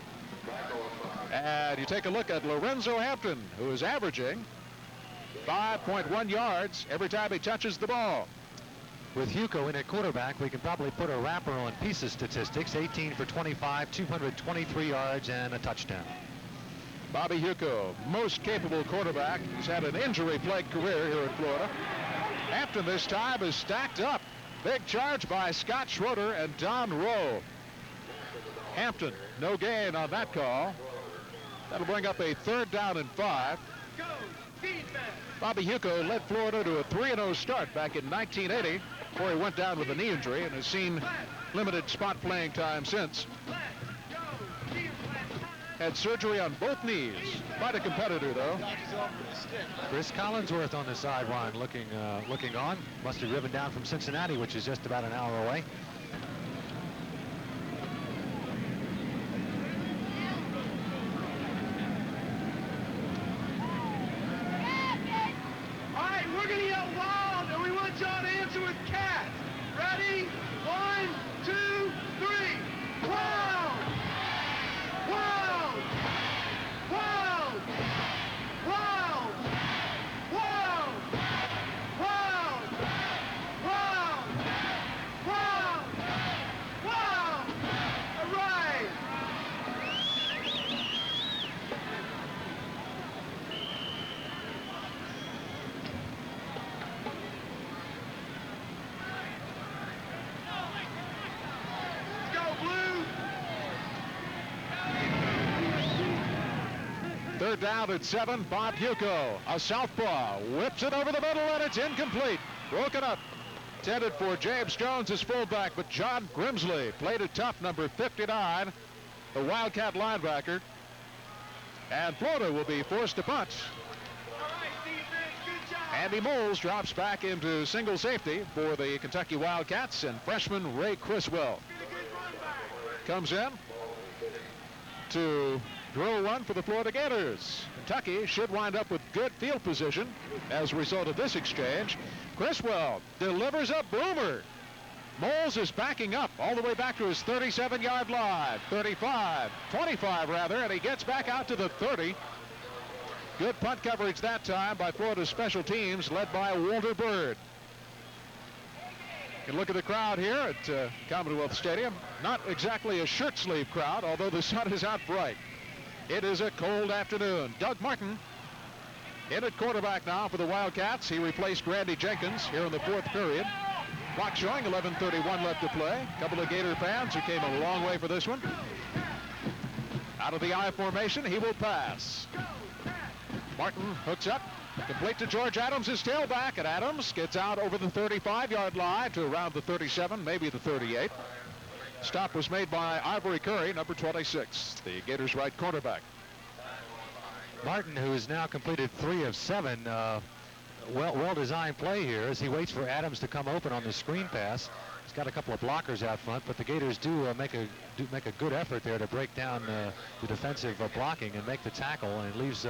And you take a look at Lorenzo Hampton, who is averaging 5.1 yards every time he touches the ball. With Hugo in at quarterback, we can probably put a wrapper on Pieces statistics. 18 for 25, 223 yards, and a touchdown. Bobby Hugo, most capable quarterback. He's had an injury-plagued career here in Florida. Hampton this time is stacked up. Big charge by Scott Schroeder and Don Rowe. Hampton, no gain on that call. That'll bring up a 3rd down and 5. Bobby Hugo led Florida to a 3-0 start back in 1980 before he went down with a knee injury and has seen limited spot playing time since. Had surgery on both knees. Quite a competitor, though. Chris Collinsworth on the sideline looking on. Must have driven down from Cincinnati, which is just about an hour away. Third down at 7. Bob Hugo, a southpaw, whips it over the middle, and it's incomplete. Broken up. Intended for James Jones as fullback, but John Grimsley played it tough, number 59, the Wildcat linebacker. And Florida will be forced to punt. Andy Moles drops back into single safety for the Kentucky Wildcats, and freshman Ray Criswell comes in to drill one for the Florida Gators. Kentucky should wind up with good field position as a result of this exchange. Criswell delivers a boomer. Moles is backing up all the way back to his 37-yard line. 35, 25 rather, and he gets back out to the 30. Good punt coverage that time by Florida's special teams, led by Walter Bird. You can look at the crowd here at Commonwealth Stadium. Not exactly a shirt sleeve crowd, although the sun is out bright. It is a cold afternoon. Doug Martin in at quarterback now for the Wildcats. He replaced Randy Jenkins here in the fourth period. Clock showing 11:31 left to play. A couple of Gator fans who came a long way for this one. Out of the I formation, he will pass. Martin hooks up, complete to George Adams, his tailback, and Adams gets out over the 35-yard line to around the 37, maybe the 38. Stop was made by Ivory Curry, number 26, the Gators' right cornerback. Martin, who has now completed 3 of 7, well-designed play here as he waits for Adams to come open on the screen pass. He's got a couple of blockers out front, but the Gators do make a good effort there to break down the defensive blocking and make the tackle, and it leaves.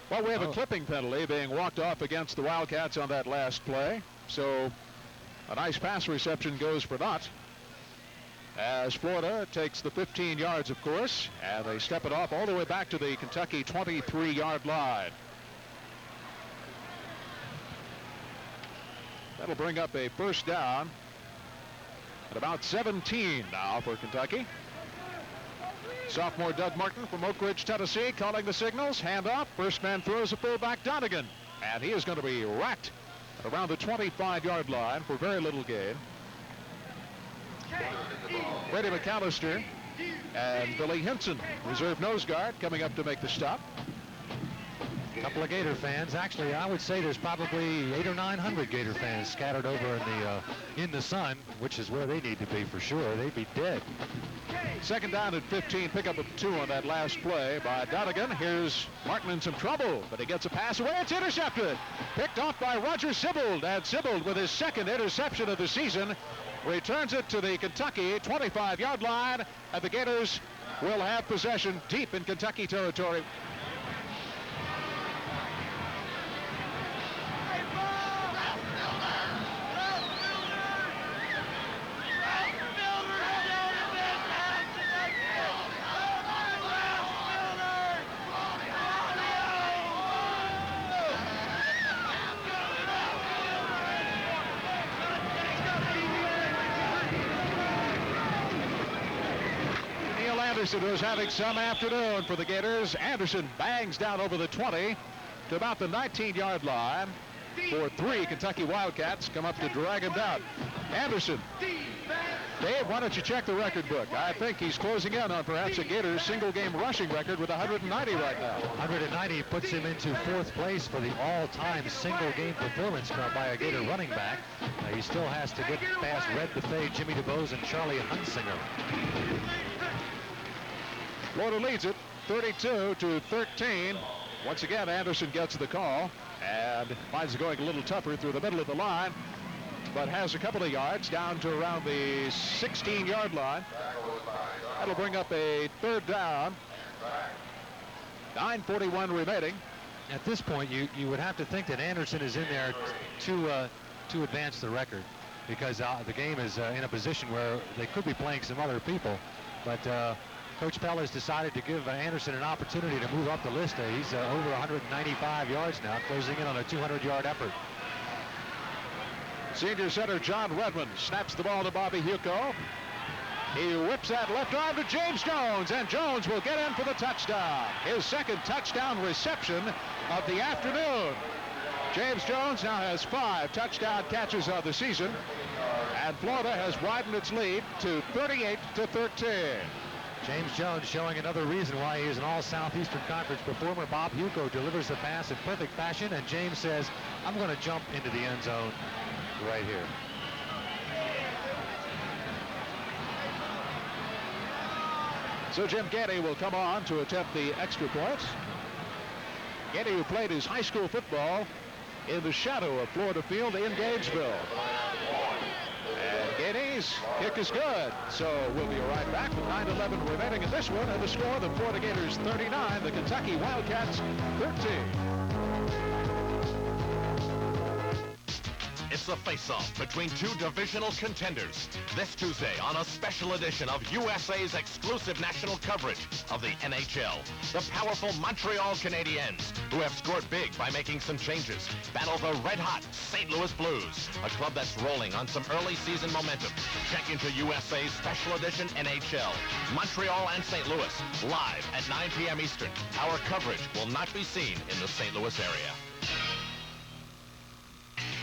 Well, we have a clipping penalty being walked off against the Wildcats on that last play, so a nice pass reception goes for naught. As Florida takes the 15 yards, of course, and they step it off all the way back to the Kentucky 23-yard line. That'll bring up a first down at about 17 now for Kentucky. Sophomore Doug Martin from Oak Ridge, Tennessee, calling the signals. Handoff. First man throws a fullback, Donegan. And he is going to be racked around the 25-yard line for very little gain. Brady McAllister and Billy Hinson, reserve nose guard, coming up to make the stop. A couple of Gator fans. Actually, I would say there's probably 800 or 900 Gator fans scattered over in the sun, which is where they need to be for sure. They'd be dead. Second down at 15, pickup of 2 on that last play by Donegan. Here's Martin in some trouble, but he gets a pass away. It's intercepted. Picked off by Roger Sibbald, and Sibbald with his second interception of the season returns it to the Kentucky 25-yard line, and the Gators will have possession deep in Kentucky territory. Anderson was having some afternoon for the Gators. Anderson bangs down over the 20 to about the 19-yard line for 3. Kentucky Wildcats come up to drag him down. Anderson. Dave, why don't you check the record book? I think he's closing in on perhaps a Gators single-game rushing record with 190 right now. 190 puts him into 4th place for the all-time single-game performance by a Gator running back. He still has to get past Red DeFay, Jimmy DeBose, and Charlie Hunsinger. Florida leads it 32-13. Once again, Anderson gets the call and finds it going a little tougher through the middle of the line, but has a couple of yards down to around the 16-yard line. That'll bring up a third down. 9:41 remaining. At this point, you would have to think that Anderson is in there to advance the record, because the game is in a position where they could be playing some other people, but Coach Pell has decided to give Anderson an opportunity to move up the list. He's over 195 yards now, closing in on a 200-yard effort. Senior center John Redmond snaps the ball to Bobby Hugo. He whips that left arm to James Jones, and Jones will get in for the touchdown. His second touchdown reception of the afternoon. James Jones now has 5 touchdown catches of the season, and Florida has widened its lead to 38-13. James Jones showing another reason why he is an all-Southeastern Conference performer. Bob Hugo delivers the pass in perfect fashion, and James says, I'm going to jump into the end zone right here. So Jim Getty will come on to attempt the extra point. Getty, who played his high school football in the shadow of Florida Field in Gainesville. And Getty's kick is good. So we'll be right back with 9:11 remaining in this one. And the score, the Florida Gators 39, the Kentucky Wildcats 13. It's the face-off between two divisional contenders this Tuesday on a special edition of USA's exclusive national coverage of the NHL. The powerful Montreal Canadiens, who have scored big by making some changes, battle the red-hot St. Louis Blues, a club that's rolling on some early season momentum. Check into USA's special edition NHL. Montreal and St. Louis, live at 9 p.m. Eastern. Our coverage will not be seen in the St. Louis area.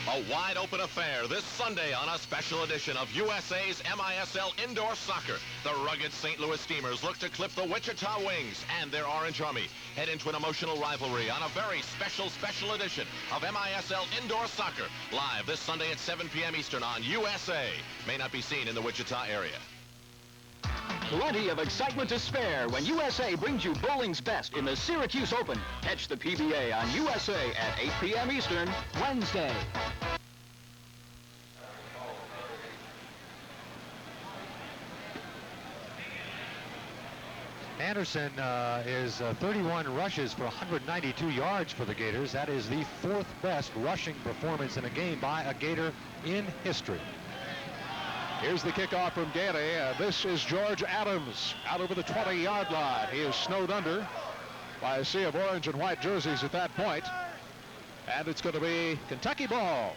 A wide-open affair this Sunday on a special edition of USA's MISL Indoor Soccer. The rugged St. Louis Steamers look to clip the Wichita Wings and their Orange Army. Head into an emotional rivalry on a very special edition of MISL Indoor Soccer. Live this Sunday at 7 p.m. Eastern on USA. May not be seen in the Wichita area. Plenty of excitement to spare when USA brings you bowling's best in the Syracuse Open. Catch the PBA on USA at 8 p.m. Eastern, Wednesday. Anderson is 31 rushes for 192 yards for the Gators. That is the fourth best rushing performance in a game by a Gator in history. Here's the kickoff from Getty. This is George Adams out over the 20-yard line. He is snowed under by a sea of orange and white jerseys at that point. And it's going to be Kentucky ball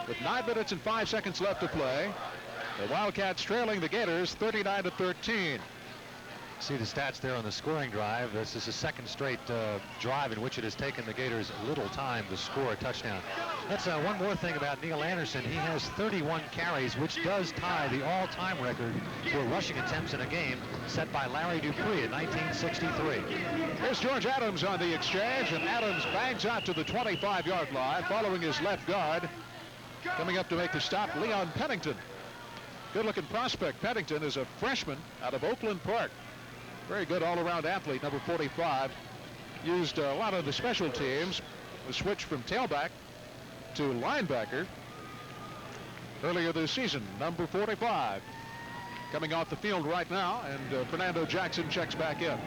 with 9 minutes and 5 seconds left to play. The Wildcats trailing the Gators 39-13. See the stats there on the scoring drive. This is the second straight drive in which it has taken the Gators little time to score a touchdown. That's one more thing about Neil Anderson. He has 31 carries, which does tie the all-time record for rushing attempts in a game set by Larry Dupree in 1963. Here's George Adams on the exchange, and Adams bangs out to the 25-yard line, following his left guard. Coming up to make the stop, Leon Pennington. Good-looking prospect. Pennington is a freshman out of Oakland Park. Very good all-around athlete, number 45. Used a lot of the special teams. Was switched from tailback to linebacker earlier this season. Number 45 coming off the field right now, and Fernando Jackson checks back in.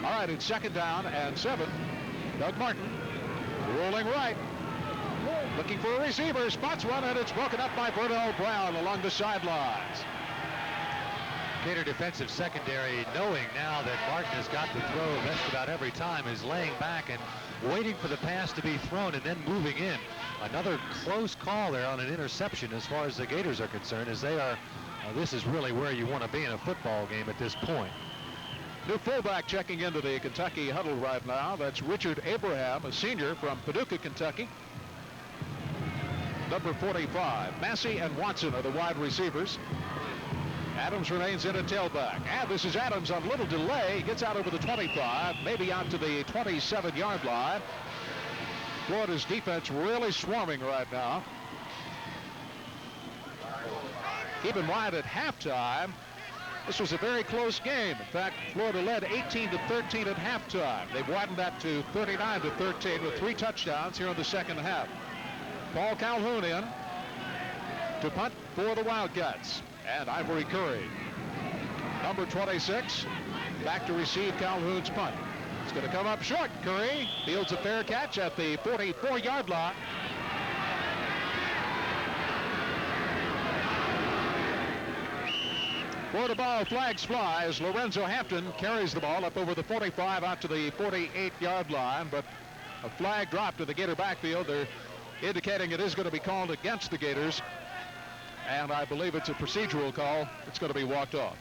All right, it's 2nd down and 7. Doug Martin rolling right, looking for a receiver, spots one, and it's broken up by Vernell Brown along the sidelines. Gator defensive secondary, knowing now that Martin has got the throw just about every time, is laying back and waiting for the pass to be thrown and then moving in. Another close call there on an interception as far as the Gators are concerned, as they are, this is really where you want to be in a football game at this point. New fullback checking into the Kentucky huddle right now. That's Richard Abraham, a senior from Paducah, Kentucky. Number 45. Massey and Watson are the wide receivers. Adams remains in at tailback. And this is Adams on a little delay. He gets out over the 25, maybe out to the 27-yard line. Florida's defense really swarming right now. Keep in mind at halftime, this was a very close game. In fact, Florida led 18-13 at halftime. They've widened that to 39-13 with 3 touchdowns here in the second half. Paul Calhoun in to punt for the Wildcats. And Ivory Curry, number 26, back to receive Calhoun's punt. It's going to come up short. Curry fields a fair catch at the 44-yard line. For the ball, flags fly as Lorenzo Hampton carries the ball up over the 45 out to the 48-yard line, but a flag dropped to the Gator backfield. They're indicating it is going to be called against the Gators. And I believe it's a procedural call. It's going to be walked off.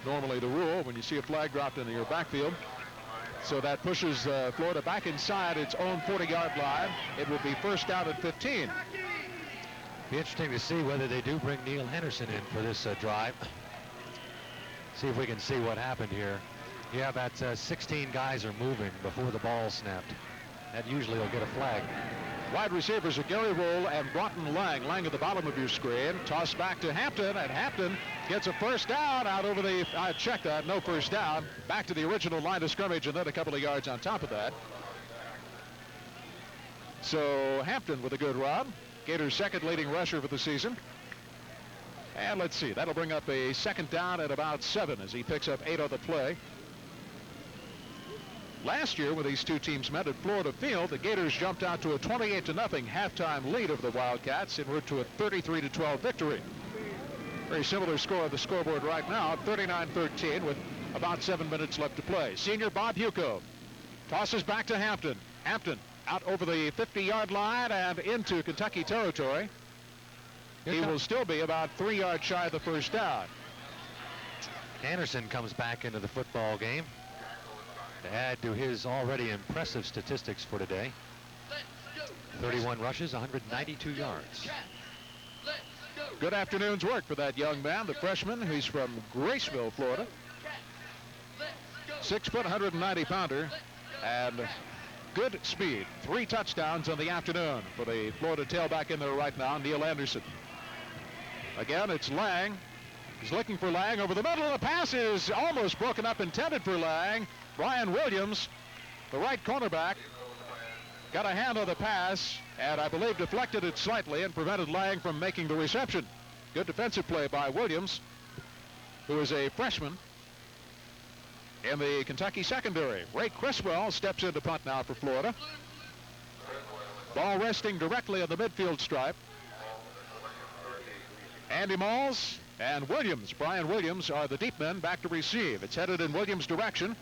Normally the rule when you see a flag dropped into your backfield. So that pushes Florida back inside its own 40-yard line. It will be first down at 15. Be interesting to see whether they do bring Neil Henderson in for this drive. See if we can see what happened here. Yeah, that 16 guys are moving before the ball snapped. That usually will get a flag. Wide receivers are Gary Roll and Broughton Lang. Lang at the bottom of your screen. Toss back to Hampton, and Hampton gets a first down out over the, check that, no first down. Back to the original line of scrimmage, and then a couple of yards on top of that. So Hampton with a good run. Gators' second leading rusher for the season. And let's see, that'll bring up a second down at about 7 as he picks up 8 on the play. Last year, when these two teams met at Florida Field, the Gators jumped out to a 28-0 halftime lead over the Wildcats en route to a 33-12 victory. Very similar score on the scoreboard right now, 39-13 with about 7 minutes left to play. Senior Bob Huco tosses back to Hampton. Hampton out over the 50-yard line and into Kentucky territory. He will still be about 3 yards shy of the first down. Anderson comes back into the football game to add to his already impressive statistics for today. 31 rushes, 192 yards. Good afternoon's work for that young man, the freshman. He's from Graceville, Florida. 6 foot, 190-pounder, and good speed. 3 touchdowns on the afternoon for the Florida tailback in there right now, Neil Anderson. Again, it's Lang. He's looking for Lang over the middle. The pass is almost broken up, intended for Lang. Brian Williams, the right cornerback, got a hand on the pass and I believe deflected it slightly and prevented Lang from making the reception. Good defensive play by Williams, who is a freshman in the Kentucky secondary. Ray Criswell steps into punt now for Florida. Ball resting directly on the midfield stripe. Andy Malls and Williams, Brian Williams, are the deep men back to receive. It's headed in Williams' direction.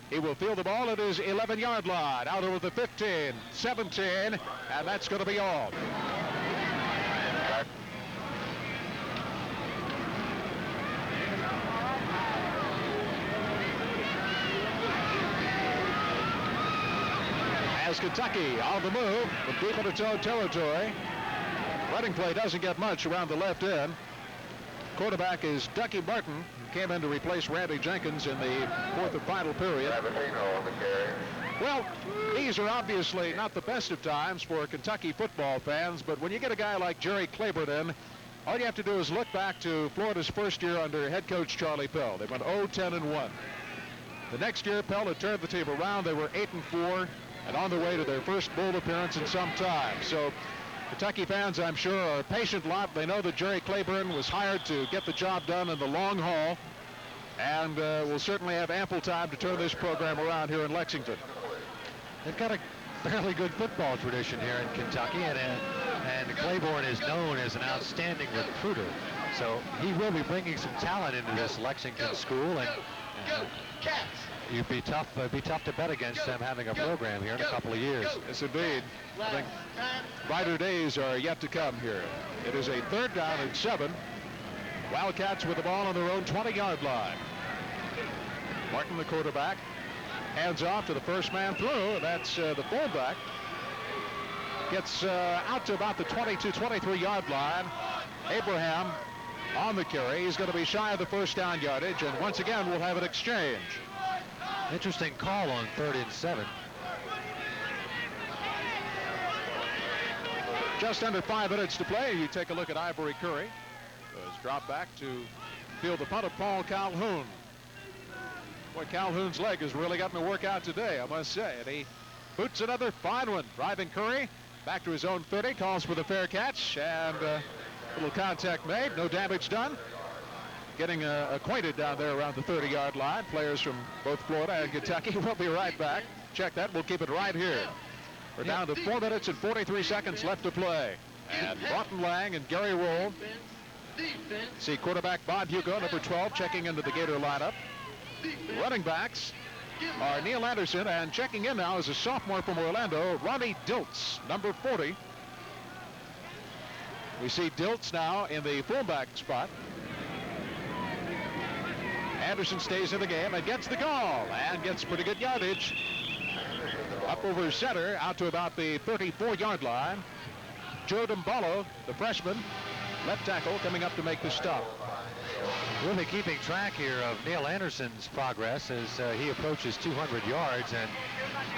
He will field the ball at his 11-yard line, out over the 15, 17, and that's going to be all. As Kentucky on the move from deep into its own territory. Running play doesn't get much around the left end. Quarterback is Ducky Martin, who came in to replace Randy Jenkins in the fourth and final period. Well, these are obviously not the best of times for Kentucky football fans, but when you get a guy like Jerry Claiborne in, all you have to do is look back to Florida's first year under head coach Charlie Pell. They went 0-10-1. The next year, Pell had turned the team around. They were 8-4 and on their way to their first bowl appearance in some time. So Kentucky fans, I'm sure, are a patient lot. They know that Jerry Claiborne was hired to get the job done in the long haul, and will certainly have ample time to turn this program around here in Lexington. They've got a fairly good football tradition here in Kentucky, and Claiborne is known as an outstanding recruiter. So he will be bringing some talent into this Lexington school, and it'd be tough to bet against them having a program here in a couple of years. Yes, indeed. I think brighter days are yet to come here. It is a third down and 7. Wildcats with the ball on their own 20-yard line. Martin, the quarterback, hands off to the first man through. That's the fullback. Gets out to about the 22-23-yard line. Abraham on the carry. He's going to be shy of the first down yardage, and once again we'll have an exchange. Interesting call on 3rd and 7. Just under 5 minutes to play. You take a look at Ivory Curry. Has dropped back to field the punt of Paul Calhoun. Boy, Calhoun's leg has really gotten to work out today, I must say. And he boots another fine one. Driving Curry back to his own 30, calls for the fair catch, and a little contact made, no damage done. Getting acquainted down there around the 30-yard line. Players from both Florida and Kentucky. We'll be right back. Check that. We'll keep it right here. We're down to 4 minutes and 43 seconds left to play. And Broughton Lang and Gary Roll. See quarterback Bob Hugo, number 12, checking into the Gator lineup. Running backs are Neil Anderson, and checking in now is a sophomore from Orlando, Ronnie Diltz, number 40. We see Diltz now in the fullback spot. Anderson stays in the game and gets the call and gets pretty good yardage. Up over center, out to about the 34-yard line. Joe Dumballo, the freshman, left tackle, coming up to make the stop. We'll be keeping track here of Neil Anderson's progress as he approaches 200 yards and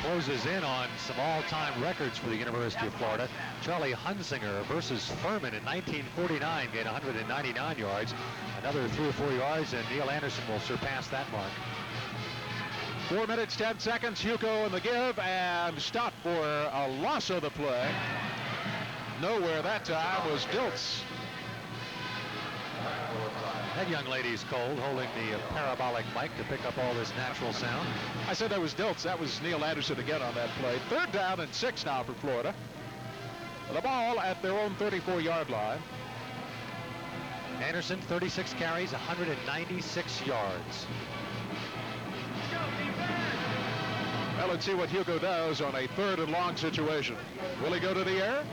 closes in on some all-time records for the University of Florida. Charlie Hunsinger versus Furman in 1949 gained 199 yards. Another 3 or 4 yards, and Neil Anderson will surpass that mark. 4 minutes, 10 seconds. Hugo in the give and stopped for a loss of the play. Nowhere that time was Diltz. That young lady's cold, holding the parabolic mic to pick up all this natural sound. I said that was Diltz. That was Neil Anderson again on that play. 3rd down and 6 now for Florida. The ball at their own 34-yard line. Anderson, 36 carries, 196 yards. Well, let's see what Hugo does on a 3rd and long situation. Will he go to the air?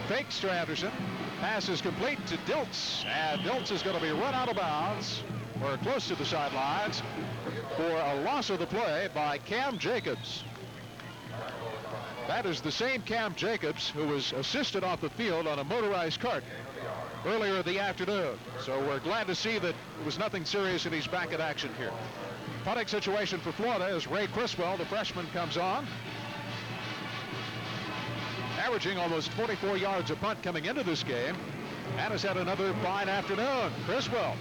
Fakes to Anderson. Pass is complete to Diltz, and Diltz is going to be run out of bounds or close to the sidelines for a loss of the play by Cam Jacobs. That is the same Cam Jacobs who was assisted off the field on a motorized cart earlier in the afternoon. So we're glad to see that it was nothing serious and he's back in action here. Punting situation for Florida as Ray Criswell, the freshman, comes on. Averaging almost 44 yards a punt coming into this game, and has had another fine afternoon. Criswell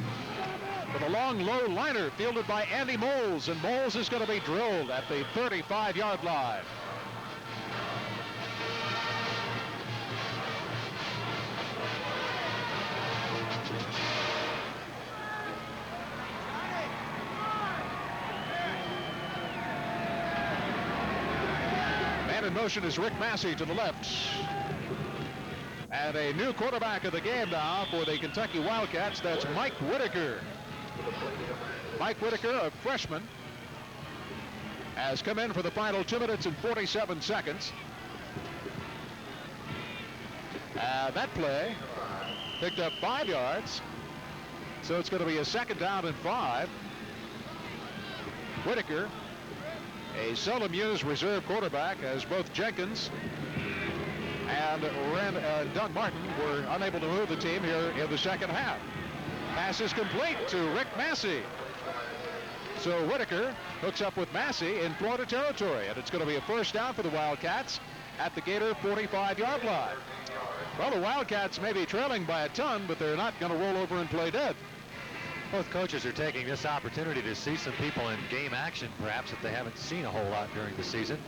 with a long, low liner fielded by Andy Moles, and Moles is going to be drilled at the 35-yard line. In motion is Rick Massey to the left. And a new quarterback of the game now for the Kentucky Wildcats. That's Mike Whitaker. Mike Whitaker, a freshman, has come in for the final 2 minutes and 47 seconds. That play picked up 5 yards. So it's going to be a 2nd down and 5. Whitaker, a seldom used reserve quarterback, as both Jenkins and Doug Martin were unable to move the team here in the 2nd half. Pass is complete to Rick Massey. So Whitaker hooks up with Massey in Florida territory, and it's going to be a 1st down for the Wildcats at the Gator 45-yard line. Well, the Wildcats may be trailing by a ton, but they're not going to roll over and play dead. Both coaches are taking this opportunity to see some people in game action, perhaps, that they haven't seen a whole lot during the season.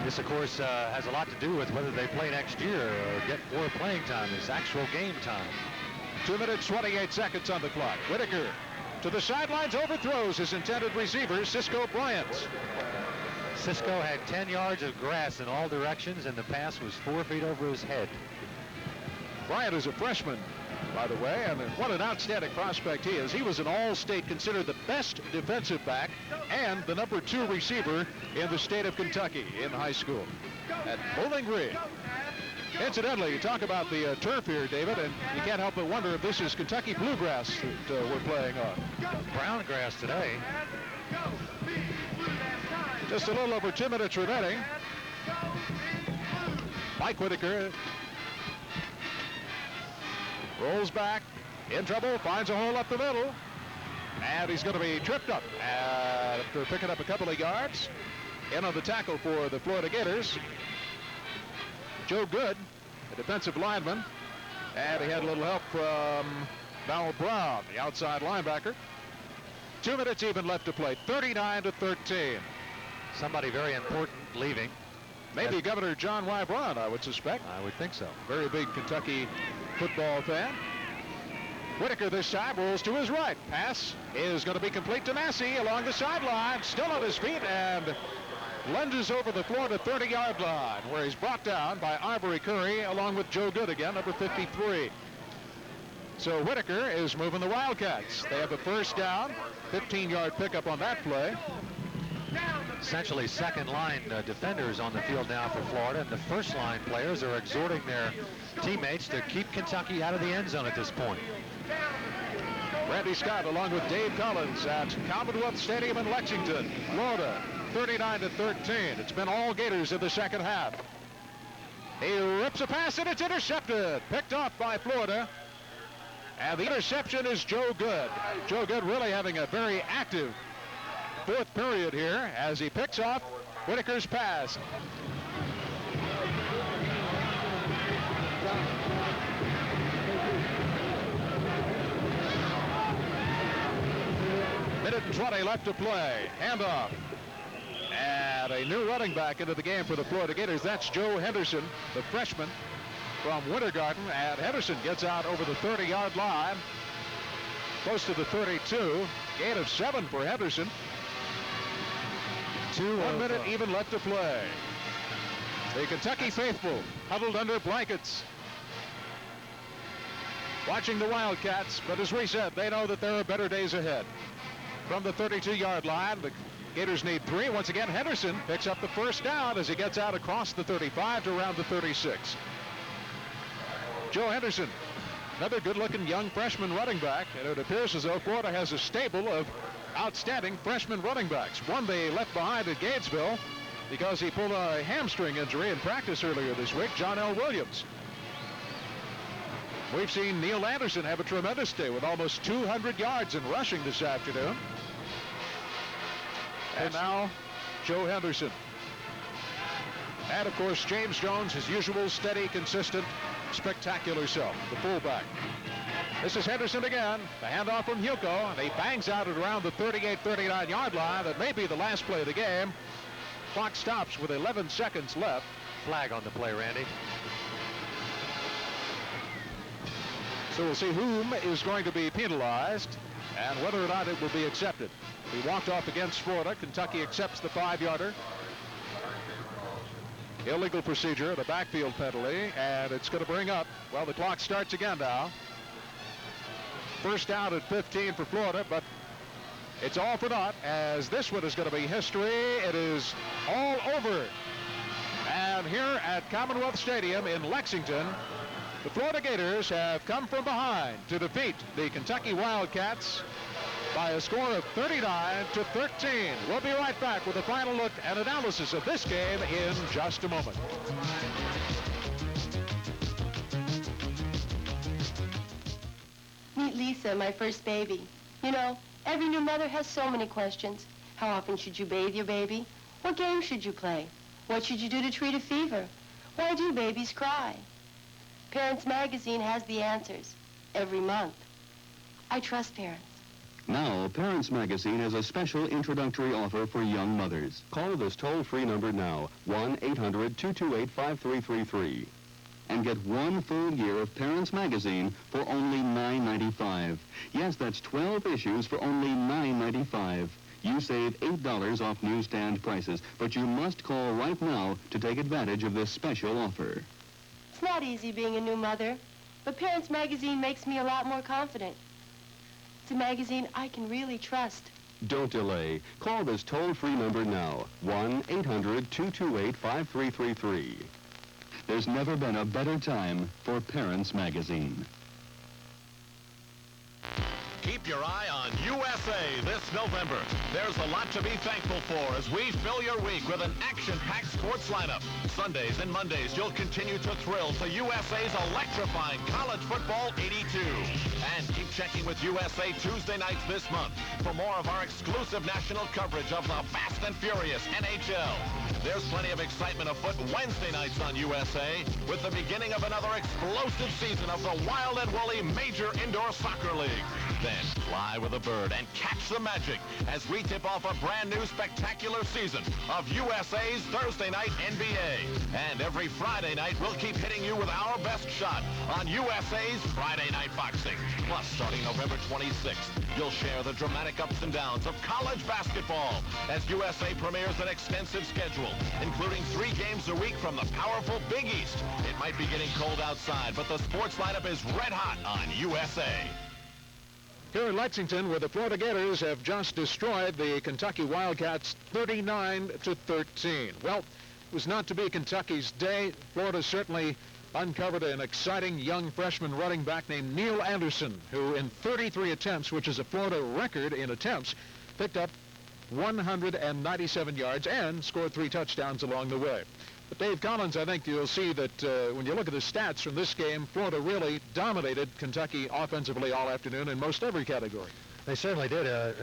This, of course, has a lot to do with whether they play next year or get more playing time, this actual game time. 2 minutes, 28 seconds on the clock. Whitaker to the sidelines, overthrows his intended receiver, Cisco Bryant. Cisco had 10 yards of grass in all directions, and the pass was 4 feet over his head. Bryant is a freshman, by the way, and what an outstanding prospect he is. He was an all-state, considered the best defensive back and the number 2 receiver in the state of Kentucky in high school at Bowling Green. Incidentally, you talk about the turf here, David, and you can't help but wonder if this is Kentucky bluegrass that we're playing on. Brown grass today. Just a little over 2 minutes remaining. Mike Whitaker rolls back, in trouble, finds a hole up the middle, and he's going to be tripped up after picking up a couple of yards. In on the tackle for the Florida Gators, Joe Good, a defensive lineman, and he had a little help from Val Brown, the outside linebacker. 2 minutes even left to play, 39-13. Somebody very important leaving. Maybe Governor John Y. Brown, I would suspect. I would think so. Very big Kentucky football fan. Whitaker this time rolls to his right. Pass is going to be complete to Massey along the sideline, still on his feet, and lunges over the Florida 30-yard line, where he's brought down by Ivory Curry along with Joe Good again, number 53. So Whitaker is moving the Wildcats. They have a 1st down, 15-yard pickup on that play. Essentially second-line defenders on the field now for Florida, and the first-line players are exhorting their teammates to keep Kentucky out of the end zone at this point. Randy Scott along with Dave Collins at Commonwealth Stadium in Lexington, Florida, 39-13. It's been all Gators in the 2nd half. He rips a pass and it's intercepted, picked off by Florida. And the interception is Joe Good. Joe Good really having a very active fourth period here as he picks off Whitaker's pass. Minute and 20 left to play. Handoff. And a new running back into the game for the Florida Gators. That's Joe Henderson, the freshman from Wintergarten. And Henderson gets out over the 30-yard line, close to the 32. Gain of 7 for Henderson. 1 minute even left to play. The Kentucky faithful huddled under blankets, watching the Wildcats. But as we said, they know that there are better days ahead. From the 32-yard line, the Gators need 3. Once again, Henderson picks up the first down as he gets out across the 35 to around the 36. Joe Henderson, another good-looking young freshman running back, and it appears as though Florida has a stable of outstanding freshman running backs. One they left behind at Gainesville because he pulled a hamstring injury in practice earlier this week, John L. Williams. We've seen Neil Anderson have a tremendous day with almost 200 yards in rushing this afternoon. And now, Joe Henderson. And, of course, James Jones, his usual steady, consistent, spectacular self, the fullback. This is Henderson again. The handoff from Hugo, and he bangs out at around the 38, 39-yard line. That may be the last play of the game. Clock stops with 11 seconds left. Flag on the play, Randy. So we'll see whom is going to be penalized and whether or not it will be accepted. He walked off against Florida. Kentucky accepts the 5-yarder. Illegal procedure, the backfield penalty, and it's going to bring up, well, the clock starts again now. First down at 15 for Florida, but it's all for naught as this one is going to be history. It is all over. And here at Commonwealth Stadium in Lexington, the Florida Gators have come from behind to defeat the Kentucky Wildcats by a score of 39-13. We'll be right back with a final look and analysis of this game in just a moment. Meet Lisa, my first baby. You know, every new mother has so many questions. How often should you bathe your baby? What game should you play? What should you do to treat a fever? Why do babies cry? Parents Magazine has the answers every month. I trust Parents. Now, Parents Magazine has a special introductory offer for young mothers. Call this toll-free number now, 1-800-228-5333, and get 1 full year of Parents Magazine for only $9.95. Yes, that's 12 issues for only $9.95. You save $8 off newsstand prices, but you must call right now to take advantage of this special offer. It's not easy being a new mother, but Parents Magazine makes me a lot more confident. It's a magazine I can really trust. Don't delay. Call this toll-free number now, 1-800-228-5333. There's never been a better time for Parents Magazine. Keep your eye on USA this November. There's a lot to be thankful for as we fill your week with an action-packed sports lineup. Sundays and Mondays, you'll continue to thrill to USA's electrifying College Football 82. And keep checking with USA Tuesday nights this month for more of our exclusive national coverage of the Fast and Furious NHL. There's plenty of excitement afoot Wednesday nights on USA with the beginning of another explosive season of the Wild and Woolly Major Indoor Soccer League. Then fly with a bird and catch the magic as we tip off a brand new spectacular season of USA's Thursday Night NBA. And every Friday night, we'll keep hitting you with our best shot on USA's Friday Night Boxing. Plus, starting November 26th, you'll share the dramatic ups and downs of college basketball as USA premieres an extensive schedule, including 3 games a week from the powerful Big East. It might be getting cold outside, but the sports lineup is red hot on USA. Here in Lexington, where the Florida Gators have just destroyed the Kentucky Wildcats 39-13. Well, it was not to be Kentucky's day. Florida certainly uncovered an exciting young freshman running back named Neil Anderson, who in 33 attempts, which is a Florida record in attempts, picked up 197 yards and scored 3 touchdowns along the way. But Dave Collins, I think you'll see that when you look at the stats from this game, Florida really dominated Kentucky offensively all afternoon in most every category. They certainly did.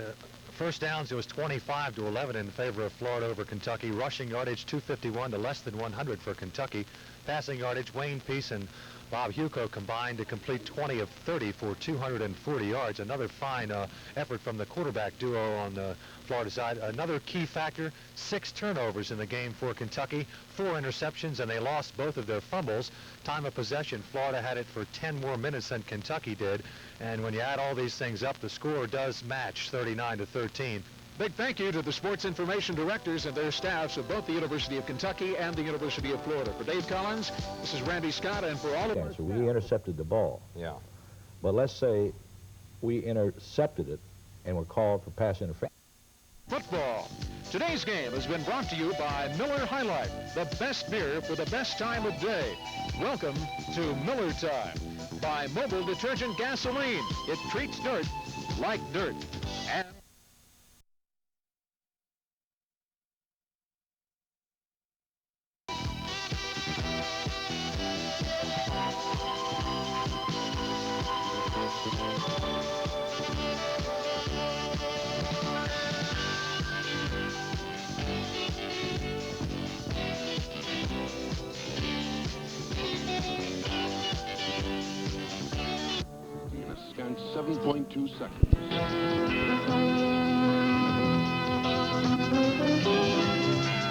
First downs, it was 25-11 in favor of Florida over Kentucky. Rushing yardage, 251 to less than 100 for Kentucky. Passing yardage, Wayne Peace and Bob Huco combined to complete 20 of 30 for 240 yards. Another fine effort from the quarterback duo on the Florida side. Another key factor, 6 turnovers in the game for Kentucky, 4 interceptions, and they lost both of their fumbles. Time of possession, Florida had it for 10 more minutes than Kentucky did. And when you add all these things up, the score does match 39-13. Big thank you to the sports information directors and their staffs of both the University of Kentucky and the University of Florida. For Dave Collins, this is Randy Scott, and for all of us... So we intercepted the ball. Yeah. But let's say we intercepted it and were called for pass interference. Football. Today's game has been brought to you by Miller High Life, the best beer for the best time of day. Welcome to Miller Time. By Mobile Detergent Gasoline. It treats dirt like dirt. And Spent 7.2 seconds.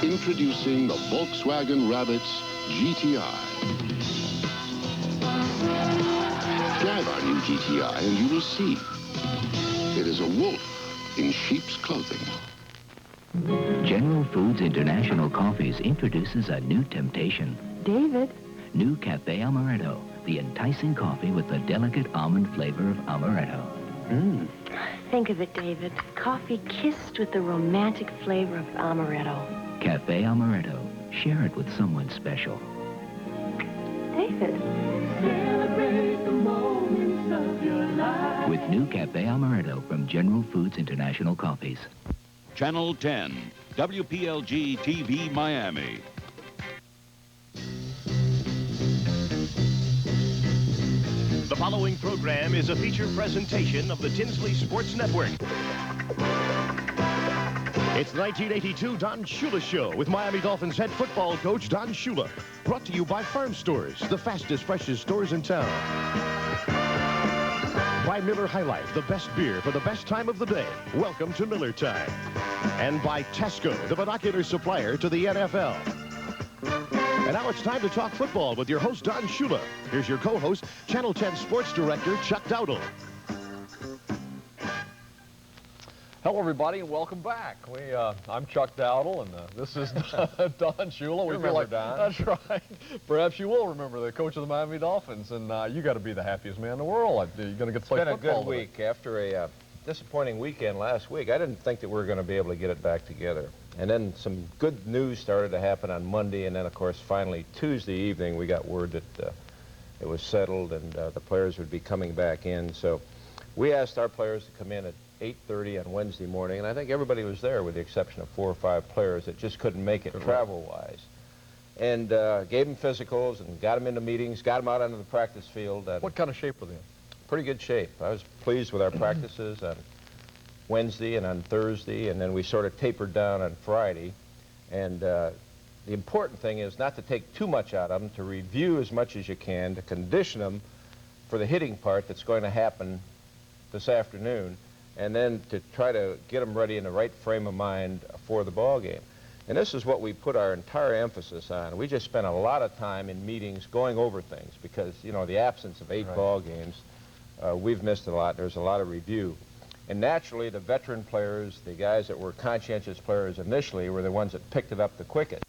Introducing the Volkswagen Rabbits GTI. Drive our new GTI and you will see. It is a wolf in sheep's clothing. General Foods International Coffees introduces a new temptation. David. New Cafe Amaretto, the enticing coffee with the delicate almond flavor of amaretto. Think of it, David. Coffee kissed with the romantic flavor of amaretto. Cafe Amaretto. Share it with someone special. David. Celebrate the moments of your life. With new Cafe Amaretto from General Foods International Coffees. Channel 10, WPLG TV Miami. The following program is a feature presentation of the Tinsley Sports Network. It's 1982 Don Shula Show with Miami Dolphins head football coach Don Shula. Brought to you by Farm Stores, the fastest, freshest stores in town. By Miller High Life, the best beer for the best time of the day. Welcome to Miller Time. And by Tesco, the binocular supplier to the NFL. And now it's time to talk football with your host, Don Shula. Here's your co-host, Channel 10 Sports Director, Chuck Dowdle. Hello, everybody, and welcome back. I'm Chuck Dowdle, and this is Don Shula. We remember Don. That's right. Perhaps you will remember the coach of the Miami Dolphins, and you got to be the happiest man in the world. You're going to get to play football. It's been a good week. After a disappointing weekend last week, I didn't think that we were going to be able to get it back together. And then some good news started to happen on Monday, and then, of course, finally Tuesday evening, we got word that it was settled and the players would be coming back in. So we asked our players to come in at 8:30 on Wednesday morning, and I think everybody was there with the exception of 4 or 5 players that just couldn't make it travel-wise. And gave them physicals and got them into meetings, got them out onto the practice field. What kind of shape were they in? Pretty good shape. I was pleased with our practices on Wednesday and on Thursday, and then we sort of tapered down on Friday. And the important thing is not to take too much out of them, to review as much as you can, to condition them for the hitting part that's going to happen this afternoon, and then to try to get them ready in the right frame of mind for the ball game. And this is what we put our entire emphasis on. We just spent a lot of time in meetings going over things because, you know, the absence of 8 ball games, we've missed a lot. There's a lot of review. And naturally, the veteran players, the guys that were conscientious players initially, were the ones that picked it up the quickest.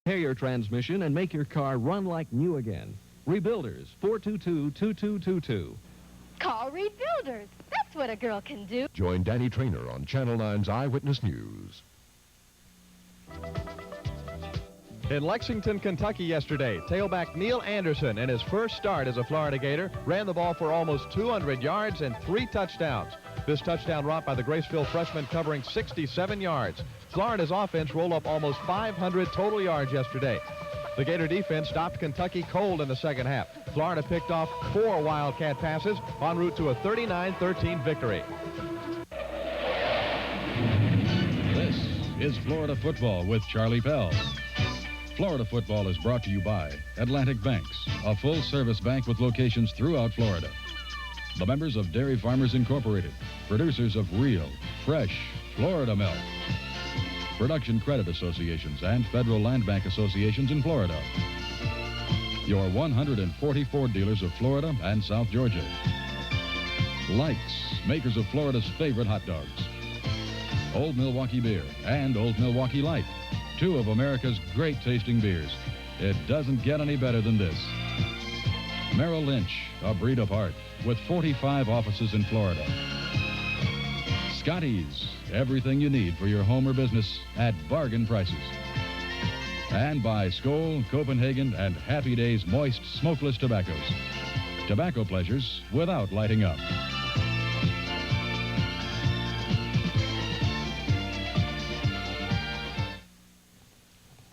Repair your transmission and make your car run like new again. Rebuilders, 422-2222. Call Rebuilders. That's what a girl can do. Join Danny Trainer on Channel 9's Eyewitness News. In Lexington, Kentucky yesterday, tailback Neil Anderson, in his first start as a Florida Gator, ran the ball for almost 200 yards and 3 touchdowns. This touchdown wrought by the Graceville freshman covering 67 yards. Florida's offense rolled up almost 500 total yards yesterday. The Gator defense stopped Kentucky cold in the second half. Florida picked off 4 Wildcat passes en route to a 39-13 victory. This is Florida Football with Charlie Pell. Florida Football is brought to you by Atlantic Banks, a full-service bank with locations throughout Florida. The members of Dairy Farmers Incorporated, producers of real, fresh Florida milk. Production Credit Associations and Federal Land Bank Associations in Florida. Your 144 dealers of Florida and South Georgia. Likes, makers of Florida's favorite hot dogs. Old Milwaukee Beer and Old Milwaukee Light, 2 of America's great tasting beers. It doesn't get any better than this. Merrill Lynch, a breed apart, with 45 offices in Florida. Scotty's, everything you need for your home or business at bargain prices. And by Skoal, Copenhagen, and Happy Days moist, smokeless tobaccos. Tobacco pleasures without lighting up.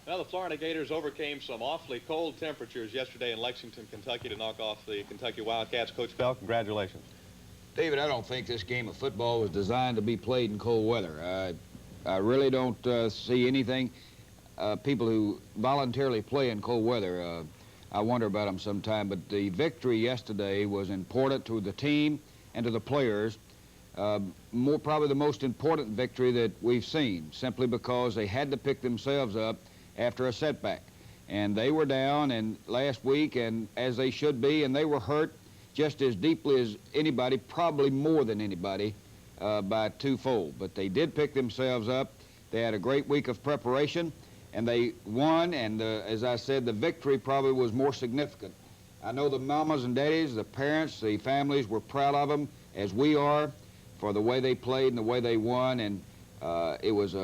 Well, the Florida Gators overcame some awfully cold temperatures yesterday in Lexington, Kentucky to knock off the Kentucky Wildcats. Coach Pell, congratulations. David, I don't think this game of football was designed to be played in cold weather. I really don't see anything. People who voluntarily play in cold weather, I wonder about them sometime. But the victory yesterday was important to the team and to the players. Probably the most important victory that we've seen, simply because they had to pick themselves up after a setback. And they were down and last week, and as they should be, and they were hurt just as deeply as anybody, probably more than anybody, by twofold. But they did pick themselves up. They had a great week of preparation, and they won, and as I said, the victory probably was more significant. I know the mamas and daddies, the parents, the families were proud of them, as we are, for the way they played and the way they won, and it was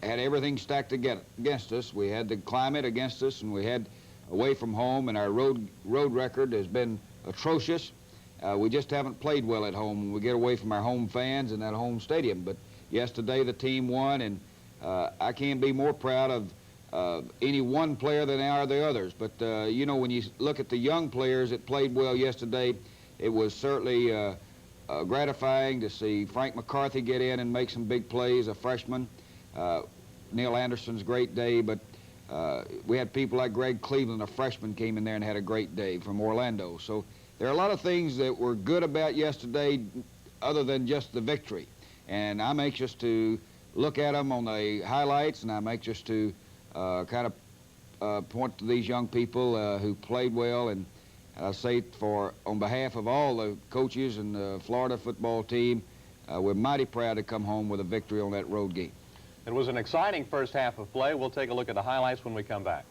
had everything stacked against us. We had the climate against us, and we had away from home, and our road record has been atrocious. We just haven't played well at home when we get away from our home fans and that home stadium. But yesterday the team won, and I can't be more proud of any one player than are the others. But, you know, when you look at the young players that played well yesterday, it was certainly gratifying to see Frank McCarthy get in and make some big plays, a freshman. Neil Anderson's great day, but we had people like Greg Cleveland, a freshman, came in there and had a great day from Orlando. So there are a lot of things that were good about yesterday other than just the victory. And I'm anxious to look at them on the highlights, and I'm anxious to kind of point to these young people who played well. And I say on behalf of all the coaches and the Florida football team, we're mighty proud to come home with a victory on that road game. It was an exciting first half of play. We'll take a look at the highlights when we come back.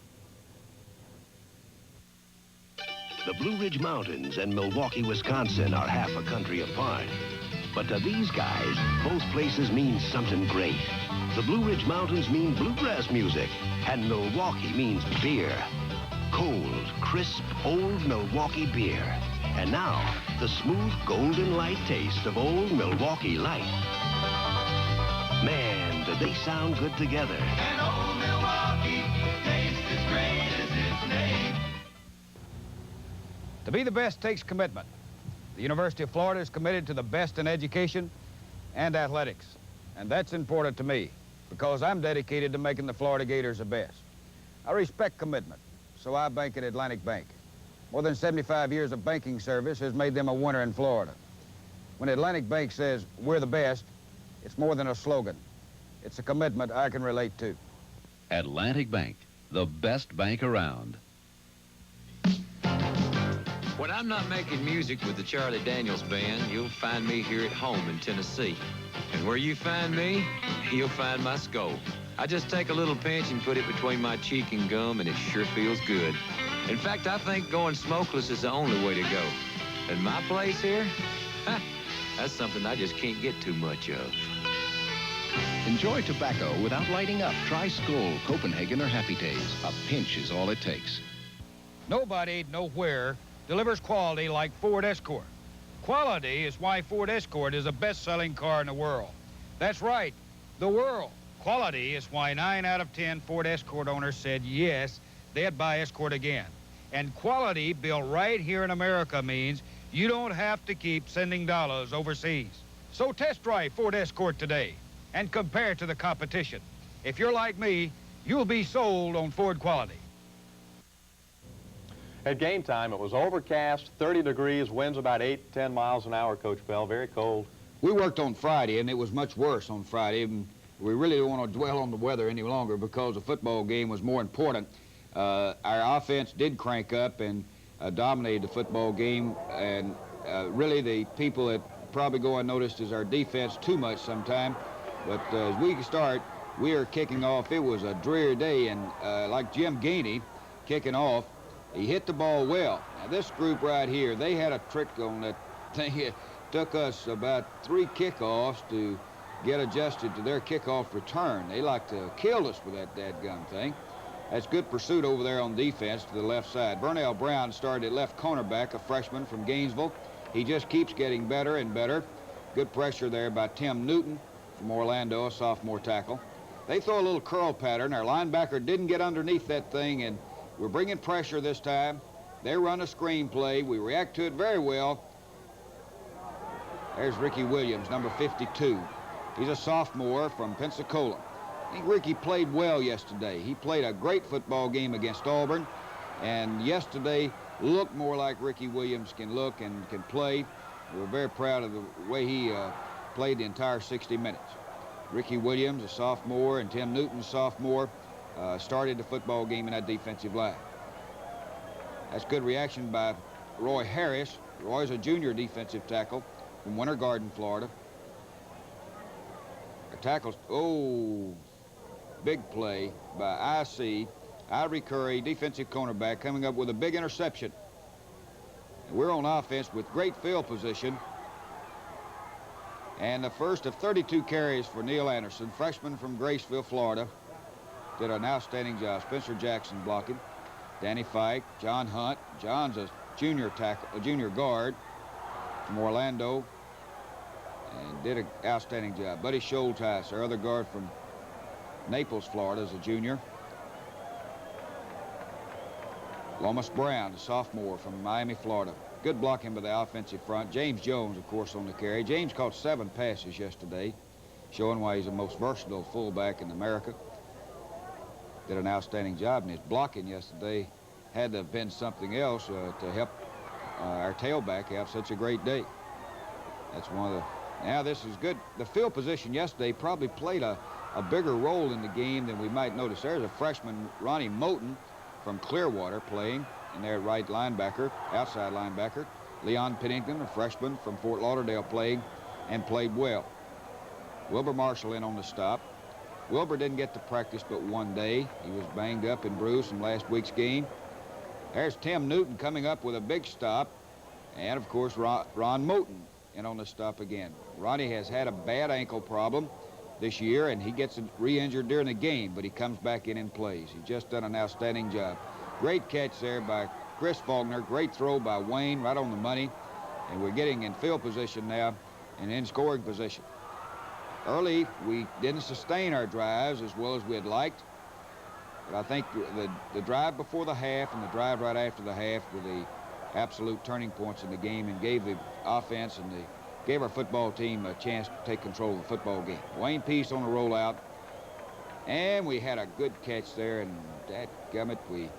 The Blue Ridge Mountains and Milwaukee, Wisconsin are half a country apart. But to these guys, both places mean something great. The Blue Ridge Mountains mean bluegrass music, and Milwaukee means beer. Cold, crisp, old Milwaukee beer. And now, the smooth, golden light taste of Old Milwaukee Light. Man, do they sound good together. And Old Milwaukee tastes as great as its name. To be the best takes commitment. The University of Florida is committed to the best in education and athletics. And that's important to me because I'm dedicated to making the Florida Gators the best. I respect commitment, so I bank at Atlantic Bank. More than 75 years of banking service has made them a winner in Florida. When Atlantic Bank says we're the best, it's more than a slogan. It's a commitment I can relate to. Atlantic Bank, the best bank around. When I'm not making music with the Charlie Daniels Band, you'll find me here at home in Tennessee. And where you find me, you'll find my skull. I just take a little pinch and put it between my cheek and gum, and it sure feels good. In fact, I think going smokeless is the only way to go. And my place here, that's something I just can't get too much of. Enjoy tobacco without lighting up. Try Skoal, Copenhagen, or Happy Days. A pinch is all it takes. Nobody, nowhere, delivers quality like Ford Escort. Quality is why Ford Escort is the best-selling car in the world. That's right, the world. Quality is why 9 out of 10 Ford Escort owners said yes, they'd buy Escort again. And quality built right here in America means you don't have to keep sending dollars overseas. So test drive Ford Escort today and compare to the competition. If you're like me, you'll be sold on Ford quality. At game time, it was overcast, 30 degrees, winds about 8, 10 miles an hour, Coach Bell, very cold. We worked on Friday, and it was much worse on Friday. And we really don't want to dwell on the weather any longer because the football game was more important. Our offense did crank up and dominated the football game, and really the people that probably go unnoticed is our defense too much sometime. But as we start, we are kicking off. It was a dreary day, and like Jim Gainey kicking off, he hit the ball well. Now, this group right here, they had a trick on that thing. It took us about 3 kickoffs to get adjusted to their kickoff return. They like to kill us with that dadgum thing. That's good pursuit over there on defense to the left side. Burnell Brown started at left cornerback, a freshman from Gainesville. He just keeps getting better and better. Good pressure there by Tim Newton from Orlando, a sophomore tackle. They throw a little curl pattern. Our linebacker didn't get underneath that thing, and we're bringing pressure this time. They run a screen play. We react to it very well. There's Ricky Williams, number 52. He's a sophomore from Pensacola. I think Ricky played well yesterday. He played a great football game against Auburn, and yesterday looked more like Ricky Williams can look and can play. We're very proud of the way he played the entire 60 minutes. Ricky Williams, a sophomore, and Tim Newton, a sophomore, started the football game in that defensive line. That's good reaction by Roy Harris. Roy's a junior defensive tackle from Winter Garden, Florida. Our tackles, big play by IC, Ivory Curry, defensive cornerback, coming up with a big interception. And we're on offense with great field position. And the first of 32 carries for Neil Anderson, freshman from Graceville, Florida. Did an outstanding job. Spencer Jackson blocking. Danny Fike, John Hunt. John's a junior tackle, a junior guard from Orlando, and did an outstanding job. Buddy Schulteis, our other guard from Naples, Florida, is a junior. Lomas Brown, a sophomore from Miami, Florida. Good blocking by the offensive front. James Jones, of course, on the carry. James caught 7 passes yesterday, showing why he's the most versatile fullback in America. Did an outstanding job, and his blocking yesterday had to have been something else to help our tailback have such a great day. That's one of the... Now, this is good. The field position yesterday probably played a bigger role in the game than we might notice. There's a freshman, Ronnie Moten, from Clearwater playing in there at right linebacker, outside linebacker. Leon Pennington, a freshman from Fort Lauderdale, playing and played well. Wilbur Marshall in on the stop. Wilbur didn't get to practice but one day. He was banged up and bruised from last week's game. There's Tim Newton coming up with a big stop. And, of course, Ron Moten in on the stop again. Ronnie has had a bad ankle problem this year, and he gets re-injured during the game, but he comes back in and plays. He's just done an outstanding job. Great catch there by Chris Faulkner. Great throw by Wayne, right on the money. And we're getting in field position now and in scoring position. Early, we didn't sustain our drives as well as we had liked. But I think the drive before the half and the drive right after the half were the absolute turning points in the game and gave the offense and gave our football team a chance to take control of the football game. Wayne Peace on a rollout. And we had a good catch there, and dadgummit, we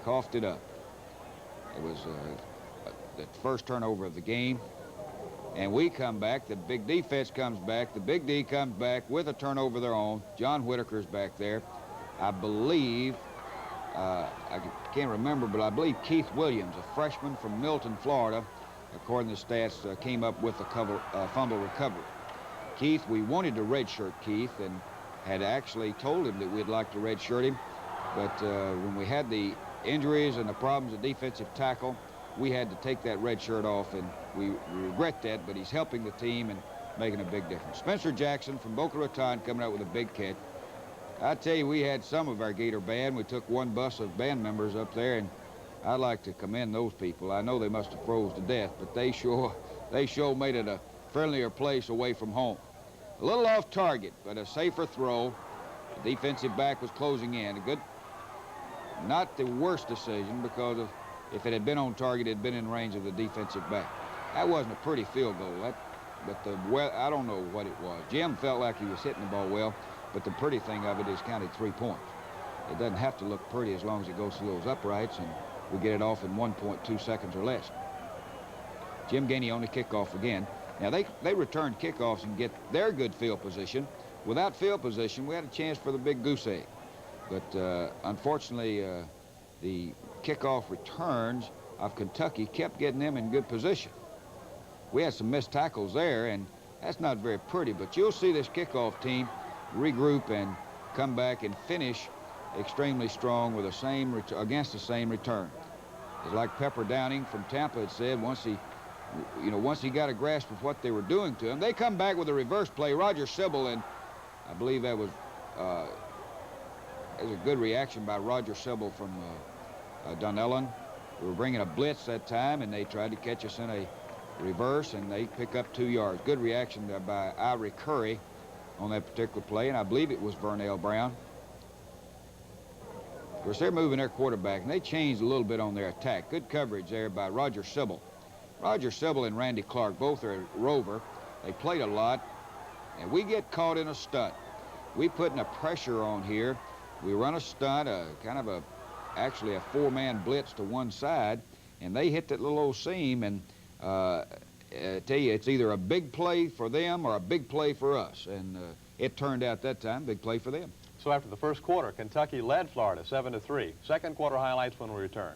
coughed it up. It was the first turnover of the game. And we come back, the big defense comes back, the big D comes back with a turnover of their own. John Whitaker's back there. I believe, I can't remember, but I believe Keith Williams, a freshman from Milton, Florida, according to stats, came up with a fumble recovery. Keith, we wanted to redshirt Keith and had actually told him that we'd like to redshirt him. But when we had the injuries and the problems at defensive tackle, we had to take that red shirt off, and we regret that, but he's helping the team, and making a big difference. Spencer Jackson from Boca Raton coming out with a big catch. I tell you, we had some of our Gator band. We took one bus of band members up there, and I'd like to commend those people. I know they must have froze to death, but they sure made it a friendlier place away from home. A little off target, but a safer throw. The defensive back was closing in. A good, not the worst decision, because if it had been on target, it had been in range of the defensive back. That wasn't a pretty field goal, but I don't know what it was. Jim felt like he was hitting the ball well, but the pretty thing of it is counted 3 points. It doesn't have to look pretty as long as it goes through those uprights, and we get it off in 1.2 seconds or less. Jim Gainey on the kickoff again. Now, they returned kickoffs and get their good field position. Without field position, we had a chance for the big goose egg. But unfortunately, the kickoff returns of Kentucky kept getting them in good position. We had some missed tackles there, and that's not very pretty, but you'll see this kickoff team regroup and come back and finish extremely strong with against the same return. It's like Pepper Downing from Tampa had said, once he got a grasp of what they were doing to him, they come back with a reverse play. Roger Sybil, and I believe that was a good reaction by Roger Sybil from Dunellen. We were bringing a blitz that time, and they tried to catch us in a reverse, and they pick up 2 yards. Good reaction by Irie Curry on that particular play, and I believe it was Vernell Brown. Of course, they're moving their quarterback, and they changed a little bit on their attack. Good coverage there by Roger Sybil. Roger Sybil and Randy Clark, both are Rover. They played a lot, and we get caught in a stunt. We putting a pressure on here. We run a stunt, actually a 4-man blitz to one side, and they hit that little old seam, and I tell you, it's either a big play for them or a big play for us, and it turned out that time, big play for them. So after the first quarter, Kentucky led Florida 7-3. Second quarter highlights when we return.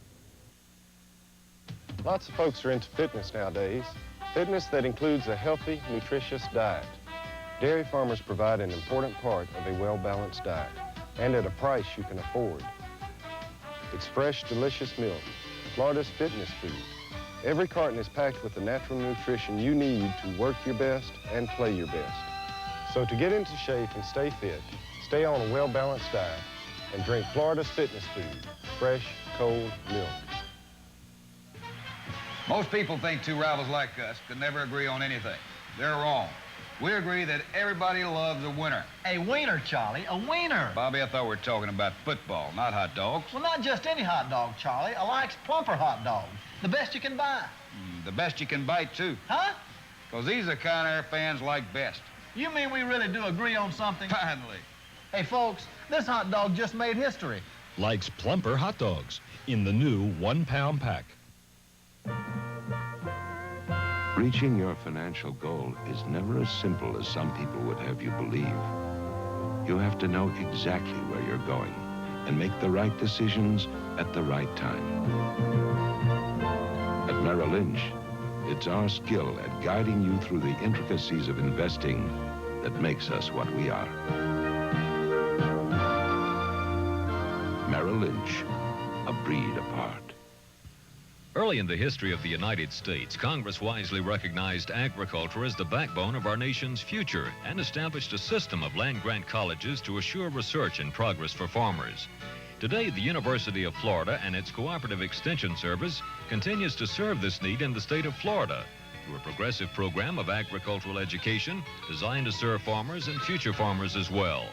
Lots of folks are into fitness nowadays. Fitness that includes a healthy, nutritious diet. Dairy farmers provide an important part of a well-balanced diet, and at a price you can afford. It's fresh, delicious milk, Florida's fitness food. Every carton is packed with the natural nutrition you need to work your best and play your best. So to get into shape and stay fit, stay on a well-balanced diet and drink Florida's fitness food, fresh, cold milk. Most people think two rivals like us can never agree on anything. They're wrong. We agree that everybody loves a winner. A wiener, Charlie, a wiener. Bobby, I thought we were talking about football, not hot dogs. Well, not just any hot dog, Charlie. I likes Plumper hot dogs. The best you can buy. The best you can bite, too. Huh? Because these are the kind our fans like best. You mean we really do agree on something? Finally. Hey, folks, this hot dog just made history. Likes Plumper hot dogs in the new 1-pound pack. Reaching your financial goal is never as simple as some people would have you believe. You have to know exactly where you're going and make the right decisions at the right time. At Merrill Lynch, it's our skill at guiding you through the intricacies of investing that makes us what we are. Merrill Lynch, a breed apart. Early in the history of the United States, Congress wisely recognized agriculture as the backbone of our nation's future and established a system of land-grant colleges to assure research and progress for farmers. Today, the University of Florida and its Cooperative Extension Service continues to serve this need in the state of Florida through a progressive program of agricultural education designed to serve farmers and future farmers as well.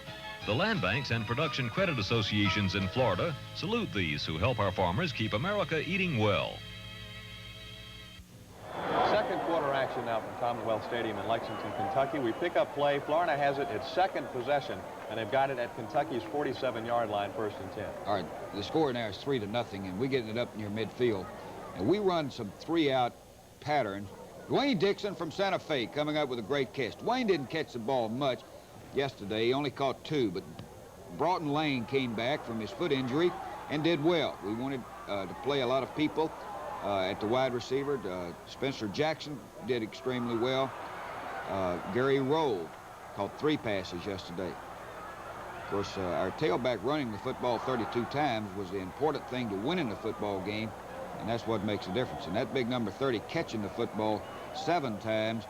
The land banks and production credit associations in Florida salute these who help our farmers keep America eating well. Second quarter action now from Commonwealth Stadium in Lexington, Kentucky. We pick up play. Florida has it its second possession, and they've got it at Kentucky's 47-yard line, 1st and 10. All right, the score now is 3-0, and we're getting it up near midfield. And we run some 3-out patterns. Dwayne Dixon from Santa Fe coming up with a great catch. Dwayne didn't catch the ball much yesterday. He only caught 2, but Broughton Lane came back from his foot injury and did well. We wanted to play a lot of people at the wide receiver. Spencer Jackson did extremely well. Gary Rowe caught 3 passes yesterday. Of course, our tailback running the football 32 times was the important thing to winning the football game, and that's what makes a difference. And that big number 30 catching the football 7 times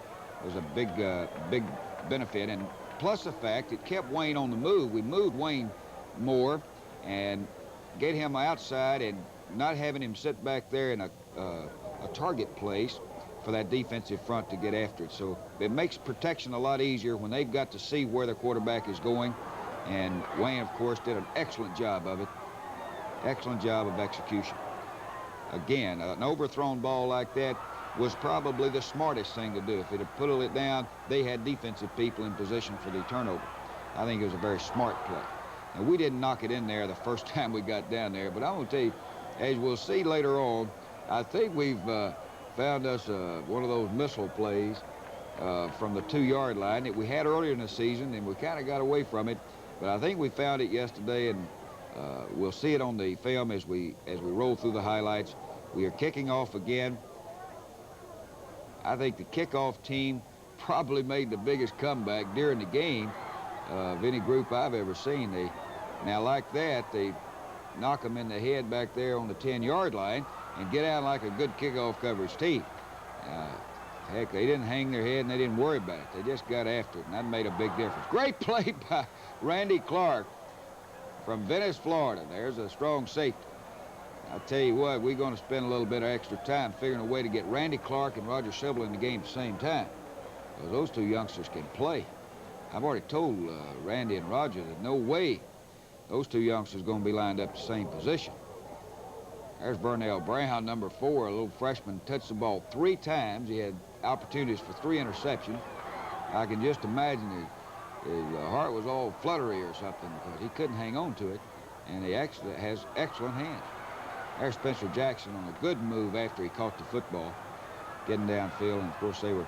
was a big benefit, and plus the fact it kept Wayne on the move. We moved Wayne more and get him outside and not having him sit back there in a target place for that defensive front to get after it. So it makes protection a lot easier when they've got to see where the quarterback is going. And Wayne, of course, did an excellent job of it. Excellent job of execution. Again, an overthrown ball like that was probably the smartest thing to do. If it had put it down, they had defensive people in position for the turnover. I think it was a very smart play. And we didn't knock it in there the first time we got down there, but I'm going to tell you, as we'll see later on, I think we've found us one of those missile plays from the 2-yard line that we had earlier in the season, and we kind of got away from it. But I think we found it yesterday, and we'll see it on the film as we roll through the highlights. We are kicking off again. I think the kickoff team probably made the biggest comeback during the game of any group I've ever seen. Now like that, they knock them in the head back there on the 10-yard line and get out like a good kickoff coverage team. Heck, they didn't hang their head and they didn't worry about it. They just got after it, and that made a big difference. Great play by Randy Clark from Venice, Florida. There's a strong safety. I'll tell you what, we're going to spend a little bit of extra time figuring a way to get Randy Clark and Roger Sibble in the game at the same time, because those two youngsters can play. I've already told Randy and Roger that no way those two youngsters are going to be lined up the same position. There's Burnell Brown, number 4, a little freshman, touched the ball 3 times. He had opportunities for 3 interceptions. I can just imagine his heart was all fluttery or something because he couldn't hang on to it, and he actually has excellent hands. There's Spencer Jackson on a good move after he caught the football, getting downfield, and of course they were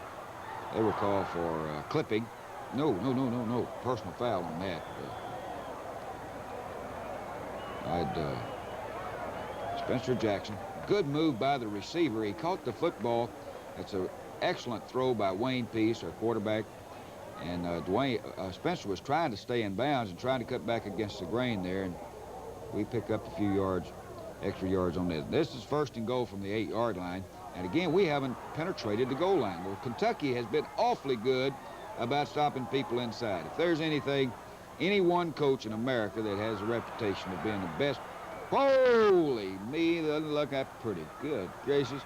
called for clipping. No, personal foul on that. Spencer Jackson, good move by the receiver. He caught the football. It's an excellent throw by Wayne Peace, our quarterback. And Spencer was trying to stay in bounds and trying to cut back against the grain there, and we pick up a few yards, extra yards on this. This is 1st and goal from the 8-yard line. And again, we haven't penetrated the goal line. Well, Kentucky has been awfully good about stopping people inside. If there's anything, any one coach in America that has a reputation of being the best, holy me, doesn't look that pretty. Good gracious.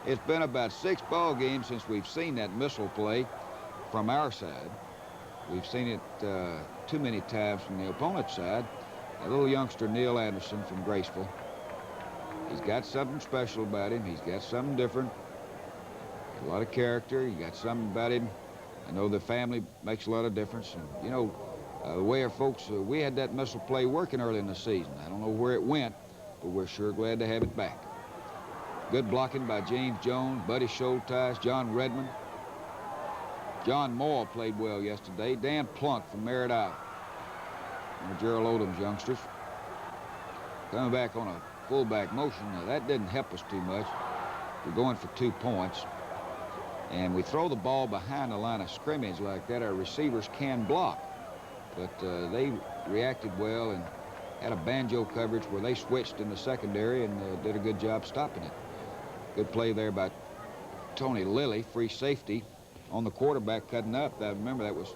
It's been about 6 ball games since we've seen that missile play from our side. We've seen it too many times from the opponent's side. A little youngster, Neil Anderson from Graceville. He's got something special about him. He's got something different. A lot of character. He got something about him. I know the family makes a lot of difference. And, you know, the way our folks, we had that missile play working early in the season. I don't know where it went, but we're sure glad to have it back. Good blocking by James Jones, Buddy Schulteis, John Redmond. John Moore played well yesterday. Dan Plunk from Merritt Island. And Gerald Odom's youngsters. Coming back on a fullback motion. Now, that didn't help us too much. We're going for 2 points. And we throw the ball behind the line of scrimmage like that. Our receivers can block. But they reacted well and had a banjo coverage where they switched in the secondary and did a good job stopping it. Good play there by Tony Lilly, free safety, on the quarterback cutting up. I remember that was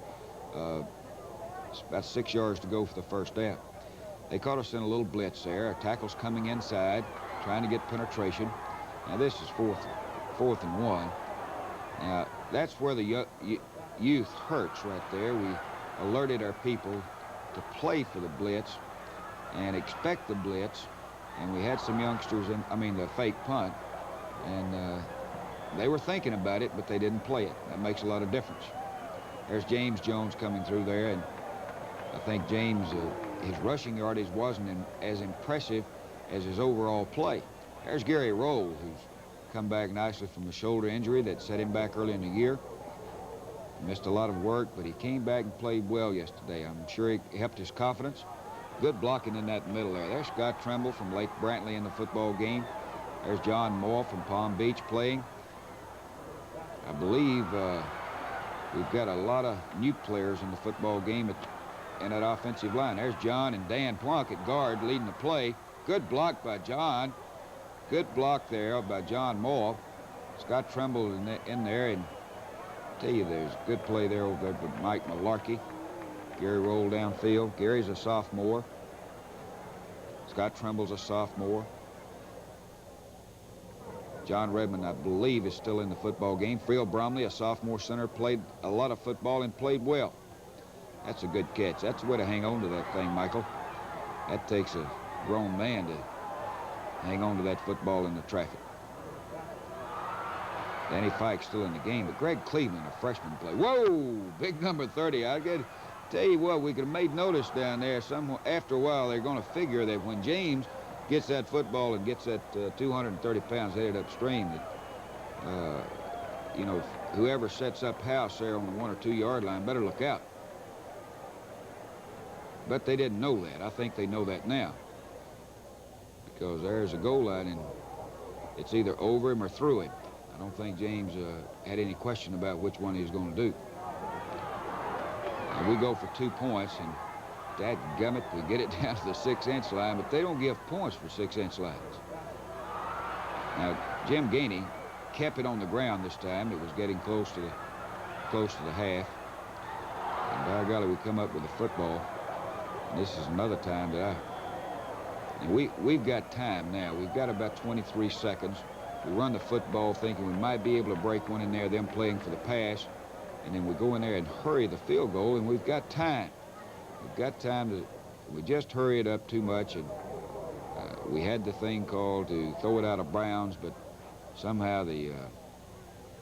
about 6 yards to go for the first down. They caught us in a little blitz there. Our tackle's coming inside, trying to get penetration. Now this is fourth and 1. Now that's where the youth hurts right there. We alerted our people to play for the blitz and expect the blitz, and we had some youngsters in, the fake punt, and they were thinking about it, but they didn't play it. That makes a lot of difference. There's James Jones coming through there, and I think James, his rushing yardage wasn't as impressive as his overall play. There's Gary Roll, who's come back nicely from a shoulder injury that set him back early in the year. Missed a lot of work, but he came back and played well yesterday. I'm sure he helped his confidence. Good blocking in that middle there. There's Scott Trimble from Lake Brantley in the football game. There's John Moore from Palm Beach playing. I believe we've got a lot of new players in the football game in that offensive line. There's John and Dan Plunk at guard leading the play. Good block by John. Good block there by John Moore. Scott Trimble in there, and Tell you, there's a good play there over there by Mike Malarkey. Gary rolled downfield. Gary's a sophomore. Scott Trimble's a sophomore. John Redmond, I believe, is still in the football game. Friel Bromley, a sophomore center, played a lot of football and played well. That's a good catch. That's the way to hang on to that thing, Michael. That takes a grown man to hang on to that football in the traffic. Danny Fike's still in the game, but Greg Cleveland, a freshman, play. Whoa, big number 30. I got tell you what, we could have made notice down there. After a while, they're going to figure that when James gets that football and gets that 230 pounds headed upstream, that you know, whoever sets up house there on the 1 or 2 yard line better look out. But they didn't know that. I think they know that now, because there's a goal line and it's either over him or through him. I don't think James had any question about which one he was going to do. Now we go for 2 points, and dadgummit, we get it down to the 6-inch line, but they don't give points for 6-inch lines. Now Jim Gainey kept it on the ground this time. It was getting close to the half, and by golly, we come up with a football. And this is another time that we've got time now. We've got about 23 seconds. We run the football thinking we might be able to break one in there, them playing for the pass, and then we go in there and hurry the field goal, and we've got time. We've got time to, we just hurry it up too much, and we had the thing called to throw it out of bounds, but somehow the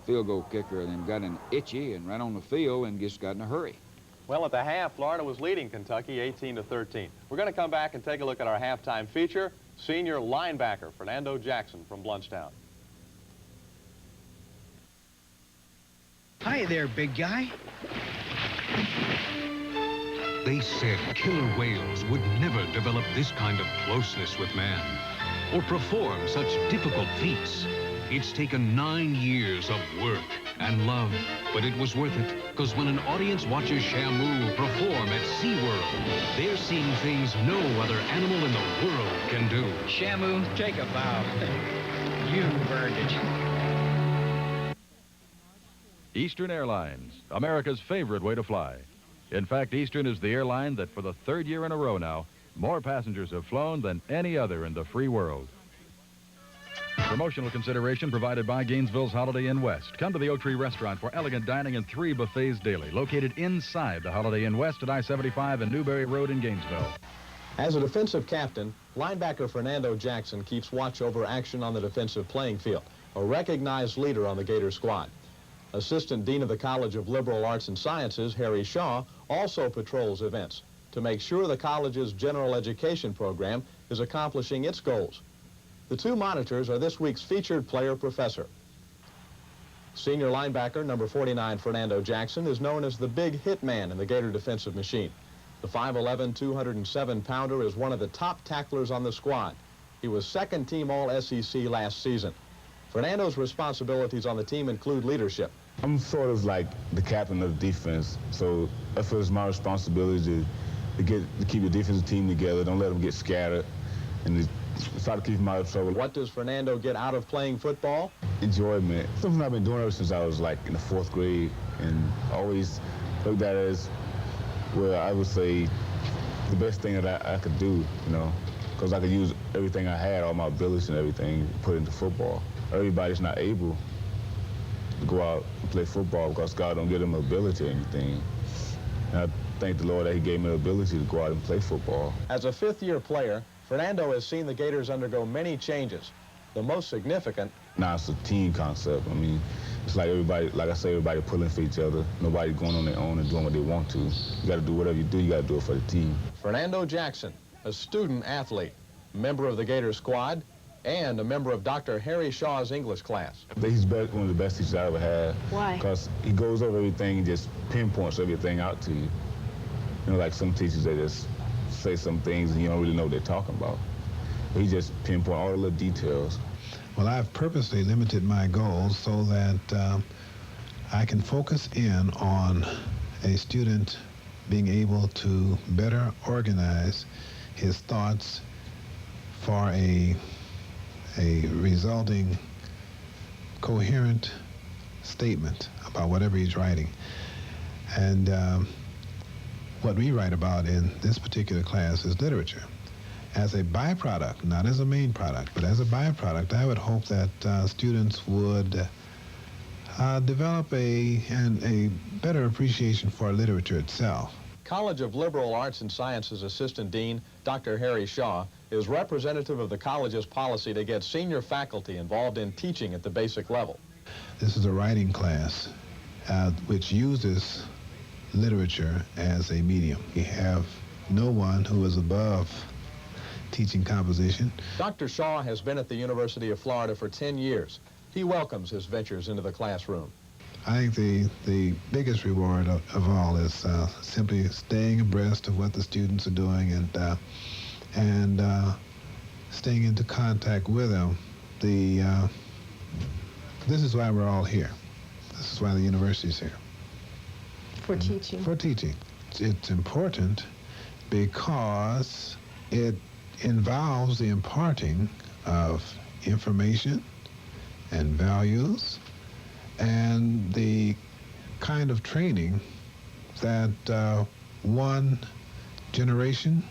field goal kicker then got an itchy and ran on the field and just got in a hurry. Well, at the half, Florida was leading Kentucky 18-13. We're going to come back and take a look at our halftime feature, senior linebacker Fernando Jackson from Blountstown. Hi there, big guy. They said killer whales would never develop this kind of closeness with man or perform such difficult feats. It's taken 9 years of work and love, but it was worth it, because when an audience watches Shamu perform at SeaWorld, they're seeing things no other animal in the world can do. Shamu, take a bow. You've earned it. Eastern Airlines, America's favorite way to fly. In fact, Eastern is the airline that for the 3rd year in a row now, more passengers have flown than any other in the free world. Promotional consideration provided by Gainesville's Holiday Inn West. Come to the Oak Tree Restaurant for elegant dining and 3 buffets daily, located inside the Holiday Inn West at I-75 and Newberry Road in Gainesville. As a defensive captain, linebacker Fernando Jackson keeps watch over action on the defensive playing field, a recognized leader on the Gator squad. Assistant Dean of the College of Liberal Arts and Sciences, Harry Shaw, also patrols events to make sure the college's general education program is accomplishing its goals. The 2 monitors are this week's featured player professor. Senior linebacker number 49, Fernando Jackson, is known as the big hit man in the Gator defensive machine. The 5'11", 207-pounder is one of the top tacklers on the squad. He was 2nd team All-SEC last season. Fernando's responsibilities on the team include leadership. I'm sort of like the captain of the defense, so I feel it's my responsibility to keep the defensive team together, don't let them get scattered, and try to keep them out of trouble. What does Fernando get out of playing football? Enjoyment. Something I've been doing ever since I was like in the 4th grade, and always looked at it as, well, I would say the best thing that I could do, you know, because I could use everything I had, all my abilities and everything, put into football. Everybody's not able to go out and play football because God don't give them ability or anything. And I thank the Lord that he gave me the ability to go out and play football. As a 5th-year player, Fernando has seen the Gators undergo many changes. The most significant... Now it's a team concept. I mean, it's like everybody, like I say, everybody pulling for each other. Nobody going on their own and doing what they want to. You got to do whatever you do, you got to do it for the team. Fernando Jackson, a student athlete, member of the Gator squad, and a member of Dr. Harry Shaw's English class. He's one of the best teachers I ever had. Why? Because he goes over everything and just pinpoints everything out to you. You know, like some teachers, they just say some things and you don't really know what they're talking about. But he just pinpoints all the little details. Well, I've purposely limited my goals so that I can focus in on a student being able to better organize his thoughts for a resulting coherent statement about whatever he's writing. And what we write about in this particular class is literature. As a byproduct, not as a main product, but as a byproduct, I would hope that students would develop a better appreciation for literature itself. College of Liberal Arts and Sciences Assistant Dean Dr. Harry Shaw is representative of the college's policy to get senior faculty involved in teaching at the basic level. This is a writing class which uses literature as a medium. We have no one who is above teaching composition. Dr. Shaw has been at the University of Florida for 10 years. He welcomes his ventures into the classroom. I think the biggest reward of all is simply staying abreast of what the students are doing and staying into contact with them. This is why we're all here. This is why the university's here. For teaching. For teaching. It's important because it involves the imparting of information and values and the kind of training that one generation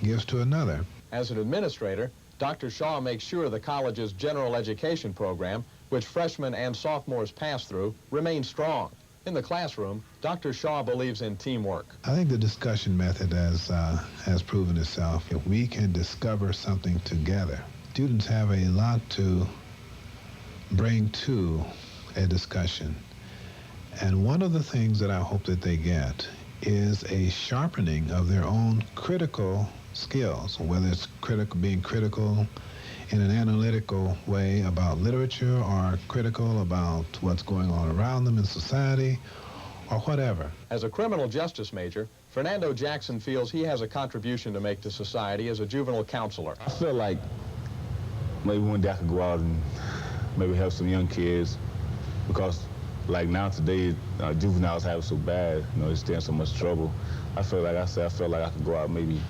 gives to another. As an administrator, Dr. Shaw makes sure the college's general education program, which freshmen and sophomores pass through, remains strong. In the classroom, Dr. Shaw believes in teamwork. I think the discussion method has proven itself. If we can discover something together, students have a lot to bring to a discussion. And one of the things that I hope that they get is a sharpening of their own critical skills, whether it's being critical in an analytical way about literature or critical about what's going on around them in society or whatever. As a criminal justice major, Fernando Jackson feels he has a contribution to make to society as a juvenile counselor. I feel like maybe one day I could go out and maybe help some young kids, because like now today, juveniles have it so bad, they stay in so much trouble. I feel like I could go out and maybe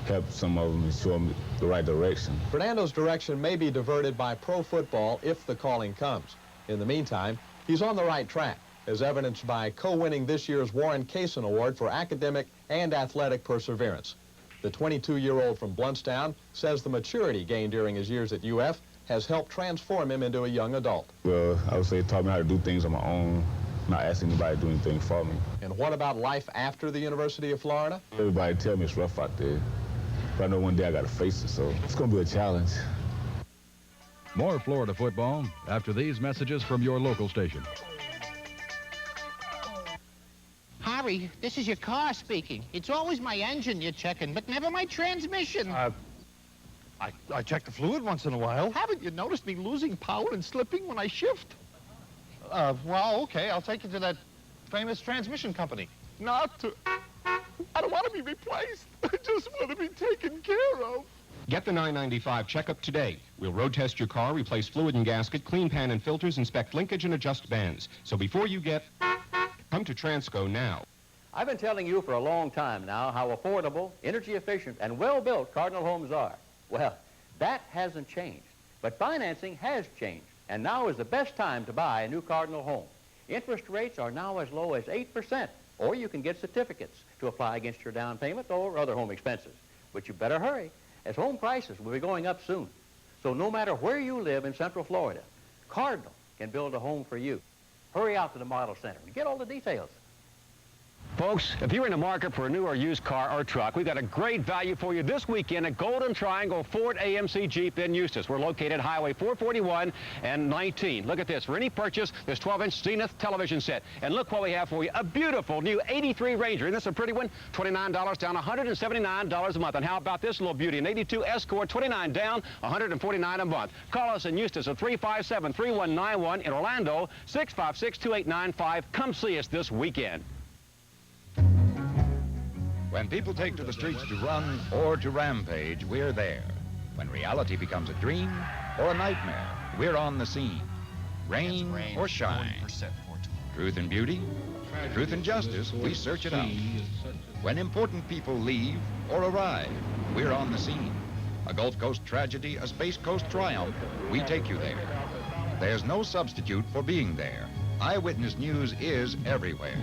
help some of them and show them the right direction. Fernando's direction may be diverted by pro football if the calling comes. In the meantime, he's on the right track, as evidenced by co-winning this year's Warren Cason Award for academic and athletic perseverance. The 22-year-old from Bluntstown says the maturity gained during his years at UF has helped transform him into a young adult. Well, I would say it taught me how to do things on my own, not asking anybody to do anything for me. And what about life after the University of Florida? Everybody tell me it's rough out there, but I know one day I got to face it, so it's going to be a challenge. More Florida football after these messages from your local station. Harry, this is your car speaking. It's always my engine you're checking, but never my transmission. I check the fluid once in a while. Haven't you noticed me losing power and slipping when I shift? Well, okay, I'll take you to that famous transmission company. Not to... I don't want to be replaced. I just want to be taken care of. Get the $9.95 checkup today. We'll road test your car, replace fluid and gasket, clean pan and filters, inspect linkage, and adjust bands. So before you come to Transco now. I've been telling you for a long time now how affordable, energy efficient, and well-built Cardinal homes are. Well, that hasn't changed. But financing has changed, and now is the best time to buy a new Cardinal home. Interest rates are now as low as 8%, or you can get certificates to apply against your down payment or other home expenses. But you better hurry, as home prices will be going up soon. So no matter where you live in Central Florida, Cardinal can build a home for you. Hurry out to the Model Center and get all the details. Folks, if you're in the market for a new or used car or truck, we've got a great value for you this weekend at Golden Triangle Ford AMC Jeep in Eustis. We're located at Highway 441 and 19. Look at this. For any purchase, this 12-inch Zenith television set. And look what we have for you. A beautiful new 83 Ranger. Isn't this a pretty one? $29 down, $179 a month. And how about this little beauty? An 82 Escort, $29 down, $149 a month. Call us in Eustis at 357-3191. In Orlando, 656-2895. Come see us this weekend. When people take to the streets to run or to rampage, we're there. When reality becomes a dream or a nightmare, we're on the scene. Rain or shine. Truth and beauty, truth and justice, we search it out. When important people leave or arrive, we're on the scene. A Gulf Coast tragedy, a Space Coast triumph, we take you there. There's no substitute for being there. Eyewitness News is everywhere.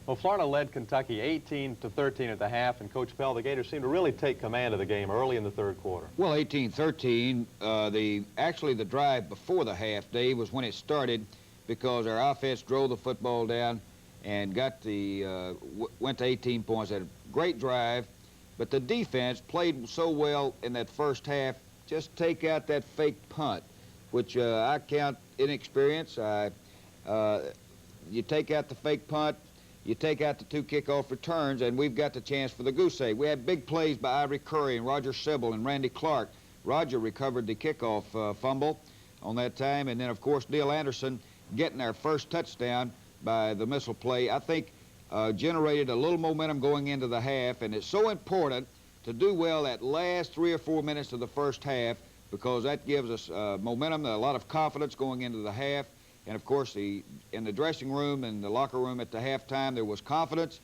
Well, Florida led Kentucky 18-13 at the half, and Coach Pell, the Gators seemed to really take command of the game early in the third quarter. Well, 18-13, actually the drive before the half, Dave, was when it started because our offense drove the football down and got the went to 18 points. Had a great drive, but the defense played so well in that first half. Just take out that fake punt, which I count inexperience. You take out the fake punt, you take out the 2 kickoff returns, and we've got the chance for the goose egg. We had big plays by Ivory Curry and Roger Sybil and Randy Clark. Roger recovered the kickoff fumble on that time, and then, of course, Neil Anderson getting our first touchdown by the missile play, I think generated a little momentum going into the half, and it's so important to do well that last 3 or 4 minutes of the first half because that gives us momentum, a lot of confidence going into the half. And, of course, in the dressing room and the locker room at the halftime, there was confidence.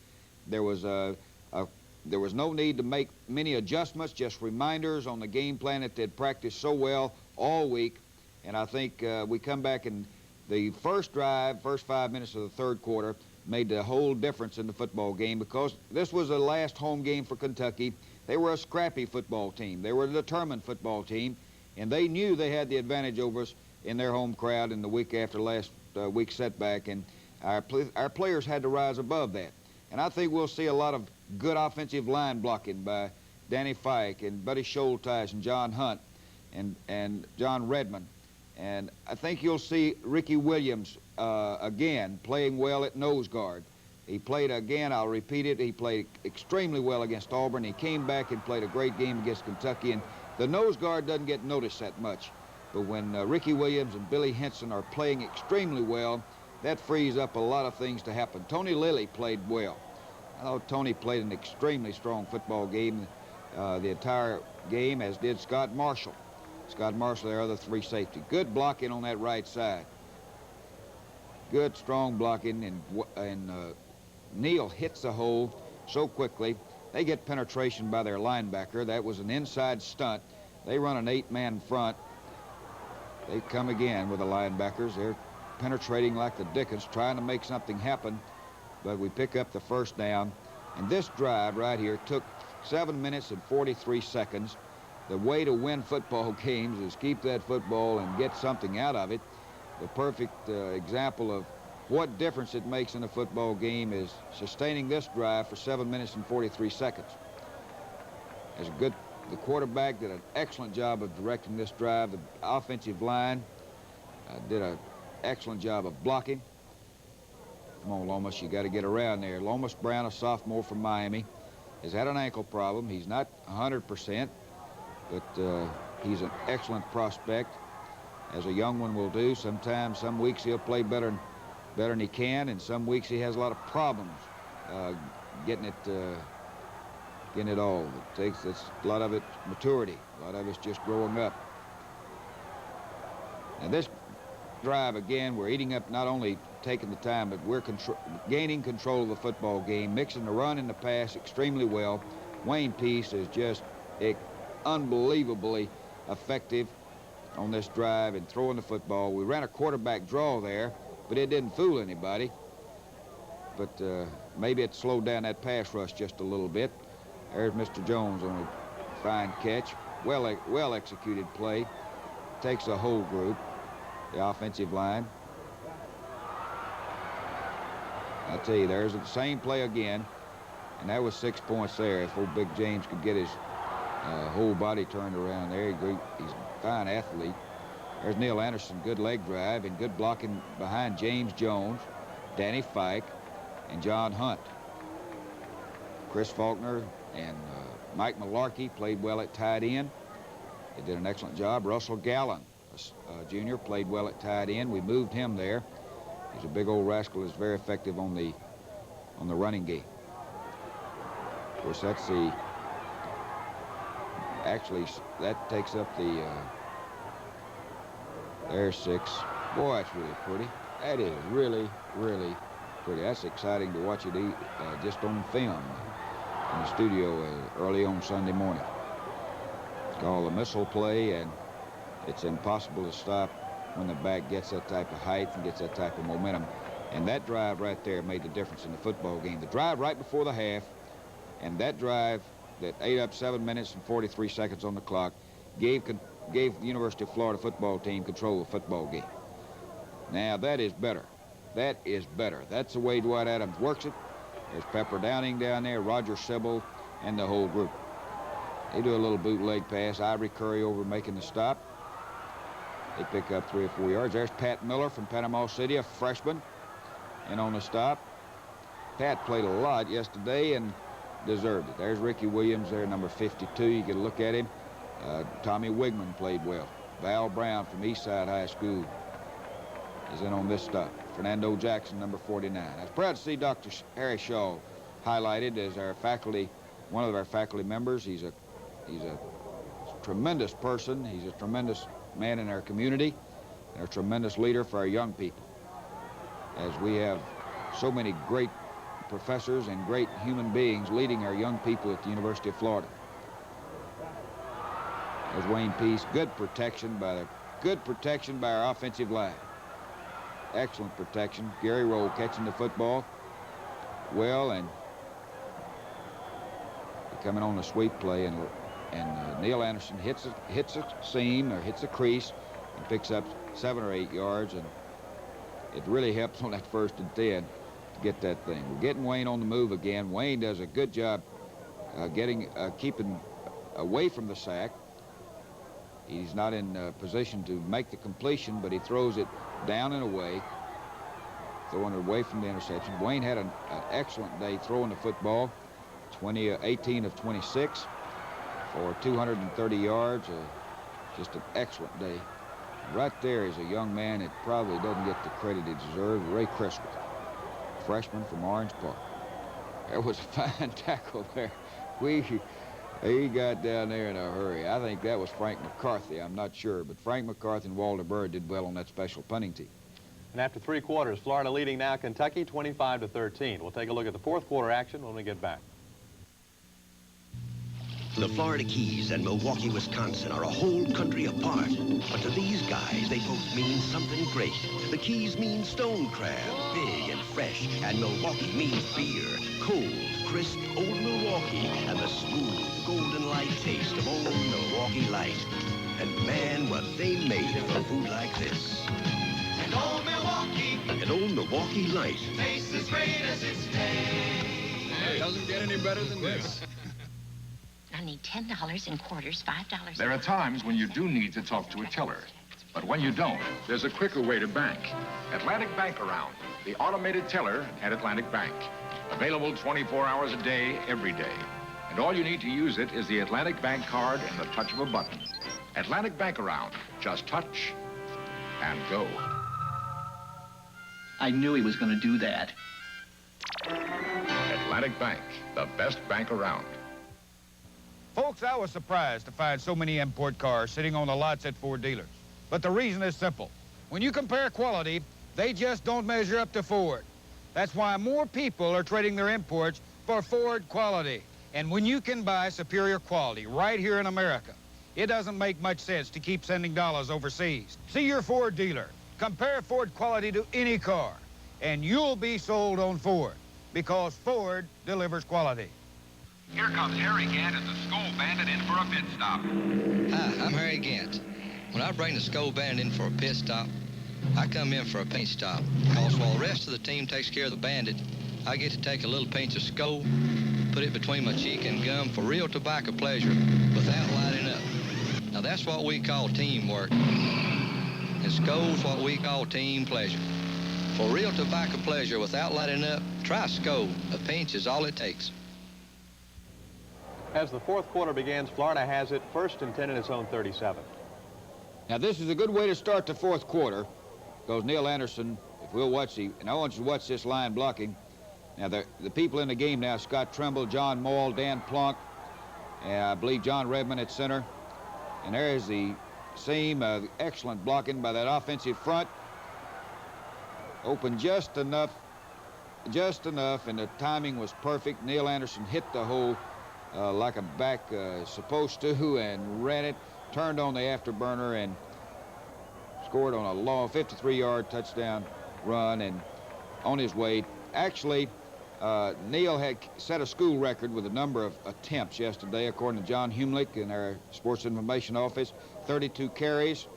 There was no need to make many adjustments, just reminders on the game plan that they'd practiced so well all week. And I think we come back and the first drive, first 5 minutes of the third quarter, made the whole difference in the football game because this was the last home game for Kentucky. They were a scrappy football team. They were a determined football team, and they knew they had the advantage over us in their home crowd in the week after last week's setback, and our players had to rise above that. And I think we'll see a lot of good offensive line blocking by Danny Fike and Buddy Schulteis and John Hunt and John Redmond. And I think you'll see Ricky Williams again playing well at nose guard. He played again, I'll repeat it, he played extremely well against Auburn. He came back and played a great game against Kentucky, and the nose guard doesn't get noticed that much. But when Ricky Williams and Billy Henson are playing extremely well, that frees up a lot of things to happen. Tony Lilly played well. I thought Tony played an extremely strong football game the entire game, as did Scott Marshall. Scott Marshall, their other 3 safety. Good blocking on that right side. Good, strong blocking, and Neal hits the hole so quickly. They get penetration by their linebacker. That was an inside stunt. They run an 8-man front. They come again with the linebackers. They're penetrating like the dickens, trying to make something happen, but we pick up the first down. And this drive right here took 7 minutes and 43 seconds. The way to win football games is keep that football and get something out of it. The perfect example of what difference it makes in a football game is sustaining this drive for 7 minutes and 43 seconds. The quarterback did an excellent job of directing this drive. The offensive line did an excellent job of blocking. Come on, Lomas, you got to get around there. Lomas Brown, a sophomore from Miami, has had an ankle problem. He's not 100%, but he's an excellent prospect, as a young one will do. Sometimes, some weeks he'll play better than he can, and some weeks he has a lot of problems getting it all. It's a lot of it maturity. A lot of it's just growing up. Now this drive, again, we're eating up, not only taking the time, but we're gaining control of the football game, mixing the run and the pass extremely well. Wayne Peace is just unbelievably effective on this drive and throwing the football. We ran a quarterback draw there, but it didn't fool anybody. But maybe it slowed down that pass rush just a little bit. There's Mr. Jones on a fine catch. Well executed play. Takes a whole group, the offensive line. I tell you, there's the same play again, and that was 6 points there. If old Big James could get his whole body turned around there, he's a fine athlete. There's Neil Anderson, good leg drive and good blocking behind James Jones, Danny Fike, and John Hunt. Chris Faulkner and Mike Malarkey played well at tight end. They did an excellent job. Russell Gallen, a junior, played well at tight end. We moved him there. He's a big old rascal. Is very effective on the running game. Of course, that's the. Actually, that takes up the. There's 6. Boy, that's really pretty. That is really, really pretty. That's exciting to watch it just on film in the studio early on Sunday morning. It's called the missile play, and it's impossible to stop when the back gets that type of height and gets that type of momentum. And that drive right there made the difference in the football game. The drive right before the half, and that drive that ate up 7 minutes and 43 seconds on the clock gave the University of Florida football team control of the football game. Now, that is better. That is better. That's the way Dwight Adams works it. There's Pepper Downing down there, Roger Sybil, and the whole group. They do a little bootleg pass. Ivory Curry over making the stop. They pick up 3 or 4 yards. There's Pat Miller from Panama City, a freshman, and on the stop. Pat played a lot yesterday and deserved it. There's Ricky Williams there, number 52. You get a look at him. Tommy Wigman played well. Val Brown from Eastside High School is in on this stop. Fernando Jackson, number 49. I was proud to see Dr. Harry Shaw highlighted as our faculty, one of our faculty members. He's a tremendous person. He's a tremendous man in our community and a tremendous leader for our young people. As we have so many great professors and great human beings leading our young people at the University of Florida. There's Wayne Peace. Good protection by our offensive line. Excellent protection. Gary Roll catching the football well, and coming on a sweep play, and Neil Anderson hits a seam or hits a crease and picks up 7 or 8 yards, and it really helps on that 1st and 10 to get that thing. We're getting Wayne on the move again. Wayne does a good job keeping away from the sack. He's not in position to make the completion, but he throws it down and away, throwing it away from the interception. Wayne had an excellent day throwing the football, 18 of 26 for 230 yards. Just an excellent day. Right there is a young man that probably doesn't get the credit he deserves, Ray Criswell, freshman from Orange Park. There was a fine tackle there. He got down there in a hurry. I think that was Frank McCarthy. I'm not sure, but Frank McCarthy and Walter Bird did well on that special punting team. And after 3 quarters, Florida leading now Kentucky 25-13. We'll take a look at the 4th quarter action when we get back. The Florida Keys and Milwaukee, Wisconsin are a whole country apart. But to these guys, they both mean something great. The Keys mean stone crab, big and fresh, and Milwaukee means beer, cold, crisp, old Milwaukee, and the smooth, golden light taste of old Milwaukee Light. And man, what they made for food like this. And old Milwaukee. And old Milwaukee Light. Tastes as great as its day. It doesn't get any better than this. I need $10 in quarters, $5. There are times when you do need to talk to a teller. But when you don't, there's a quicker way to bank. Atlantic Bank Around, the automated teller at Atlantic Bank. Available 24 hours a day, every day. And all you need to use it is the Atlantic Bank card and the touch of a button. Atlantic Bank Around. Just touch and go. I knew he was going to do that. Atlantic Bank, the best bank around. Folks, I was surprised to find so many import cars sitting on the lots at Ford dealers. But the reason is simple. When you compare quality, they just don't measure up to Ford. That's why more people are trading their imports for Ford quality. And when you can buy superior quality right here in America, it doesn't make much sense to keep sending dollars overseas. See your Ford dealer. Compare Ford quality to any car, and you'll be sold on Ford, because Ford delivers quality. Here comes Harry Gant and the Skull Bandit in for a pit stop. Hi, I'm Harry Gant. When I bring the Skull Bandit in for a pit stop, I come in for a paint stop. Because while the rest of the team takes care of the Bandit, I get to take a little pinch of Skull, put it between my cheek and gum for real tobacco pleasure without lighting up. Now that's what we call teamwork. And Skull's what we call team pleasure. For real tobacco pleasure without lighting up, try Skull. A pinch is all it takes. As the 4th quarter begins, Florida has it 1st and 10 in its own 37. Now, this is a good way to start the 4th quarter, because Neil Anderson, if we'll watch and I want you to watch this line blocking. Now, the people in the game now, Scott Trimble, John Maul, Dan Plunk, and I believe John Redmond at center. And there is the seam, excellent blocking by that offensive front. Open just enough, and the timing was perfect. Neil Anderson hit the hole like a back supposed to, and ran it, turned on the afterburner, and scored on a long 53-yard touchdown run, and on his way. Actually, Neil had set a school record with a number of attempts yesterday, according to John Humlick in our Sports Information Office. 32 carries,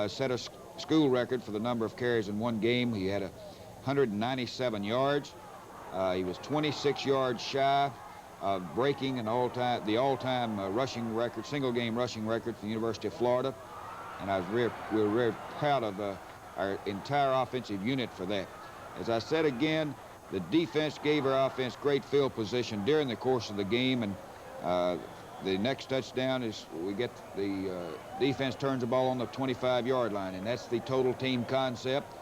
set a school record for the number of carries in one game. He had 197 yards. He was 26 yards shy of breaking the all-time rushing record, single-game rushing record for the University of Florida. And we were very proud of our entire offensive unit for that. As I said again, the defense gave our offense great field position during the course of the game, and the next touchdown is we get the defense turns the ball on the 25-yard line, and that's the total team concept.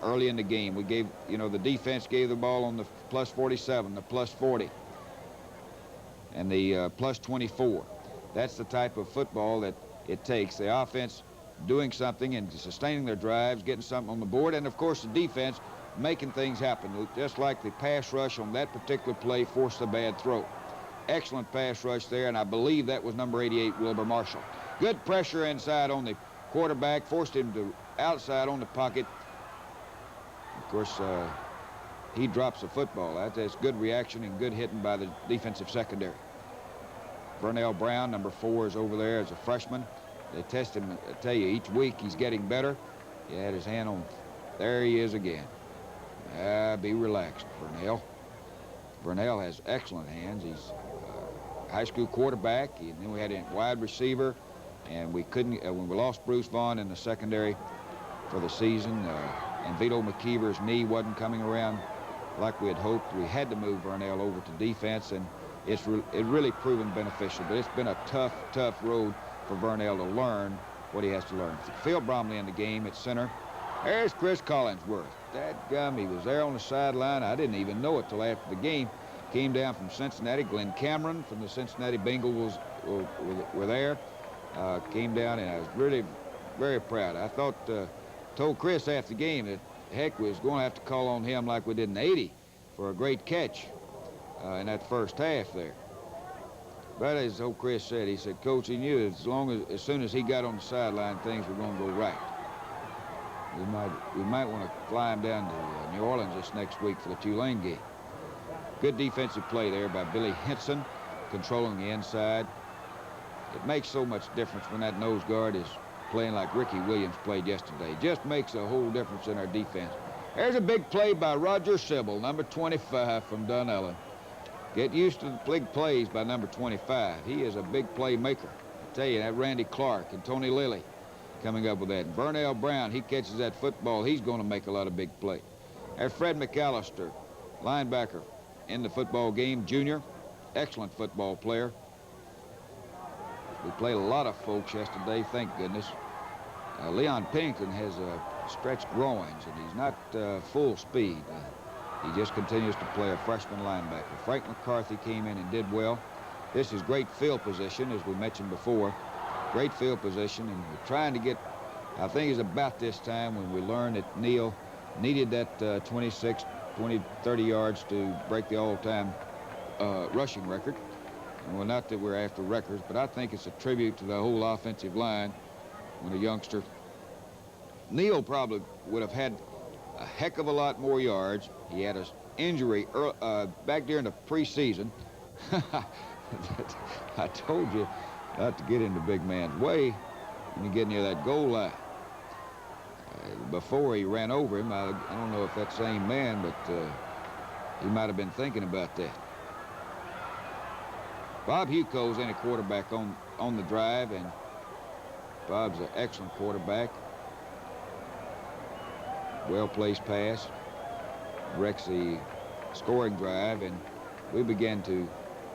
Early in the game, we gave, the defense gave the ball on the plus 47, the plus 40, and the plus 24. That's the type of football that it takes. The offense doing something and sustaining their drives, getting something on the board, and of course the defense making things happen, just like the pass rush on that particular play forced a bad throw. Excellent pass rush there, and I believe that was number 88, Wilbur Marshall. Good pressure inside on the quarterback, forced him to outside on the pocket. Of course, he drops the football. That's good reaction and good hitting by the defensive secondary. Vernell Brown, number 4, is over there as a freshman. They test him, I tell you, each week he's getting better. He had his hand on, there he is again. Be relaxed, Vernell. Vernell has excellent hands. He's a high school quarterback. And then we had a wide receiver, and we couldn't, when we lost Bruce Vaughn in the secondary for the season, and Vito McKeever's knee wasn't coming around like we had hoped, we had to move Vernell over to defense, and it really proven beneficial. But it's been a tough road for Vernell to learn what he has to learn. Phil Bromley in the game at center. There's Chris Collinsworth. Dadgum, he was there on the sideline. I didn't even know it till after the game. Came down from Cincinnati. Glenn Cameron from the Cincinnati Bengals were there. Came down, and I was really very proud. I told Chris after the game that, heck, we was going to have to call on him like we did in '80 for a great catch in that first half there. But as old Chris said, he said, Coach, he knew as soon as he got on the sideline, things were going to go right. We might want to fly him down to New Orleans this next week for the Tulane game. Good defensive play there by Billy Henson, controlling the inside. It makes so much difference when that nose guard is playing like Ricky Williams played yesterday. It just makes a whole difference in our defense. There's a big play by Roger Sybil, number 25 from Dunellen. Get used to the big plays by number 25. He is a big play maker. I tell you, that Randy Clark and Tony Lilly coming up with that. And Vernell Brown, he catches that football, he's going to make a lot of big plays. There's Fred McAllister, linebacker in the football game, junior. Excellent football player. We played a lot of folks yesterday, thank goodness. Leon Pennington has stretched groins, and he's not full speed. He just continues to play a freshman linebacker. Frank McCarthy came in and did well. This is great field position, as we mentioned before. Great field position, and we're trying to get, I think it's about this time when we learned that Neil needed that 26, 20, 30 yards to break the all-time rushing record. And well, not that we're after records, but I think it's a tribute to the whole offensive line when a youngster. Neil probably would have had a heck of a lot more yards. He had an injury back during the preseason. I told you not to get in the big man's way when you get near that goal line. Before he ran over him, I don't know if that same man, but he might have been thinking about that. Bob Huco's in a quarterback on the drive, and Bob's an excellent quarterback. Well-placed pass wrecks the scoring drive, and we began to,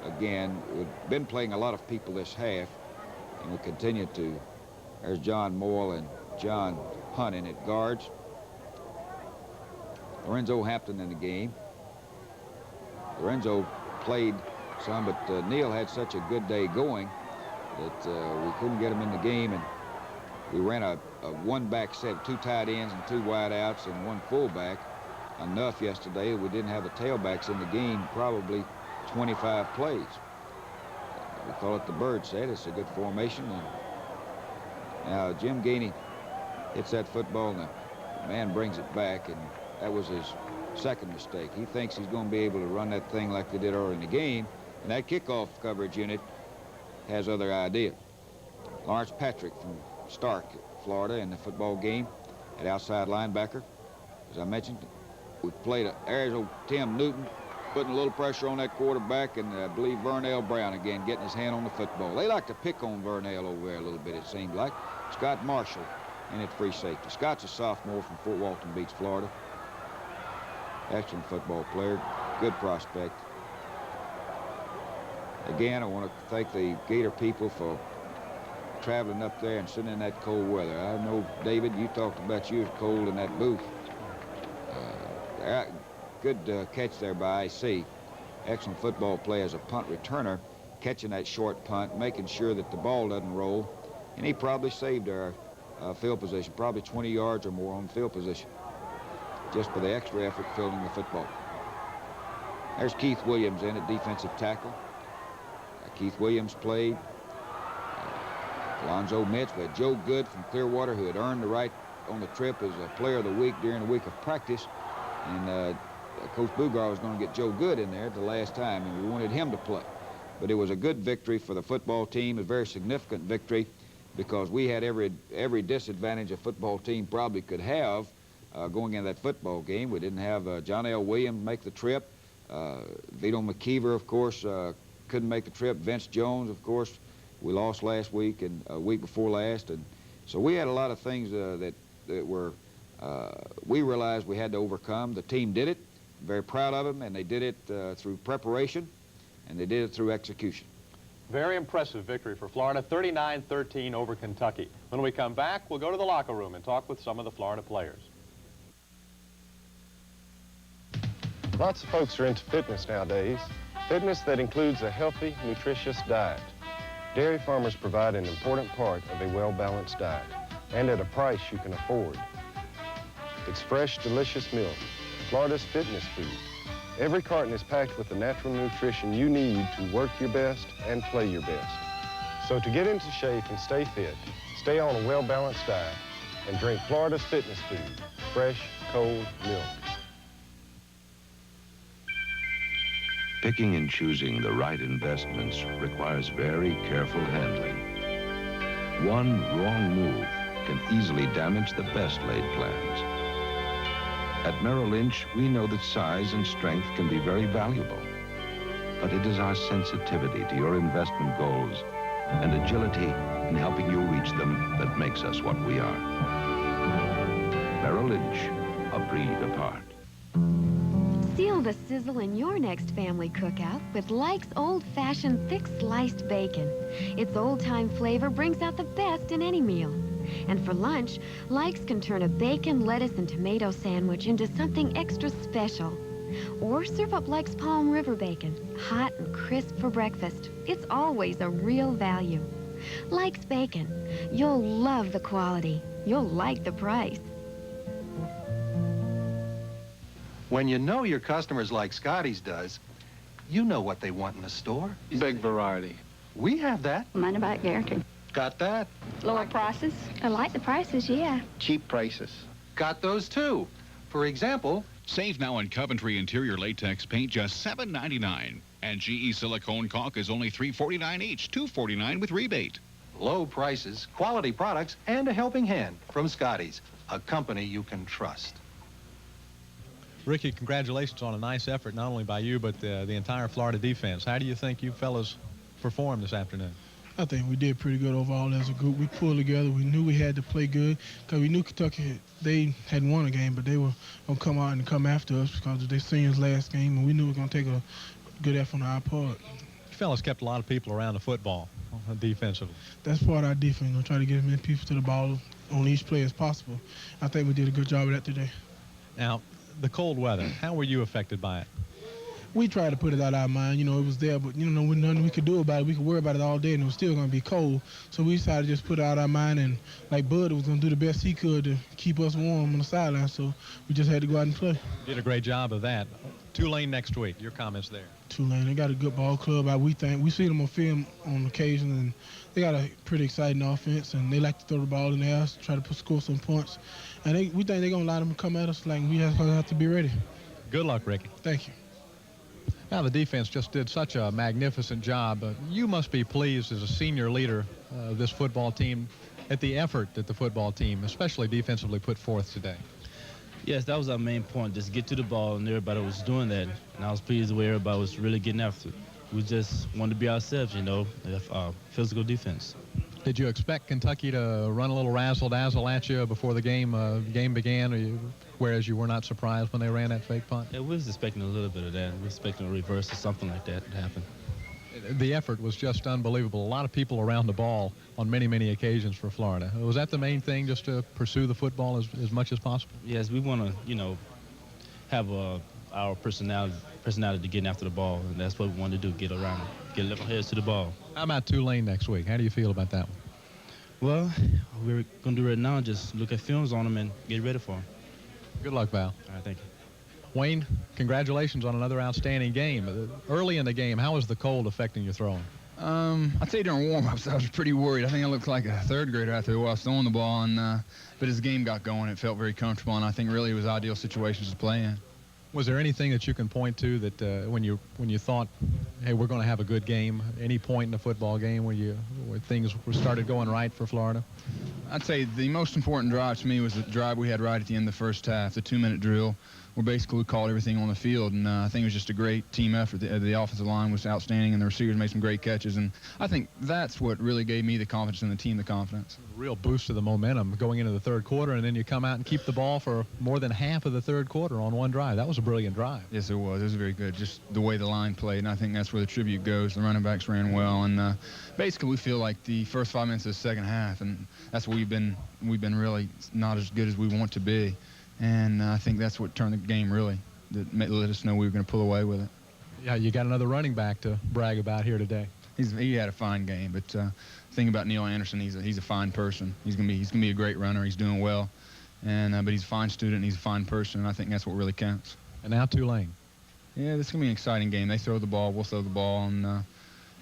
again, we've been playing a lot of people this half, and we continue to. There's John Moyle and John Hunting at guards. Lorenzo Hampton in the game. Lorenzo played some, but Neil had such a good day going that we couldn't get him in the game, and we ran a one-back set, 2 tight ends and 2 wide outs and 1 fullback. Enough yesterday, we didn't have the tailbacks in the game, probably 25 plays. We call it the bird set. It's a good formation. And now Jim Gainey hits that football, and the man brings it back, and that was his second mistake. He thinks he's going to be able to run that thing like they did early in the game, and that kickoff coverage unit has other ideas. Lawrence Patrick from Stark, Florida, in the football game at outside linebacker. As I mentioned, we played Arizona Tim Newton, putting a little pressure on that quarterback, and I believe Vernell Brown again getting his hand on the football. They like to pick on Vernell over there a little bit, it seemed like. Scott Marshall in at free safety. Scott's a sophomore from Fort Walton Beach, Florida. Excellent football player, good prospect. Again, I want to thank the Gator people for traveling up there and sitting in that cold weather. I know, David, you talked about you was cold in that booth. Good catch there by IC. Excellent football play as a punt returner, catching that short punt, making sure that the ball doesn't roll. And he probably saved our field position, probably 20 yards or more on field position, just for the extra effort fielding the football. There's Keith Williams in at defensive tackle. Keith Williams played. Alonzo Mitch, we had Joe Good from Clearwater, who had earned the right on the trip as a player of the week during the week of practice. And Coach Bugar was going to get Joe Good in there at the last time, and we wanted him to play. But it was a good victory for the football team, a very significant victory, because we had every disadvantage a football team probably could have going into that football game. We didn't have John L. Williams make the trip. Vito McKeever, of course, couldn't make the trip. Vince Jones, of course, we lost last week and a week before last. And so we had a lot of things that were, we realized we had to overcome. The team did it. Very proud of them, and they did it through preparation, and they did it through execution. Very impressive victory for Florida, 39-13 over Kentucky. When we come back, we'll go to the locker room and talk with some of the Florida players. Lots of folks are into fitness nowadays. Fitness that includes a healthy, nutritious diet. Dairy farmers provide an important part of a well-balanced diet, and at a price you can afford. It's fresh, delicious milk, Florida's fitness food. Every carton is packed with the natural nutrition you need to work your best and play your best. So to get into shape and stay fit, stay on a well-balanced diet and drink Florida's fitness food, fresh, cold milk. Picking and choosing the right investments requires very careful handling. One wrong move can easily damage the best laid plans. At Merrill Lynch, we know that size and strength can be very valuable, but it is our sensitivity to your investment goals and agility in helping you reach them that makes us what we are. Merrill Lynch, a breed apart. Seal the sizzle in your next family cookout with Like's old-fashioned thick sliced bacon. Its old-time flavor brings out the best in any meal. And for lunch, Like's can turn a bacon, lettuce, and tomato sandwich into something extra special. Or serve up Like's Palm River bacon, hot and crisp for breakfast. It's always a real value. Like's bacon. You'll love the quality. You'll like the price. When you know your customers like Scotty's does, you know what they want in the store. Big variety. We have that. Money back guarantee. Got that. Lower prices. I like the prices, yeah. Cheap prices. Got those too. For example, save now on Coventry interior latex paint just $7.99. And GE silicone caulk is only $3.49 each, $2.49 with rebate. Low prices, quality products, and a helping hand from Scotty's, a company you can trust. Ricky, congratulations on a nice effort, not only by you, but the entire Florida defense. How do you think you fellas performed this afternoon? I think we did pretty good overall as a group. We pulled together. We knew we had to play good because we knew Kentucky, they hadn't won a game, but they were going to come out and come after us because of their seniors' last game, and we knew we were going to take a good effort on our part. You fellas kept a lot of people around the football defensively. That's part of our defense. We'll try to get as many people to the ball on each play as possible. I think we did a good job of that today. Now, the cold weather, how were you affected by it? we tried to put it out of our mind. You know, it was there, but, you know, nothing we could do about it. We could worry about it all day, and it was still going to be cold. So we decided to just put it out of our mind, and like Bud was going to do the best he could to keep us warm on the sideline. So we just had to go out and play. Did a great job of that. Tulane next week. Your comments there. Tulane, they got a good ball club. We see them on film on occasion, and they got a pretty exciting offense, and they like to throw the ball in the air, try to score some points. And we think they're going to allow them to come at us. Like, we have to be ready. Good luck, Ricky. Thank you. Now, the defense just did such a magnificent job. You must be pleased as a senior leader of this football team at the effort that the football team, especially defensively, put forth today. Yes, that was our main point, just get to the ball, and everybody was doing that. And I was pleased the way everybody was really getting after it. We just wanted to be ourselves, you know, physical defense. Did you expect Kentucky to run a little razzle-dazzle at you before the game began, whereas you were not surprised when they ran that fake punt? Yeah, we was expecting a little bit of that. We were expecting a reverse or something like that to happen. The effort was just unbelievable. A lot of people around the ball on many, many occasions for Florida. Was that the main thing, just to pursue the football as much as possible? Yes, we want to, you know, have our personality to getting after the ball, and that's what we want to do, get around, get level heads to the ball. How about Tulane next week? How do you feel about that one? Well, we're going to do right now, just look at films on them and get ready for them. Good luck, Val. All right, thank you. Wayne, congratulations on another outstanding game. Early in the game, how was the cold affecting your throwing? I'd say during warm-ups I was pretty worried. I think I looked like a third grader out there while I was throwing the ball, but as the game got going, it felt very comfortable, and I think really it was ideal situations to play in. Was there anything that you can point to that when you thought, hey, we're going to have a good game, any point in the football game where things started going right for Florida? I'd say the most important drive to me was the drive we had right at the end of the first half, the 2-minute drill, where basically we called everything on the field, and I think it was just a great team effort. The offensive line was outstanding, and the receivers made some great catches, and I think that's what really gave me the confidence and the team the confidence. Real boost to the momentum going into the third quarter, and then you come out and keep the ball for more than half of the third quarter on one drive. That was a brilliant drive. Yes, it was. It was very good, just the way the line played, and I think that's where the tribute goes. The running backs ran well, and basically we feel like the first 5 minutes of the second half, and that's what we've been really not as good as we want to be. And I think that's what turned the game really, that let us know we were going to pull away with it. Yeah, you got another running back to brag about here today. He had a fine game, but the thing about Neil Anderson, he's a fine person. He's gonna be a great runner. He's doing well, and but he's a fine student. And he's a fine person, and I think that's what really counts. And now Tulane. Yeah, this is gonna be an exciting game. They throw the ball, we'll throw the ball, and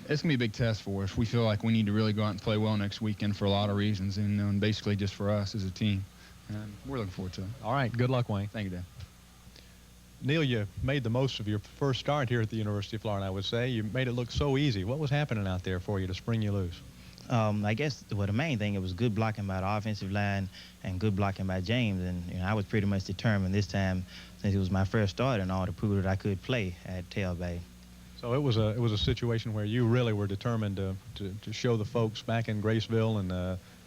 it's gonna be a big test for us. We feel like we need to really go out and play well next weekend for a lot of reasons, and basically just for us as a team. And we're looking forward to it. All right, good luck, Wayne. Thank you, Dan. Neil, you made the most of your first start here at the University of Florida, I would say. You made it look so easy. What was happening out there for you to spring you loose? I guess, well, the main thing, it was good blocking by the offensive line and good blocking by James. And I was pretty much determined this time, since it was my first start, and all to prove that I could play at tailback. So it was a situation where you really were determined to show the folks back in Graceville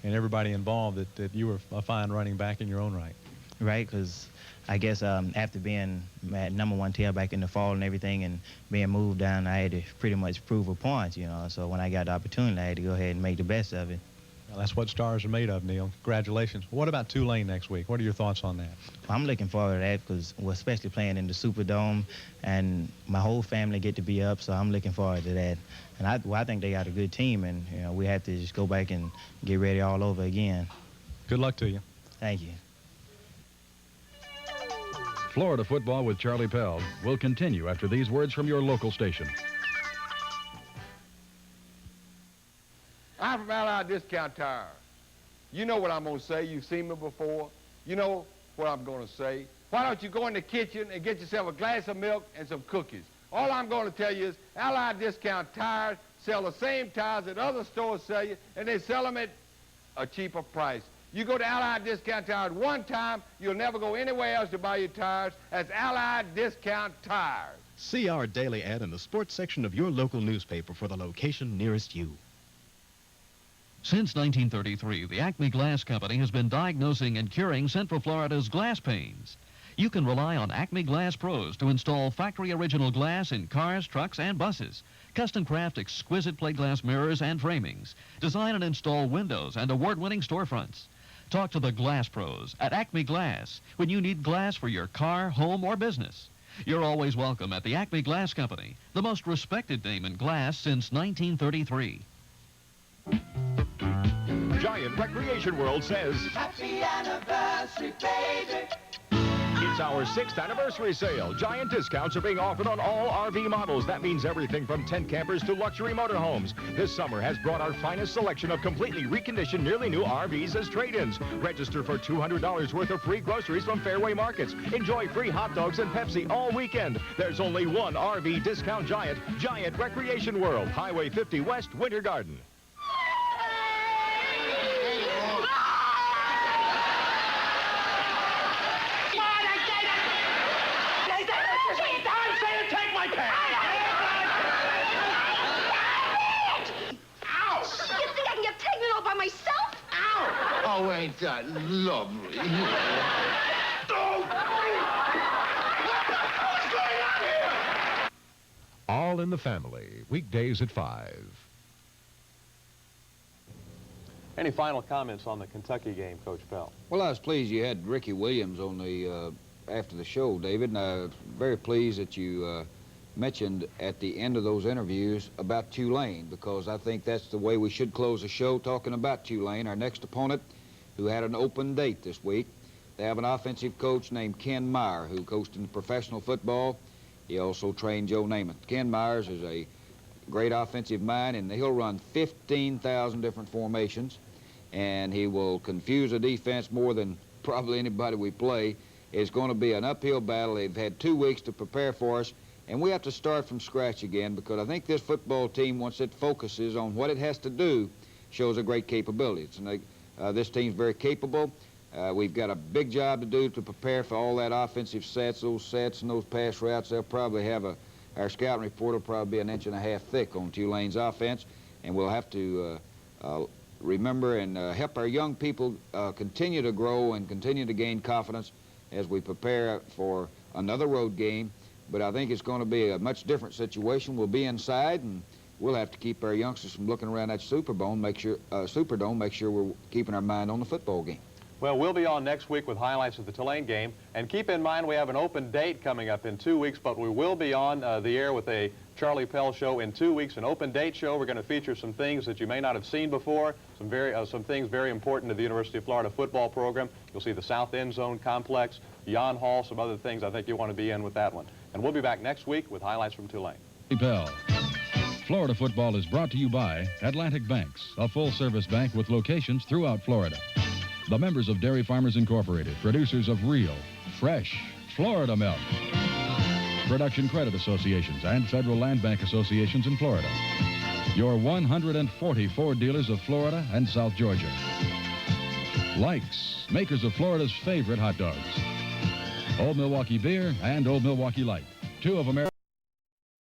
and everybody involved that you were a fine running back in your own right. Right, because I guess after being at #1 tailback in the fall and everything and being moved down, I had to pretty much prove a point, you know. So when I got the opportunity, I had to go ahead and make the best of it. Well, that's what stars are made of, Neil. Congratulations. What about Tulane next week? What are your thoughts on that? Well, I'm looking forward to that because we're especially playing in the Superdome, and my whole family get to be up, so I'm looking forward to that. And I think they got a good team, and we have to just go back and get ready all over again. Good luck to you. Thank you. Florida Football with Charlie Pell will continue after these words from your local station. I'm from Allied Discount Tire. You know what I'm going to say. You've seen me before. You know what I'm going to say. Why don't you go in the kitchen and get yourself a glass of milk and some cookies? All I'm going to tell you is Allied Discount Tires sell the same tires that other stores sell you, and they sell them at a cheaper price. You go to Allied Discount Tires one time, you'll never go anywhere else to buy your tires. That's Allied Discount Tires. See our daily ad in the sports section of your local newspaper for the location nearest you. Since 1933, the Acme Glass Company has been diagnosing and curing Central Florida's glass panes. You can rely on Acme Glass Pros to install factory-original glass in cars, trucks, and buses, custom craft exquisite plate glass mirrors and framings, design and install windows and award-winning storefronts. Talk to the Glass Pros at Acme Glass when you need glass for your car, home, or business. You're always welcome at the Acme Glass Company, the most respected name in glass since 1933. Giant Recreation World says, Happy anniversary, baby. It's our 6th anniversary sale. Giant discounts are being offered on all RV models. That means everything from tent campers to luxury motorhomes. This summer has brought our finest selection of completely reconditioned, nearly new RVs as trade-ins. Register for $200 worth of free groceries from Fairway Markets. Enjoy free hot dogs and Pepsi all weekend. There's only one RV discount giant, Giant Recreation World, Highway 50 West, Winter Garden. Oh, ain't that lovely? What's going on here? All in the Family, weekdays at 5. Any final comments on the Kentucky game, Coach Pell? Well, I was pleased you had Ricky Williams on the after the show, David, and I was very pleased that you mentioned at the end of those interviews about Tulane, because I think that's the way we should close the show, talking about Tulane, our next opponent, who had an open date this week. They have an offensive coach named Ken Meyer, who coached in professional football. He also trained Joe Namath. Ken Myers is a great offensive mind, and he'll run 15,000 different formations, and he will confuse a defense more than probably anybody we play. It's going to be an uphill battle. They've had 2 weeks to prepare for us, and we have to start from scratch again, because I think this football team, once it focuses on what it has to do, shows a great capability. This team's very capable. We've got a big job to do to prepare for all that offensive sets, those sets and those pass routes. They'll probably have our scouting report will probably be 1.5 inches thick on Tulane's offense, and we'll have to remember and help our young people continue to grow and continue to gain confidence as we prepare for another road game. But I think it's going to be a much different situation. We'll be inside, and we'll have to keep our youngsters from looking around that Superdome, make sure we're keeping our mind on the football game. Well, we'll be on next week with highlights of the Tulane game. And keep in mind, we have an open date coming up in 2 weeks, but we will be on the air with a Charlie Pell show in 2 weeks, an open date show. We're going to feature some things that you may not have seen before, some things very important to the University of Florida football program. You'll see the South End Zone Complex, Yon Hall, some other things I think you'll want to be in with that one. And we'll be back next week with highlights from Tulane. Pell. Florida football is brought to you by Atlantic Banks, a full-service bank with locations throughout Florida. The members of Dairy Farmers Incorporated, producers of real, fresh Florida milk. Production Credit Associations and Federal Land Bank Associations in Florida. Your 144 dealers of Florida and South Georgia. Likes, makers of Florida's favorite hot dogs. Old Milwaukee Beer and Old Milwaukee Light, 2 of America's